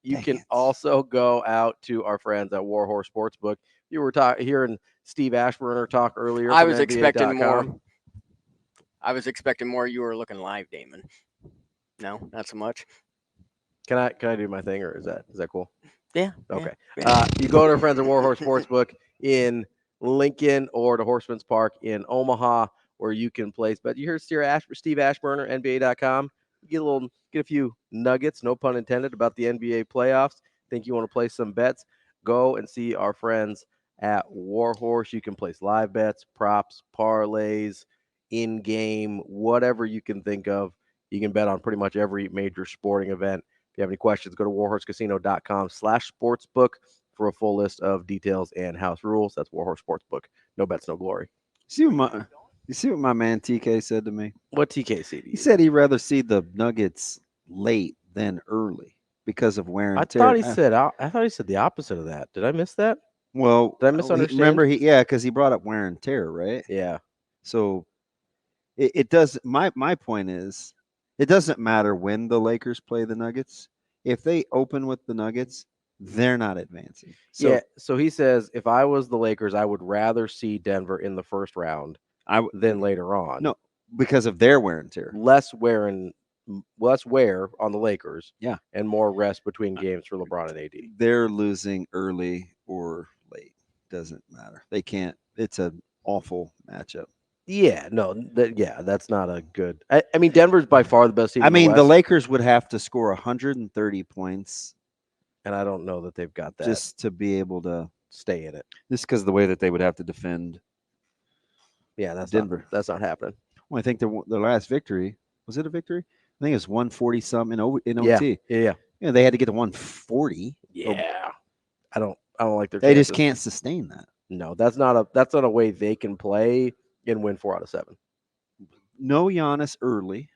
You can also go out to our friends at Warhorse Sportsbook. You were hearing Steve Aschburner talk earlier. I was expecting more. You were looking live, Damon. No, not so much. Can I do my thing, or is that cool? Yeah. Okay. Yeah. You go to our friends at Warhorse Sportsbook in Lincoln or to Horseman's Park in Omaha, where you can place. But you hear Steve Aschburner, NBA.com. Get a few nuggets, no pun intended, about the NBA playoffs. Think you want to play some bets? Go and see our friends at Warhorse. You can place live bets, props, parlays, in-game, whatever you can think of. You can bet on pretty much every major sporting event. If you have any questions, go to warhorsecasino.com/sportsbook for a full list of details and house rules. That's Warhorse Sportsbook. No bets, no glory. You see what my man TK said to me? What TK said? He said he'd rather see the Nuggets late than early because of wear and I tear. thought he said the opposite of that. Did I miss that? Well, did I misunderstand? Remember, because he brought up wear and tear, right? Yeah. So it does. My point is, it doesn't matter when the Lakers play the Nuggets. If they open with the Nuggets, they're not advancing. So he says, if I was the Lakers, I would rather see Denver in the first round than later on. No, because of their wear and tear. Less wear on the Lakers. Yeah. And more rest between games for LeBron and AD. They're losing early or late. Doesn't matter. They can't. It's an awful matchup. Yeah, no, that's not a good. I mean, Denver's by far the best team. The Lakers would have to score 130 points, and I don't know that they've got that just to be able to stay in it. Just because of the way that they would have to defend. Yeah, that's Denver. That's not happening. Well, I think their last victory, was it a victory? I think it was 140 something in OT. Yeah. They had to get to 140. Yeah, I don't like their. They chances. just can't sustain that. No, that's not a way they can play and win 4 out of 7. No Giannis early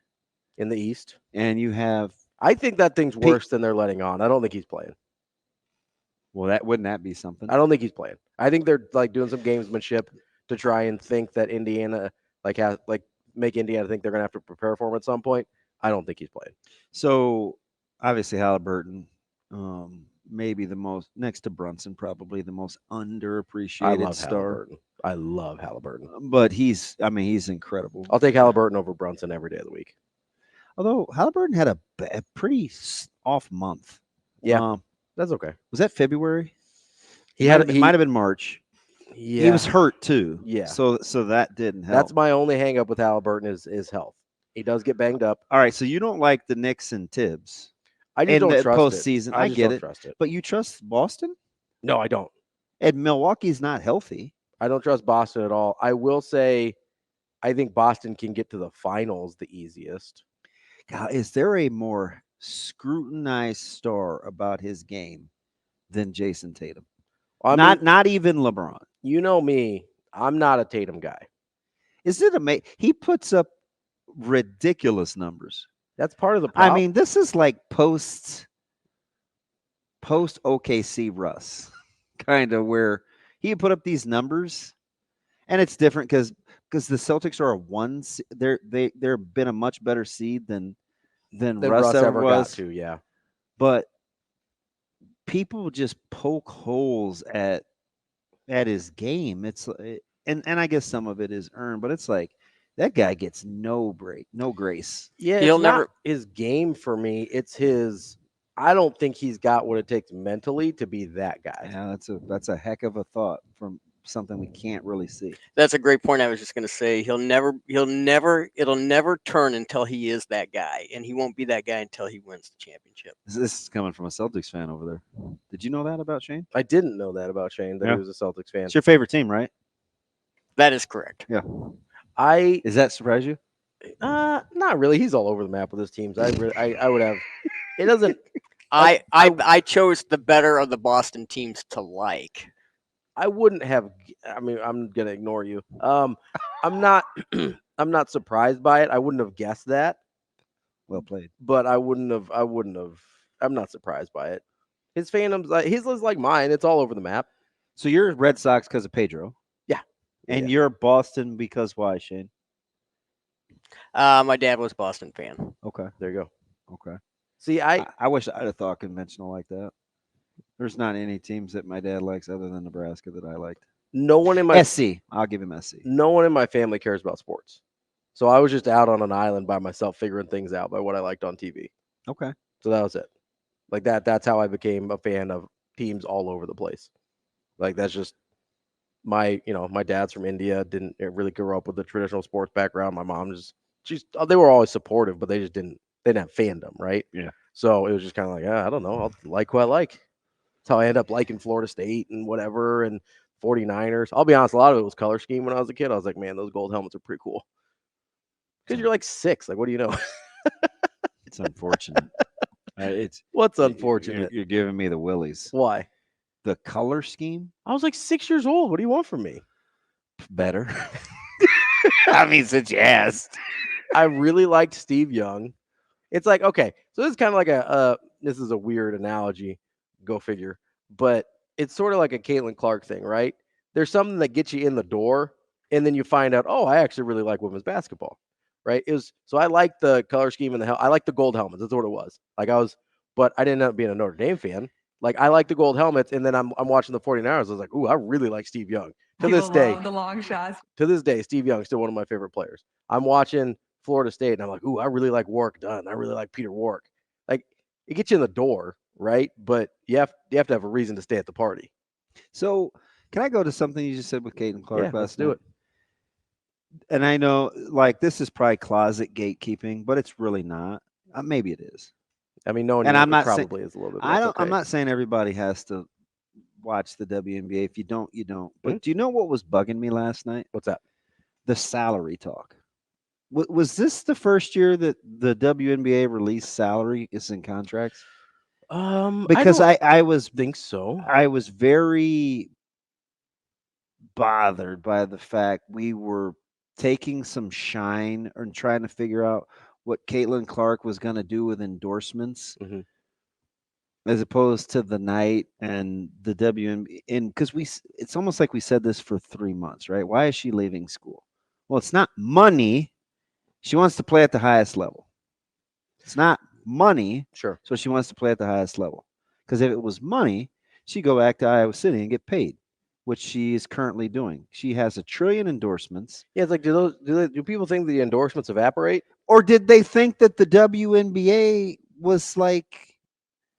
in the East, and you have. I think that thing's worse than they're letting on. I don't think he's playing. Well, wouldn't that be something? I don't think he's playing. I think they're doing some gamesmanship to try and think that Indiana make Indiana think they're going to have to prepare for him at some point. I don't think he's playing. So obviously Halliburton, maybe the most next to Brunson, probably the most underappreciated star. I love Halliburton, but he's incredible. I'll take Halliburton over Brunson every day of the week. Although Halliburton had a pretty off month. Yeah, that's okay. Was that February? He might have been March. Yeah, he was hurt too. Yeah, so that didn't help. That's my only hang up with Halliburton is health. He does get banged up. All right, so you don't like the Knicks and Tibbs. I just don't trust postseason. I get it. Trust it. But you trust Boston? No, I don't. And Milwaukee's not healthy. I don't trust Boston at all. I will say, I think Boston can get to the finals the easiest. God, is there a more scrutinized star about his game than Jason Tatum? Not even LeBron. You know me. I'm not a Tatum guy. Is it amazing? He puts up ridiculous numbers. That's part of the problem. I mean, this is like post OKC Russ, kind of where he put up these numbers, and it's different because the Celtics are a 1. They're been a much better seed than Russ ever was. Got to, yeah. But people just poke holes at his game. It's and I guess some of it is earned, but it's like that guy gets no break, no grace. Yeah, he'll never not his game for me. It's his. I don't think he's got what it takes mentally to be that guy. Yeah, that's a heck of a thought from something we can't really see. That's a great point. I was just going to say it'll never turn until he is that guy, and he won't be that guy until he wins the championship. This is coming from a Celtics fan over there. Did you know that about Shane? I didn't know that about Shane, that he was a Celtics fan. It's your favorite team, right? That is correct. Yeah. Does that surprise you? Not really. He's all over the map with his teams. I would have. It doesn't. I chose the better of the Boston teams to like. I wouldn't have. I mean, I'm gonna ignore you. I'm not. I'm not surprised by it. I wouldn't have guessed that. Well played. But I wouldn't have. I'm not surprised by it. His fandom's his is like mine. It's all over the map. So you're Red Sox because of Pedro. Yeah. And you're Boston because why, Shane? My dad was a Boston fan. Okay. There you go. Okay. See, I wish I'd have thought conventional like that. There's not any teams that my dad likes other than Nebraska that I liked. No one in my SC. I'll give him SC. No one in my family cares about sports. So I was just out on an island by myself figuring things out by what I liked on TV. Okay. So that was it. Like that's how I became a fan of teams all over the place. Like that's just my dad's from India, didn't really grow up with a traditional sports background. My mom they were always supportive, but they didn't have fandom, right? Yeah. So it was just kind of like, I don't know, I'll like who I like. That's how I ended up liking Florida State and whatever and 49ers. I'll be honest, a lot of it was color scheme when I was a kid. I was like, man, those gold helmets are pretty cool. Because you're like 6. Like, what do you know? It's unfortunate. It's What's unfortunate? You're giving me the willies. Why? The color scheme? I was like 6 years old. What do you want from me? Better. I mean, since you asked. I really liked Steve Young. It's like, okay, so this is kind of like this is a weird analogy, go figure, but it's sort of like a Caitlin Clark thing, right? There's something that gets you in the door, and then you find out, oh, I actually really like women's basketball, right? So I like the color scheme and I like the gold helmets. That's what it was. Like but I didn't end up being a Notre Dame fan. Like I like the gold helmets, and then I'm watching the 49ers. I was like, ooh, I really like Steve Young. To this day, love the long shots. To this day, Steve Young is still one of my favorite players. I'm watching Florida State, and I'm like, ooh, I really like Warwick Dunn. I really like Peter Warwick. Like, it gets you in the door, right? But you have to have a reason to stay at the party. So, can I go to something you just said with Caitlin Clark? Yeah, let's do it. And I know, like, this is probably closet gatekeeping, but it's really not. Maybe it is. I mean, no, and I'm not probably is a little bit. I'm not saying everybody has to watch the WNBA. If you don't, you don't. But do you know what was bugging me last night? What's that? The salary talk. Was this the first year that the WNBA released salary is in contracts? Because I was think so. I was very bothered by the fact we were taking some shine and trying to figure out what Caitlin Clark was going to do with endorsements, as opposed to the night and the WNBA. And because it's almost like we said this for 3 months, right? Why is she leaving school? Well, it's not money. She wants to play at the highest level. It's not money. Sure. So she wants to play at the highest level. Because if it was money, she'd go back to Iowa City and get paid, which she is currently doing. She has 1 trillion endorsements. Yeah, it's like, do people think the endorsements evaporate? Or did they think that the WNBA was like...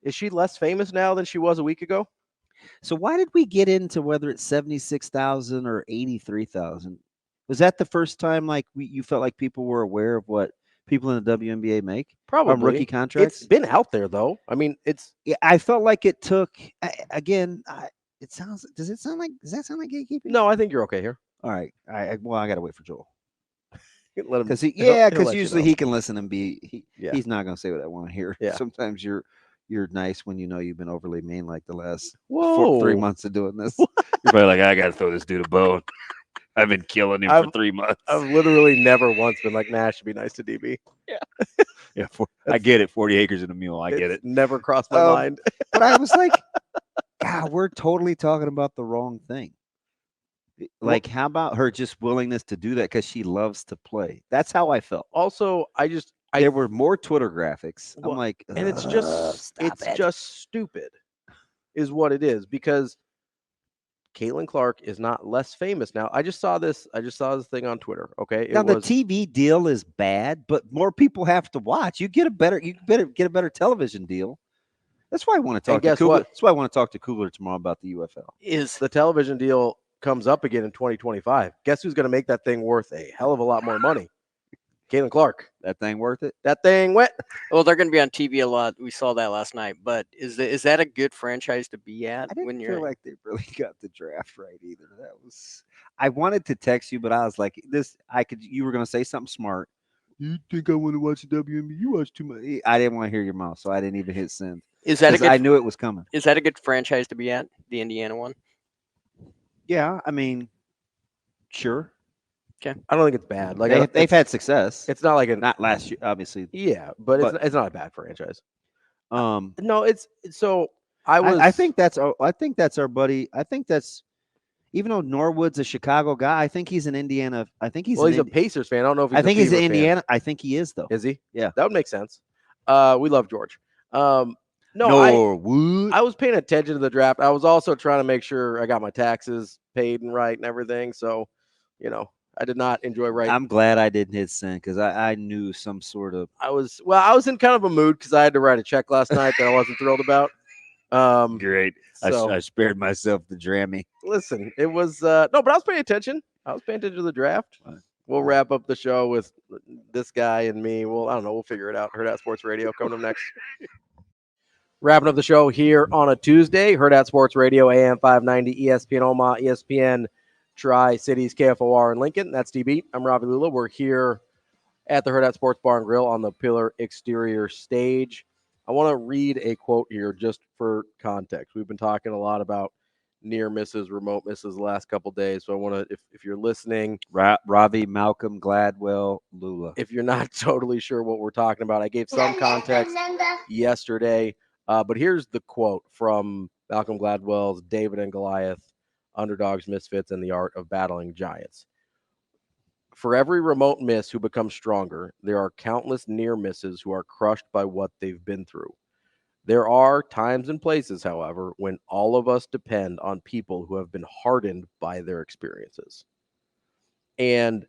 Is she less famous now than she was a week ago? So why did we get into whether it's 76,000 or 83,000? Was that the first time like you felt like people were aware of what people in the WNBA make? Probably on rookie contracts. It's been out there though. I mean, I felt like it took again. Does that sound like gatekeeping? No, I think you're okay here. All right. I got to wait for Joel. Let him, because usually he can listen and he's not going to say what I want to hear. Yeah. Sometimes you're nice when you know you've been overly mean like the last 3 Whoa. months of doing this. You're probably like, I got to throw this dude a bone. I've been killing him for 3 months. I've literally never once been like, nah, I should be nice to DB. Yeah. I get it. 40 acres and a mule. I get it. Never crossed my mind. But I was like, God, we're totally talking about the wrong thing. Like, how about her just willingness to do that because she loves to play? That's how I felt. Also, there were more Twitter graphics. Well, I'm like, and it's just stupid, is what it is, because Caitlin Clark is not less famous now. I just saw this thing on Twitter. Okay, the TV deal is bad, but more people have to watch. You better get a better television deal. That's why I want to talk to Kugler. That's why I want to talk to Kugler tomorrow about the UFL. Is the television deal comes up again in 2025? Guess who's going to make that thing worth a hell of a lot more money? Caitlin Clark. That thing worth it? That thing went. Well, they're going to be on TV a lot. We saw that last night. But is that a good franchise to be at? I didn't feel like they really got the draft right either. I wanted to text you, but I was like, you were going to say something smart. You think I want to watch the WNBA? You watch too much. I didn't want to hear your mouth, so I didn't even hit send. Is that I knew it was coming. Is that a good franchise to be at, the Indiana one? Yeah, I mean, sure. Okay. I don't think it's bad. Like they've had success. It's not like not last year, obviously. Yeah, but it's not a bad franchise. No, it's so I think that's our buddy. I think that's, even though Norwood's a Chicago guy, I think he's an Indiana. I think he's he's a Pacers fan. I don't know if he's I think he's an Indiana. Fan. I think he is though. Is he? Yeah, that would make sense. We love George. Norwood. I was paying attention to the draft. I was also trying to make sure I got my taxes paid and right and everything. So, I did not enjoy writing. I'm glad I didn't hit send because I knew some sort of. I was in kind of a mood because I had to write a check last night that I wasn't thrilled about. Great. So, I spared myself the Drammy. Listen, it was no, but I was paying attention. I was paying attention to the draft. We'll wrap up the show with this guy and me. I don't know. We'll figure it out. Hurrdat Sports Radio coming up next. Wrapping up the show here on a Tuesday. Hurrdat Sports Radio, AM 590, ESPN Omaha, ESPN Tri-Cities, KFOR in Lincoln. That's DB. I'm Ravi Lulla. We're here at the Hurrdat Sports Bar and Grill on the Pillar Exterior stage. I want to read a quote here just for context. We've been talking a lot about near misses, remote misses the last couple days. So I want to, if you're listening, Ravi, Malcolm, Gladwell, Lulla. If you're not totally sure what we're talking about, I gave some context yesterday. But here's the quote from Malcolm Gladwell's David and Goliath, Underdogs, Misfits, and the Art of Battling Giants. For every remote miss who becomes stronger, there are countless near misses who are crushed by what they've been through. There are times and places, however, when all of us depend on people who have been hardened by their experiences. And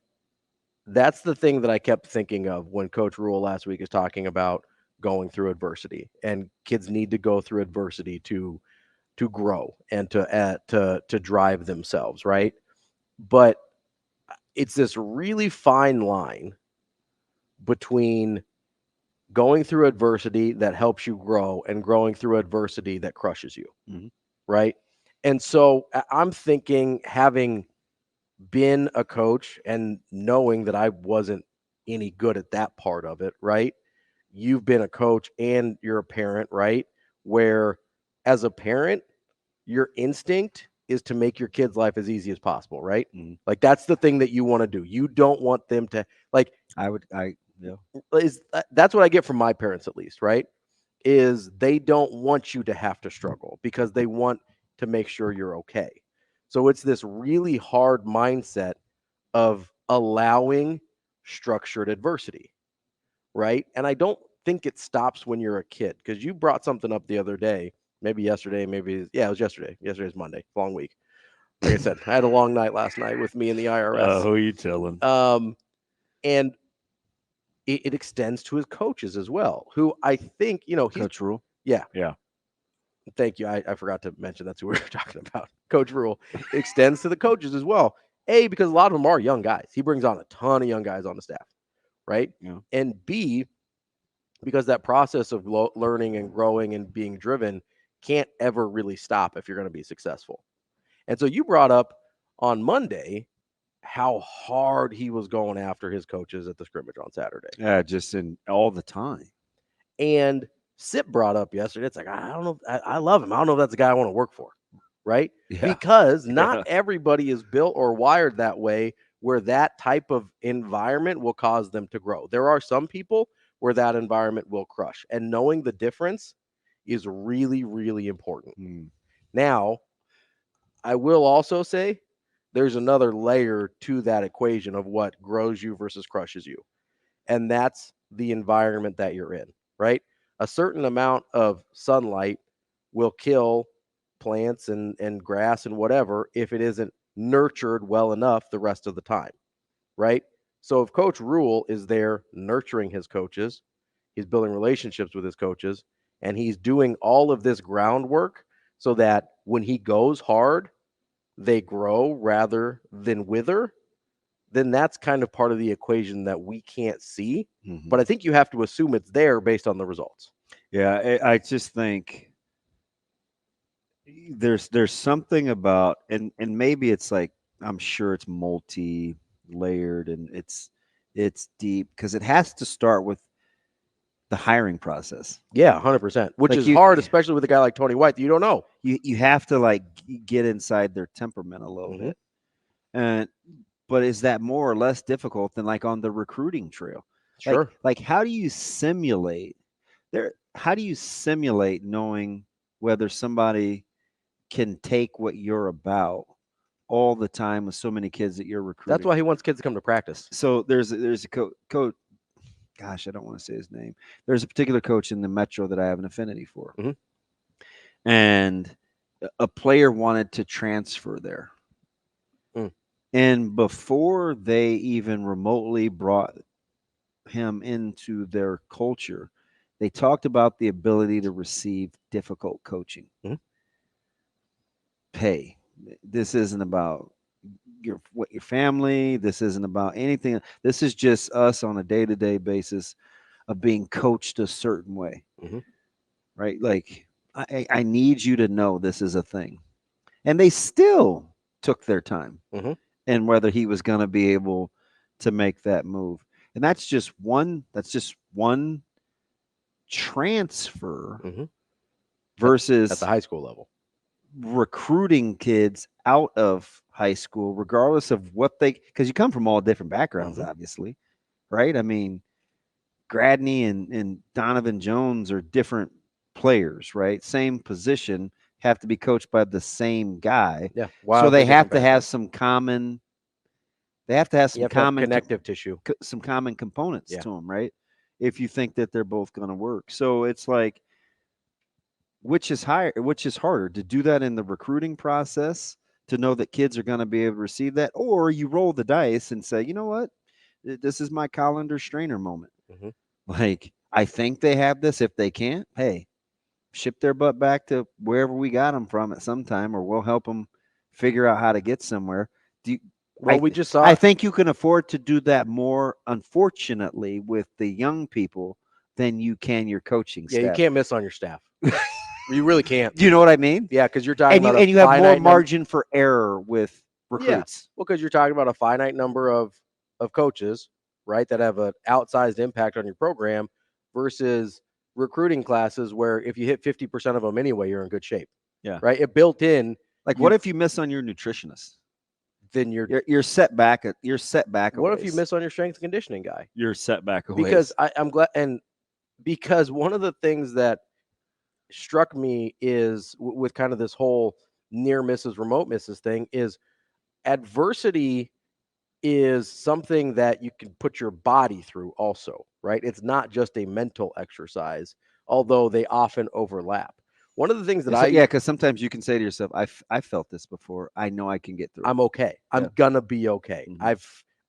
that's the thing that I kept thinking of when Coach Rule last week is talking about going through adversity, and kids need to go through adversity to grow and to drive themselves, right? But it's this really fine line between going through adversity that helps you grow and growing through adversity that crushes you, right? And so I'm thinking, having been a coach and knowing that I wasn't any good at that part of it, right? You've been a coach and you're a parent, right? Where as a parent, your instinct is to make your kid's life as easy as possible, right? Like that's the thing that you want to do. You don't want them to, like, that's what I get from my parents, at least, right? Is they don't want you to have to struggle because they want to make sure you're okay. So it's this really hard mindset of allowing structured adversity, right? And I don't think it stops when you're a kid, because you brought something up the other day, maybe yesterday, it was yesterday. Yesterday's Monday, long week. Like I said, I had a long night last night with me and the IRS. Who are you telling? And it extends to his coaches as well, who I think, Coach Rule. Yeah. Yeah. Thank you. I forgot to mention that's who we were talking about. Coach Rule extends to the coaches as well. A, because a lot of them are young guys. He brings on a ton of young guys on the staff, right? Yeah. And B, because that process of learning and growing and being driven can't ever really stop if you're going to be successful. And so you brought up on Monday how hard he was going after his coaches at the scrimmage on Saturday. Yeah, just in all the time. And Sip brought up yesterday, it's like, I don't know, I love him. I don't know if that's the guy I want to work for, right? Yeah. Because not everybody is built or wired that way, where that type of environment will cause them to grow. There are some people where that environment will crush. And knowing the difference is really, really important. Now, I will also say there's another layer to that equation of what grows you versus crushes you. And that's the environment that you're in, right? A certain amount of sunlight will kill plants and grass and whatever if it isn't nurtured well enough the rest of the time, right? So if Coach Rule is there nurturing his coaches, he's building relationships with his coaches, and he's doing all of this groundwork so that when he goes hard, they grow rather than wither, then that's kind of part of the equation that we can't see. But I think you have to assume it's there based on the results. Yeah, I just think there's something about, and maybe it's like, I'm sure it's multi-layered and it's deep, because it has to start with the hiring process. Yeah, 100%, which Like is hard, especially with a guy like Tony White that you don't know. You have to like get inside their temperament a little bit. But is that more or less difficult than like on the recruiting trail? Sure. Like how do you simulate knowing whether somebody can take what you're about all the time with so many kids that you're recruiting? That's why he wants kids to come to practice. So there's a coach. Gosh, I don't want to say his name. There's a particular coach in the Metro that I have an affinity for. And a player wanted to transfer there. And before they even remotely brought him into their culture, they talked about the ability to receive difficult coaching. Hey, this isn't about your family. This isn't about anything. This is just us on a day-to-day basis of being coached a certain way. right? Like, I need you to know this is a thing. And they still took their time and whether he was going to be able to make that move. And that's just one transfer versus at the high school level. Recruiting kids out of high school, regardless of what because you come from all different backgrounds, obviously, right? I mean, Gradney and Donovan Jones are different players, right? Same position, have to be coached by the same guy. Yeah. So they have to have some common. They have to have some common connective tissue, some common components to them, right? If you think that they're both going to work, so it's like, which is harder to do that in the recruiting process, to know that kids are going to be able to receive that, or you roll the dice and say, you know what, this is my Colander Strainer moment. Like, I think they have this. If they can't, hey, ship their butt back to wherever we got them from at some time, or we'll help them figure out how to get somewhere. We just saw. I think you can afford to do that more, unfortunately, with the young people than you can your coaching staff. Yeah, you can't miss on your staff. You really can't. Do you know what I mean? Yeah, because you're talking about and you have more margin for error with recruits. Yeah. Well, because you're talking about a finite number of coaches, right, that have an outsized impact on your program, versus recruiting classes where if you hit 50% of them anyway, you're in good shape. Yeah. Right. It built in. Like, what if you miss on your nutritionist? Then you're set back. You're set back. What if you miss on your strength and conditioning guy? You're set back. Because I'm glad, and because one of the things that struck me is with kind of this whole near misses, remote misses thing is adversity is something that you can put your body through also, right? It's not just a mental exercise, although they often overlap. One of the things that because sometimes you can say to yourself, I felt this before. I know I can get through. I'm okay. I'm gonna be okay.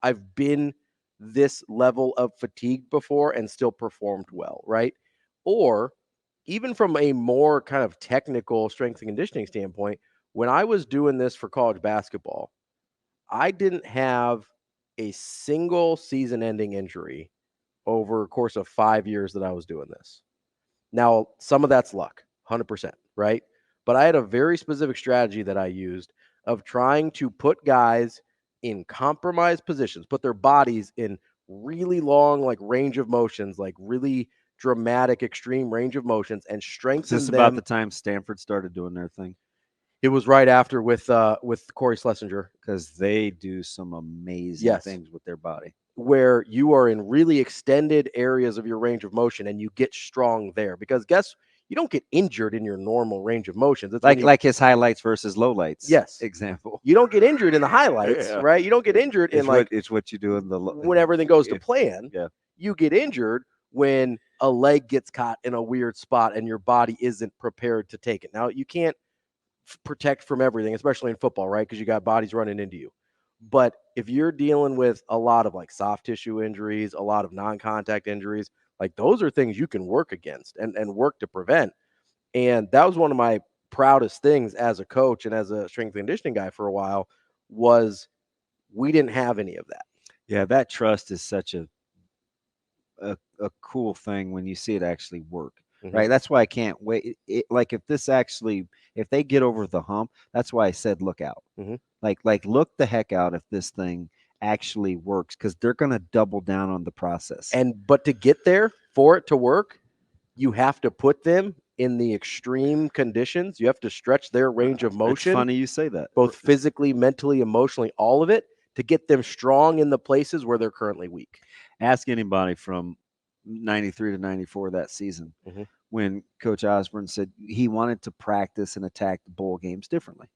I've been this level of fatigue before and still performed well, right? Or even from a more kind of technical strength and conditioning standpoint, when I was doing this for college basketball, I didn't have a single season-ending injury over a course of 5 years that I was doing this. Now, some of that's luck, 100%, right? But I had a very specific strategy that I used of trying to put guys in compromised positions, put their bodies in really long, like, range of motions, like really dramatic, extreme range of motions, and strengthen them. Is this about the time Stanford started doing their thing? It was right after with Corey Schlesinger, because they do some amazing things with their body, where you are in really extended areas of your range of motion and you get strong there. Because you don't get injured in your normal range of motions. It's like his highlights versus lowlights. Yes, example. You don't get injured in the highlights, right? You don't get injured it's what you do in the when everything goes to plan. Yeah, you get injured when a leg gets caught in a weird spot and your body isn't prepared to take it. Now, you can't protect from everything, especially in football, right? Because you got bodies running into you. But if you're dealing with a lot of like soft tissue injuries, a lot of non-contact injuries, like those are things you can work against and work to prevent. And that was one of my proudest things as a coach and as a strength and conditioning guy for a while, was we didn't have any of that. Yeah, that trust is such a cool thing when you see it actually work. Right. That's why I can't wait. Like if they get over the hump, that's why I said, look out, like look the heck out if this thing actually works, because they're going to double down on the process. But to get there, for it to work, you have to put them in the extreme conditions. You have to stretch their range of motion. It's funny you say that. Both physically, mentally, emotionally, all of it, to get them strong in the places where they're currently weak. Ask anybody from 93 to 94 that season, when Coach Osborne said he wanted to practice and attack the bowl games differently.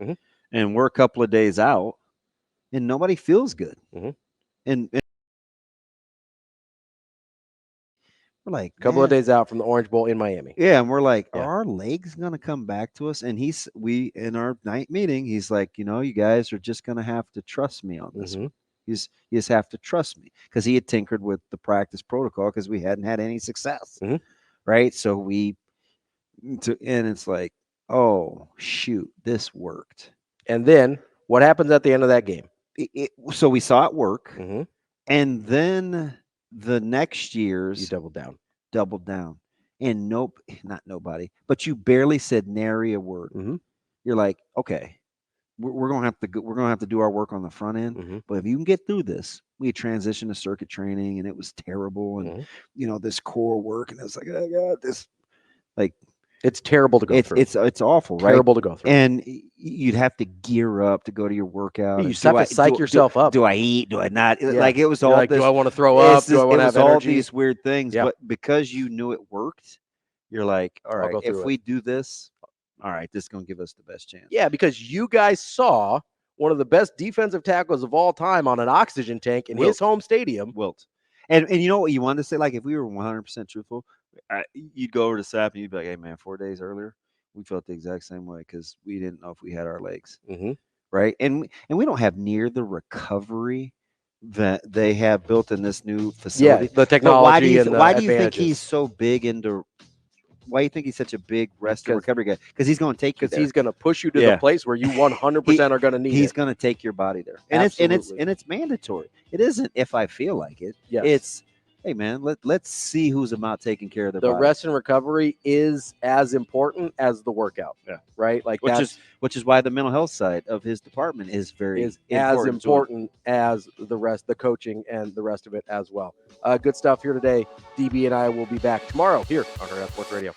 And we're a couple of days out and nobody feels good. And we're like, a couple of days out from the Orange Bowl in Miami. Yeah. And we're like, are our legs going to come back to us? And in our night meeting, he's like, you guys are just going to have to trust me on this one. You just have to trust me, because he had tinkered with the practice protocol because we hadn't had any success. Right. So and it's like, oh, shoot, this worked. And then what happens at the end of that game? So we saw it work. And then the next year's you doubled down. and not nobody, but you barely said nary a word. Mm-hmm. You're like, okay, we're gonna have to do our work on the front end. Mm-hmm. But if you can get through this, we transitioned to circuit training, and it was terrible, and Mm-hmm. this core work, and it's like, oh God, this like. It's terrible to go through. It's awful, right? Terrible to go through. And you'd have to gear up to go to your workout. You just have to psych yourself up. Do I eat? Do I not? Yeah. Like it was You're all like, this. do I want to throw up? Do I want to have energy? All these weird things. Yeah. But because you knew it worked, you're like, all right, if we do this, all right, this is going to give us the best chance. Yeah, because you guys saw one of the best defensive tackles of all time on an oxygen tank in his home stadium. Wilt. And you know what you wanted to say? Like, if we were 100% truthful, you'd go over to SAP and you'd be like, hey, man, 4 days earlier, we felt the exact same way because we didn't know if we had our legs. Mm-hmm. Right. And we don't have near the recovery that they have built in this new facility. Yeah, the technology why do you think he's so big into why do you think he's such a big rest and recovery guy? Because he's going to take you there. He's going to push you to the place where you 100% are going to need He's going to take your body there. And it's mandatory. It isn't if I feel like it. Yes. It's, hey, man, let's see who's about taking care of their body. The rest and recovery is as important as the workout. Yeah. Right? Like which is why the mental health side of his department is as important as the rest, the coaching and the rest of it as well. Good stuff here today. DB and I will be back tomorrow here on Hurrdat Sports Radio.